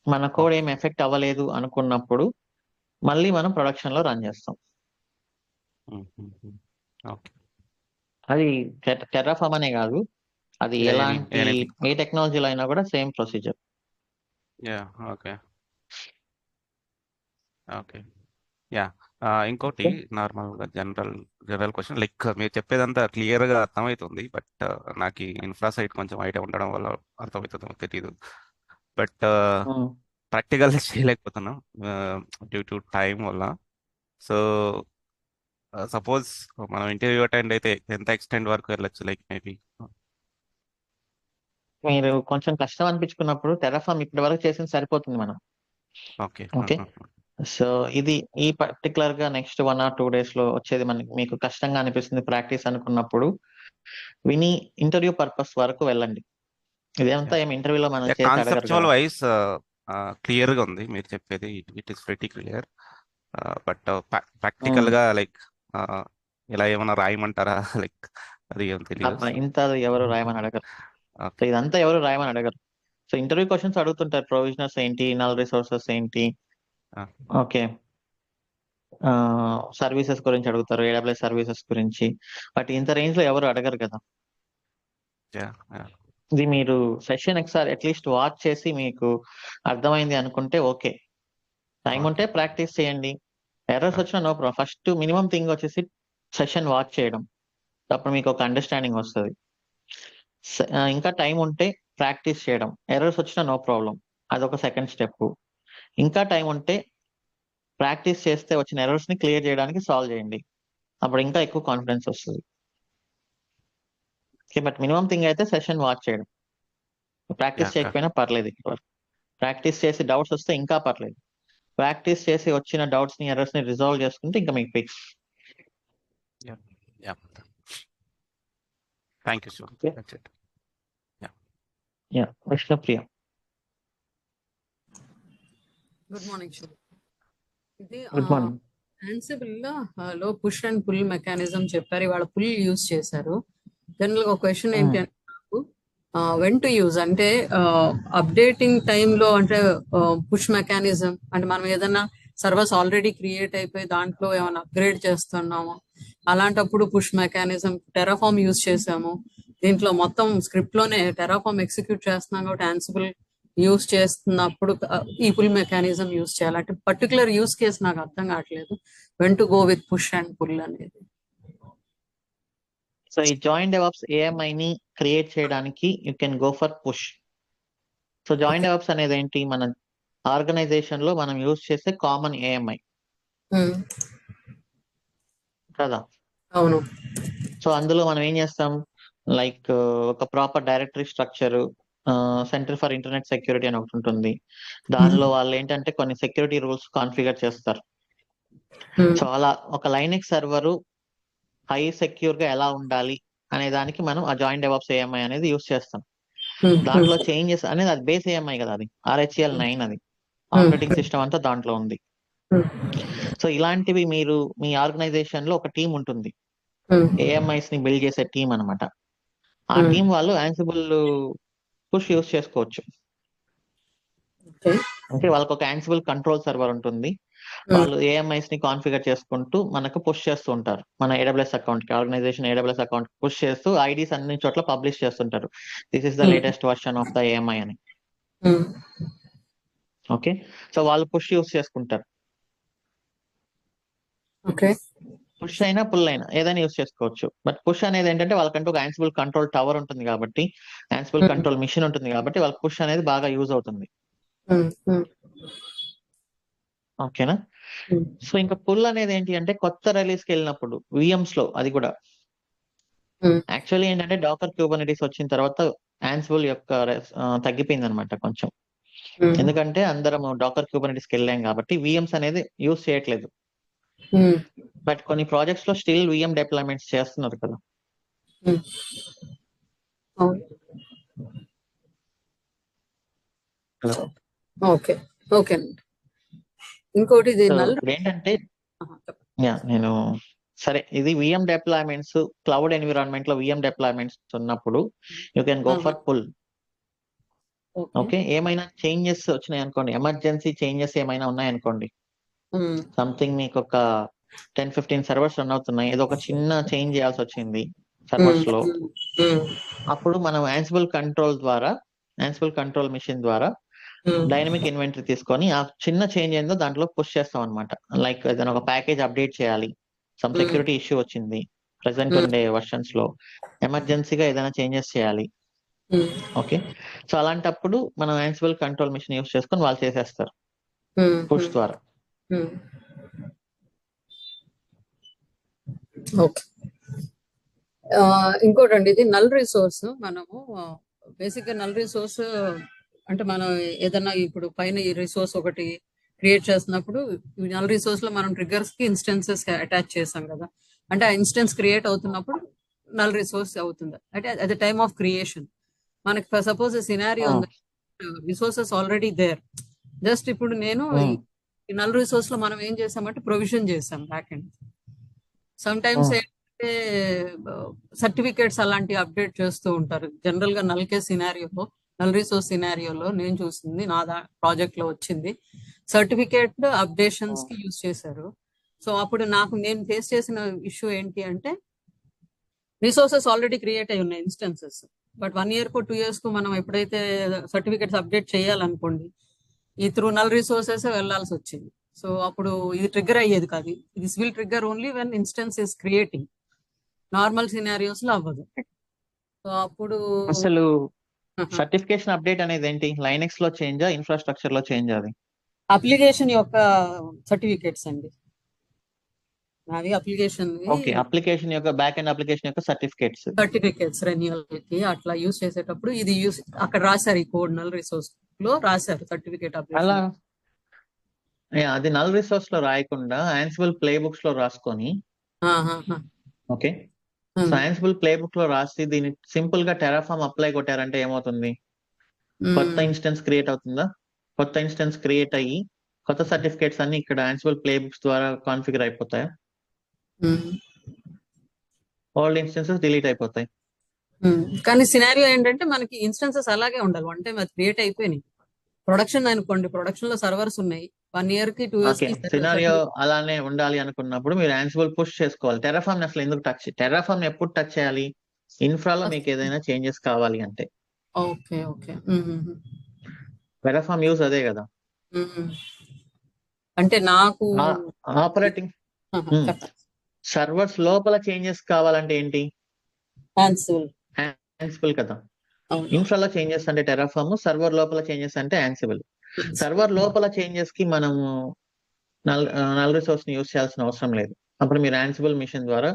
మన కోడ్ ఏమి ఎఫెక్ట్ అవ్వలేదు అనుకున్నప్పుడు మళ్ళీ మనం ప్రొడక్షన్ లో రన్ చేస్తాం. ఓకే అది టెర్రాఫామ్ అనే కాదు, అది Yeah, ఎలాంటి anything. ఏ టెక్నాలజీలో అయినా కూడా same procedure. Yeah okay okay yeah ఇంకోటి నార్మల్గా జనరల్ క్వశ్చన్, లైక్ మీరు చెప్పేదంతా క్లియర్గా అర్థమవుతుంది, బట్ నాకు ఇన్ఫ్రా సైడ్ కొంచెం ఐడియా ఉండడం వల్ల అర్థమవుతుందో తెలియదు, బట్ ప్రాక్టికల్ చేయలేకపోతున్నాం డ్యూ టు టైం వల్ల. సో సపోజ్ మనం ఇంటర్వ్యూ అటెండ్ అయితే ఎంత ఎక్స్టెండ్ వరకు వెళ్ళొచ్చు, లైక్ మేబీ? మీరు కొంచెం కష్టం అనిపించుకున్నప్పుడు టెర్రాఫామ్ ఇప్పటి వరకు చేసింది సరిపోతుంది మనం. Okay Okay. సో ఇది ఈ పర్టికులర్ గా నెక్స్ట్ 1 or 2 days లో వచ్చేది మీకు కష్టంగా అనిపిస్తుంది ప్రాక్టీస్ అనుకున్నప్పుడు విని ఇంటర్వ్యూ పర్పస్ వరకు వెళ్ళండి. ఇదంతా ఏం ఇంటర్వ్యూలో మనం చేసి అడగరు కాన్సెప్చువల్ కదా. వైజ్ క్లియర్గా ఉంది మీరు చెప్పేది, it is very clear, but ప్రాక్టికల్గా లైక్ ఇలా ఏమైనా రాయమంటారా? లైక్ అది ఏం తెలియదు. అబ్బా, ఇంత ఎవరు రాయమని అడగరు. సో ఓకే ఇదంతా ఎవరు రాయమని అడగరు. సో ఇంటర్వ్యూ క్వశ్చన్స్ అడుగుతుంటారు, ప్రొవిజనర్స్ ఏంటి, నల్ రిసోర్సెస్ ఏంటి, ఓకే, సర్వీసెస్ గురించి అడుగుతారు, AWS సర్వీసెస్ గురించి. బట్ ఇంత రేంజ్ లో ఎవరు అడగరు కదా. ఇది మీరు సెషన్ ఒకసారి అట్లీస్ట్ వాచ్ చేసి మీకు అర్థమైంది అనుకుంటే ఓకే. టైం ఉంటే ప్రాక్టీస్ చేయండి. ఎర్రర్స్ వచ్చినా no problem. First minimum thing వచ్చేసి సెషన్ వాచ్ చేయడం, అప్పుడు మీకు ఒక అండర్స్టాండింగ్ వస్తుంది. ఇంకా టైం ఉంటే ప్రాక్టీస్ చేయడం, ఎర్రర్స్ వచ్చినా నో ప్రాబ్లం, అదొక సెకండ్ స్టెప్. ఇంకా టైం ఉంటే ప్రాక్టీస్ చేస్తే వచ్చిన ఎర్రర్స్ ని క్లియర్ చేయడానికి సాల్వ్ చేయండి, అప్పుడు ఇంకా ఎక్కువ కాన్ఫిడెన్స్ వస్తుంది. ఓకే, బట్ మినిమం థింగ్ అయితే సెషన్ వాచ్ చేయడం. ప్రాక్టీస్ చేయకపోయినా పర్లేదు, ప్రాక్టీస్ చేసి డౌట్స్ వస్తే ఇంకా పర్లేదు. ప్రాక్టీస్ చేసి వచ్చిన డౌట్స్ ని, ఎర్రర్స్ ని రిజాల్వ్ చేసుకుంటే ఇంకా మీకు fix. Thank you sir. Okay. Vishnupriya. Good morning sir. ఇది గుడ్ మార్నింగ్. ఆన్సిబుల్ లో పుష్ అండ్ పుల్ మెకానిజం చెప్పారు, ఇవాళ పుల్ యూజ్ చేశారు. జనరల్ గా ఒక క్వశ్చన్ ఏంటి అంటే నాకు వెన్ టు యూజ్ అంటే అప్డేటింగ్ టైంలో అంటే పుష్ మెకానిజం అంటే మనం ఏదైనా సర్వర్స్ ఆల్రెడీ క్రియేట్ అయిపోయి దాంట్లో ఏమైనా అప్గ్రేడ్ చేస్తున్నాము, అలాంటప్పుడు పుష్ మెకానిజం టెరాఫామ్ యూజ్ చేసాము, దీంట్లో మొత్తం స్క్రిప్ట్ లోనే టెరాఫామ్ ఎగ్జిక్యూట్ చేస్తున్నాం కాబట్టి ఆన్సిబుల్ యూజ్ చేస్తున్నప్పుడు ఈ పుల్ మెకానిజం యూజ్ చేయాలి. అంటే పర్టికులర్ యూజ్ కేసు నాకు అర్థం కావట్లేదు, when to go with push and pull అనేది. సో ఈ జాయిన్ డెవాప్స్ AMI ని క్రియేట్ చేయడానికి you can go for push. So join devops అనేది ఏంటి, మన ఆర్గనైజేషన్ లో మనం యూజ్ చేసే కామన్ AMI కదా. అవును. సో అందులో మనం ఏం చేస్తాం, లైక్ ఒక proper directory structure, centre for internet security అని ఒకటి ఉంటుంది. దానిలో వాళ్ళు ఏంటంటే కొన్ని సెక్యూరిటీ రూల్స్ కాన్ఫిగర్ చేస్తారు. సో అలా ఒక లైనెక్స్ సర్వర్ హై సెక్యూర్ గా ఎలా ఉండాలి అనే దానికి మనం ఆ జాయిన్ డెవాప్స్ AMI అనేది యూస్ చేస్తాం. దాంట్లో చేంజెస్ అనేది అది బేస్ AMI కదా, అది RHEL 9, అది ఆపరేటింగ్ సిస్టమ్ అంతా దాంట్లో ఉంది. సో ఇలాంటివి మీరు మీ ఆర్గనైజేషన్ లో ఒక టీం ఉంటుంది, ఏఎంఐస్ ని బిల్డ్ చేసే టీం అన్నమాట. ఆ టీం వాళ్ళు యాన్సిబుల్ పుష్ యూస్ చేసుకోవచ్చు. ఓకే. అంటే వాళ్ళకి ఒక యాన్సిబుల్ కంట్రోల్ సర్వర్ ఉంటుంది. వాళ్ళు ఏఎంఐస్ ని కాన్ఫిగర్ చేసుకుంటూ మనకు పుష్ చేస్తూ ఉంటారు. మన AWS అకౌంట్ కి, ఆర్గనైజేషన్ AWS అకౌంట్ పుష్ చేస్తూ ఐడీస్ అన్ని చోట్ల పబ్లిష్ చేస్తుంటారు. This is the latest version of the AMI అని. ఓకే, సో వాళ్ళు పుష్ యూస్ చేసుకుంటారు. ఓకే. పుష్ అయినా పుల్ అయినా ఏదైనా యూస్ చేసుకోవచ్చు. బట్ పుష్ అనేది ఏంటంటే వాళ్ళకంటూ ఒక యాన్సిబుల్ కంట్రోల్ టవర్ ఉంటుంది కాబట్టి, యాన్సిబుల్ కంట్రోల్ మిషన్ ఉంటుంది కాబట్టి వాళ్ళకి పుష్ అనేది బాగా యూజ్ అవుతుంది. ఓకేనా? సో ఇంకా పుల్ అనేది ఏంటి అంటే కొత్త రిలీజ్ కి వెళ్ళినప్పుడు VMs లో అది కూడా యాక్చువల్లీ ఏంటంటే డాకర్ క్యూబర్నెటిస్ వచ్చిన తర్వాత యాన్సిబుల్ యొక్క తగ్గిపోయింది అనమాట కొంచెం. ఎందుకంటే అందరం డాకర్ క్యూబర్నెటిస్ కి వెళ్ళాం కాబట్టి VMs అనేది యూజ్ చేయట్లేదు. బట్ కొన్ని ప్రాజెక్ట్స్ లో స్టిల్ VM డిప్లాయ్మెంట్స్ చేస్తున్నారు కదా. Hello, okay. ఓకే. ఇంకోటి ఇది సో నల్ ఇప్పుడు ఏంటంటే నేను సరే ఇది VM డిప్లాయ్మెంట్స్ క్లౌడ్ ఎన్విరాన్మెంట్ లో VM డిప్లాయ్మెంట్స్ ఉన్నప్పుడు you can go for pull. Okay, ఏమైనా చేంజెస్ వచ్చినాయి అనుకోండి, ఎమర్జెన్సీ చేంజెస్ ఏమైనా ఉన్నాయనుకోండి, సంథింగ్ మీకు ఒక 10-15 సర్వర్స్ రన్ అవుతున్నాయి, ఏదో ఒక చిన్న చేంజ్ చేయాల్సి వచ్చింది సర్వర్స్ లో, అప్పుడు మనం యాన్సిబుల్ కంట్రోల్ మిషన్ ద్వారా డైనమిక్ ఇన్వెంటరీ తీసుకొని ఆ చిన్న చేంజ్ ఏందో దాంట్లో పుష్ చేస్తాం అనమాట. లైక్ ఏదైనా ఒక ప్యాకేజ్ అప్డేట్ చేయాలి, సమ్ సెక్యూరిటీ ఇష్యూ వచ్చింది ప్రెసెంట్ ఉండే వర్షన్స్ లో, ఎమర్జెన్సీగా ఏదైనా చేంజెస్ చేయాలి. ఓకే, సో అలాంటప్పుడు మనం యాన్సిబుల్ కంట్రోల్ మిషన్ యూస్ చేసుకొని వాళ్ళు చేసేస్తారు పుష్ ద్వారా. ఓకే. ఇంకోటండి, ఇది నల్ రిసోర్స్. మనము బేసిక్ గా నల్ రిసోర్స్ అంటే మనం ఏదైనా ఇప్పుడు పైన ఈ రిసోర్స్ ఒకటి క్రియేట్ చేస్తున్నప్పుడు ఈ నల్ రిసోర్స్ లో మనం ట్రిగ్గర్స్ కి ఇన్స్టెన్సెస్ అటాచ్ చేస్తాం కదా. అంటే ఆ ఇన్స్టెన్స్ క్రియేట్ అవుతున్నప్పుడు నల్ రిసోర్స్ అవుతుంది. అంటే at the time of creation మనకి సపోజ్ సినారియో ఉంది, రిసోర్సెస్ ఆల్రెడీ దేర్. జస్ట్ ఇప్పుడు నేను ఈ నల్ రిసోర్స్ లో మనం ఏం చేసామంటే ప్రొవిజన్ చేసాం బ్యాక్ ఎండ్. సమ్ టైమ్స్ ఏంటంటే సర్టిఫికేట్స్ అలాంటి అప్డేట్ చేస్తూ ఉంటారు. జనరల్ గా నల్ రిసోర్స్ సినారియోలో నేను చూసింది, నా ప్రాజెక్ట్ లో వచ్చింది, సర్టిఫికేట్ అప్డేషన్స్ కి యూజ్ చేశారు. సో అప్పుడు నేను ఫేస్ చేసిన ఇష్యూ ఏంటి అంటే రిసోర్సెస్ ఆల్రెడీ క్రియేట్ అయి ఉన్నాయి ఇన్స్టెన్సెస్, బట్ 1 year కు 2 years కు మనం ఎప్పుడైతే సర్టిఫికేట్స్ అప్డేట్ చేయాలనుకోండి, ఈ త్రూ నల్ రిసోర్సెస్ వెళ్లాల్సి వచ్చింది. సో అప్పుడు ఇది ట్రిగ్గర్ అయ్యేది కాదు. This will trigger only when instance is creating. Normal scenarios లో అవ్వదు. సో అప్పుడు అసలు సర్టిఫికేషన్ అప్డేట్ అనేది ఏంటి? లైనెక్స్ లో చేంజా, ఇన్ఫ్రాస్ట్రక్చర్ లో చేంజ్? అది అప్లికేషన్ యొక్క సర్టిఫికేట్స్ అండి. అవి అప్లికేషన్ ఓకే, అప్లికేషన్ యొక్క బ్యాక్ ఎండ్ అప్లికేషన్ యొక్క సర్టిఫికేట్స్ రెన్యువల్ కి అట్లా యూస్ చేసేటప్పుడు ఇది యూస్ అక్కడ రాశారు, ఈ కోడ్ నల్ రిసోర్స్ లో రాశారు సర్టిఫికేట్ అలా. అప్లికేషన్. అది నల్ రిసోర్స్ లో రాయకుండా యాన్సిబుల్ ప్లే బుక్స్ లో రాసుకొని, okay, so Ansible play book లో రాసి దీన్ని సింపుల్ గా టెరాఫార్మ్ అప్లై కొట్టారంటే ఏమవుతుంది? కొత్త ఇన్స్టెన్స్ క్రియేట్ అవుతుందా? కొత్త ఇన్స్టెన్స్ క్రియేట్ అయ్యి కొత్త సర్టిఫికేట్స్ అన్ని ఇక్కడ యాన్సిబుల్ ప్లే బుక్స్ ద్వారా కాన్ఫిగర్ అయిపోతాయా? ఓల్డ్ ఇన్స్టెన్సెస్ డిలీట్ అయిపోతాయి. కానీ సినారియో ఏంటంటే మనకి ఇన్స్టెన్సెస్ అలాగే ఉండాలి. వన్ టైం అది క్రియేట్ అయిపోయినాయి. ప్రొడక్షన్ అనుకోండి, ప్రొడక్షన్ లో సర్వర్స్ ఉన్నాయి, 1 year కి 2 years కి సినారియో అలానే ఉండాలి అనుకున్నప్పుడు మీరు యాన్సిబుల్ పుష్ చేసుకోవాలి. టెరాఫార్మ్ అసలు ఎందుకు టెరాఫార్మ్ ఎప్పుడు టచ్ చేయాలి? ఇన్ఫ్రాలో మీకు ఏదైనా చేంజెస్ కావాలి అంటే. ఓకే. ఓకే. టెరాఫార్మ్ యూజ్ అదే కదా. అంటే నాకు ఆపరేటింగ్ సర్వర్స్ లోపల చేంజెస్ కావాలంటే ఏంటి? యాన్సిబుల్ కదా. ఇన్ఫ్రాలో చేంజెస్ అంటే టెరాఫార్మ్, సర్వర్ లోపల చేంజెస్ అంటే యాన్సిబుల్. సర్వర్ లోపల చేంజెస్ కి మనము నల్ రిసోర్స్ ని యూజ్ చేయాల్సిన అవసరం లేదు. అప్పుడు మీరు యాన్సిబుల్ మిషన్ ద్వారా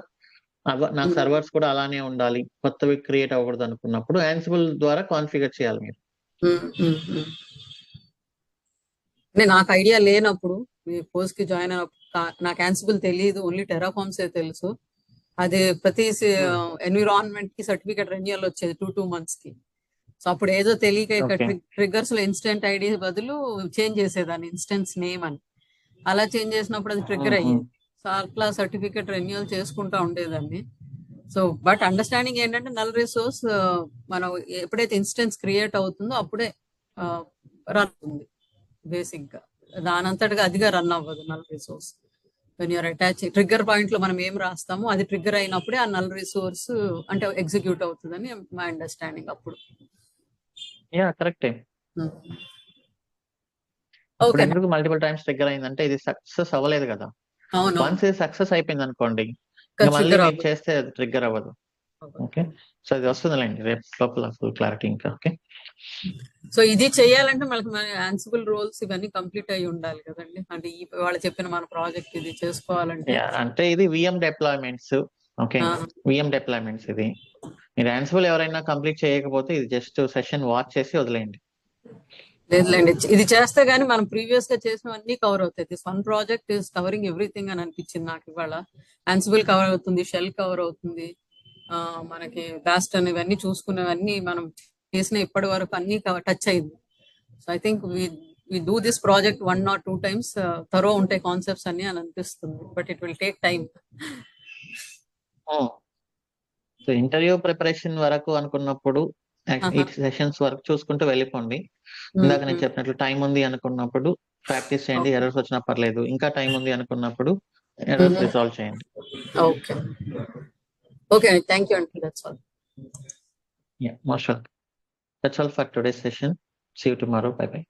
నాకు సర్వర్స్ కూడా అలానే ఉండాలి, కొత్తవి క్రియేట్ అవ్వకూడదు అనుకున్నప్పుడు యాన్సిబుల్ ద్వారా కాన్ఫిగర్ చేయాలి మీరు. నాకు ఐడియా లేనప్పుడు మీ కోర్స్ కి జాయిన్ అయినప్పుడు నాకు యాన్సిబుల్ తెలియదు, ఓన్లీ టెరాఫార్మ్స్ తెలుసు. అది ప్రతి ఎన్విరాన్మెంట్ కి సర్టిఫికేట్ రెన్యువల్ వచ్చేది 2 months కి. సో అప్పుడు ఏదో తెలియక ట్రిగ్గర్స్ లో ఇన్స్టెంట్ ఐడి బదులు చేంజ్ చేసేదాన్ని ఇన్స్టెన్స్ నేమ్ అని. అలా చేంజ్ చేసినప్పుడు అది ట్రిగ్గర్ అయ్యేది. సో అట్లా సర్టిఫికేట్ రెన్యువల్ చేసుకుంటా ఉండేదాన్ని. సో బట్ అండర్స్టాండింగ్ ఏంటంటే నల్ రిసోర్స్ మనం ఎప్పుడైతే ఇన్స్టెన్స్ క్రియేట్ అవుతుందో అప్పుడే రన్ అవుతుంది బేసిక్ గా. దానంతటిగా అదిగా రన్ అవ్వదు null resource. When you're attach trigger point లో మనం ఏం రాస్తామో అది ట్రిగ్గర్ అయినప్పుడే ఆ నల్ రిసోర్స్ అంటే ఎగ్జిక్యూట్ అవుతుందని మై అండర్స్టాండింగ్ అప్పుడు. యా కరెక్టే. ఇప్పుడు ఓకే. ఎందుకు మల్టిపుల్ టైమ్స్ ట్రిగ్గర్ అయిందంటే ఇది సక్సెస్ అవ్వలేదు కదా. అవును, వన్స్ ఇది సక్సెస్ అయిపోయింది అనుకోండి, ఇంకా మళ్ళీ ట్రిగ్గర్ మీరు చేస్తే అది ట్రిగ్గర్ అవ్వదు. ఓకే, సో ఇది వస్తుందిలేండి రేపు లోపల ఫుల్ క్లారిటీ ఇంకా. ఓకే, సో ఇది చేయాలంటే మనకి మన యాన్సిబుల్ రోల్స్ ఇవన్నీ కంప్లీట్ అయి ఉండాలి కదండి. అంటే వాళ్ళు చెప్పిన మన ప్రాజెక్ట్ ఇది చేసుకోవాలంటే. యా అంటే ఇది VM deployments. Okay, VM deployments ఇది. మీరు యాన్సిబుల్ ఎవరైనా కంప్లీట్ చేయకపోతే ఇది జస్ట్ సెషన్ వాచ్ చేసి వదిలేయండి. లేదులేండి, ఇది చేస్తే గానీ మనం ప్రీవియస్ గా చేసినవన్నీ కవర్ అవుతాయి. This one project is covering everything అని అనిపించింది నాకు ఇవాళ. యాన్సిబుల్ కవర్ అవుతుంది, షెల్ కవర్ అవుతుంది, మనకి బాస్టన్ ఇవన్నీ చూసుకునేవన్నీ మనం చేసిన ఇప్పటి వరకు అన్ని టచ్ అయింది. So I think we do this project 1 or 2 times thorough ఉంటాయి కాన్సెప్ట్స్ అన్ని అని అనిపిస్తుంది. But it will take time. So interview preparation వరకు అనుకున్నప్పుడు ఈ సెషన్స్ వరకు చూసుకుంటూ వెళ్ళిపోండి. ఇందాక నేను చెప్పినట్లు టైం ఉంది అనుకున్నప్పుడు ప్రాక్టీస్ చేయండి. ఎర్రర్స్ వచ్చినా పర్లేదు. ఇంకా టైం ఉంది అనుకున్నప్పుడు ఎర్రర్స్ రిజాల్వ్ చేయండి. ఓకే ఓకే, థ్యాంక్ యూ అండి. That's all. Yeah, most welcome. That's all for today's session. See you tomorrow. Bye bye.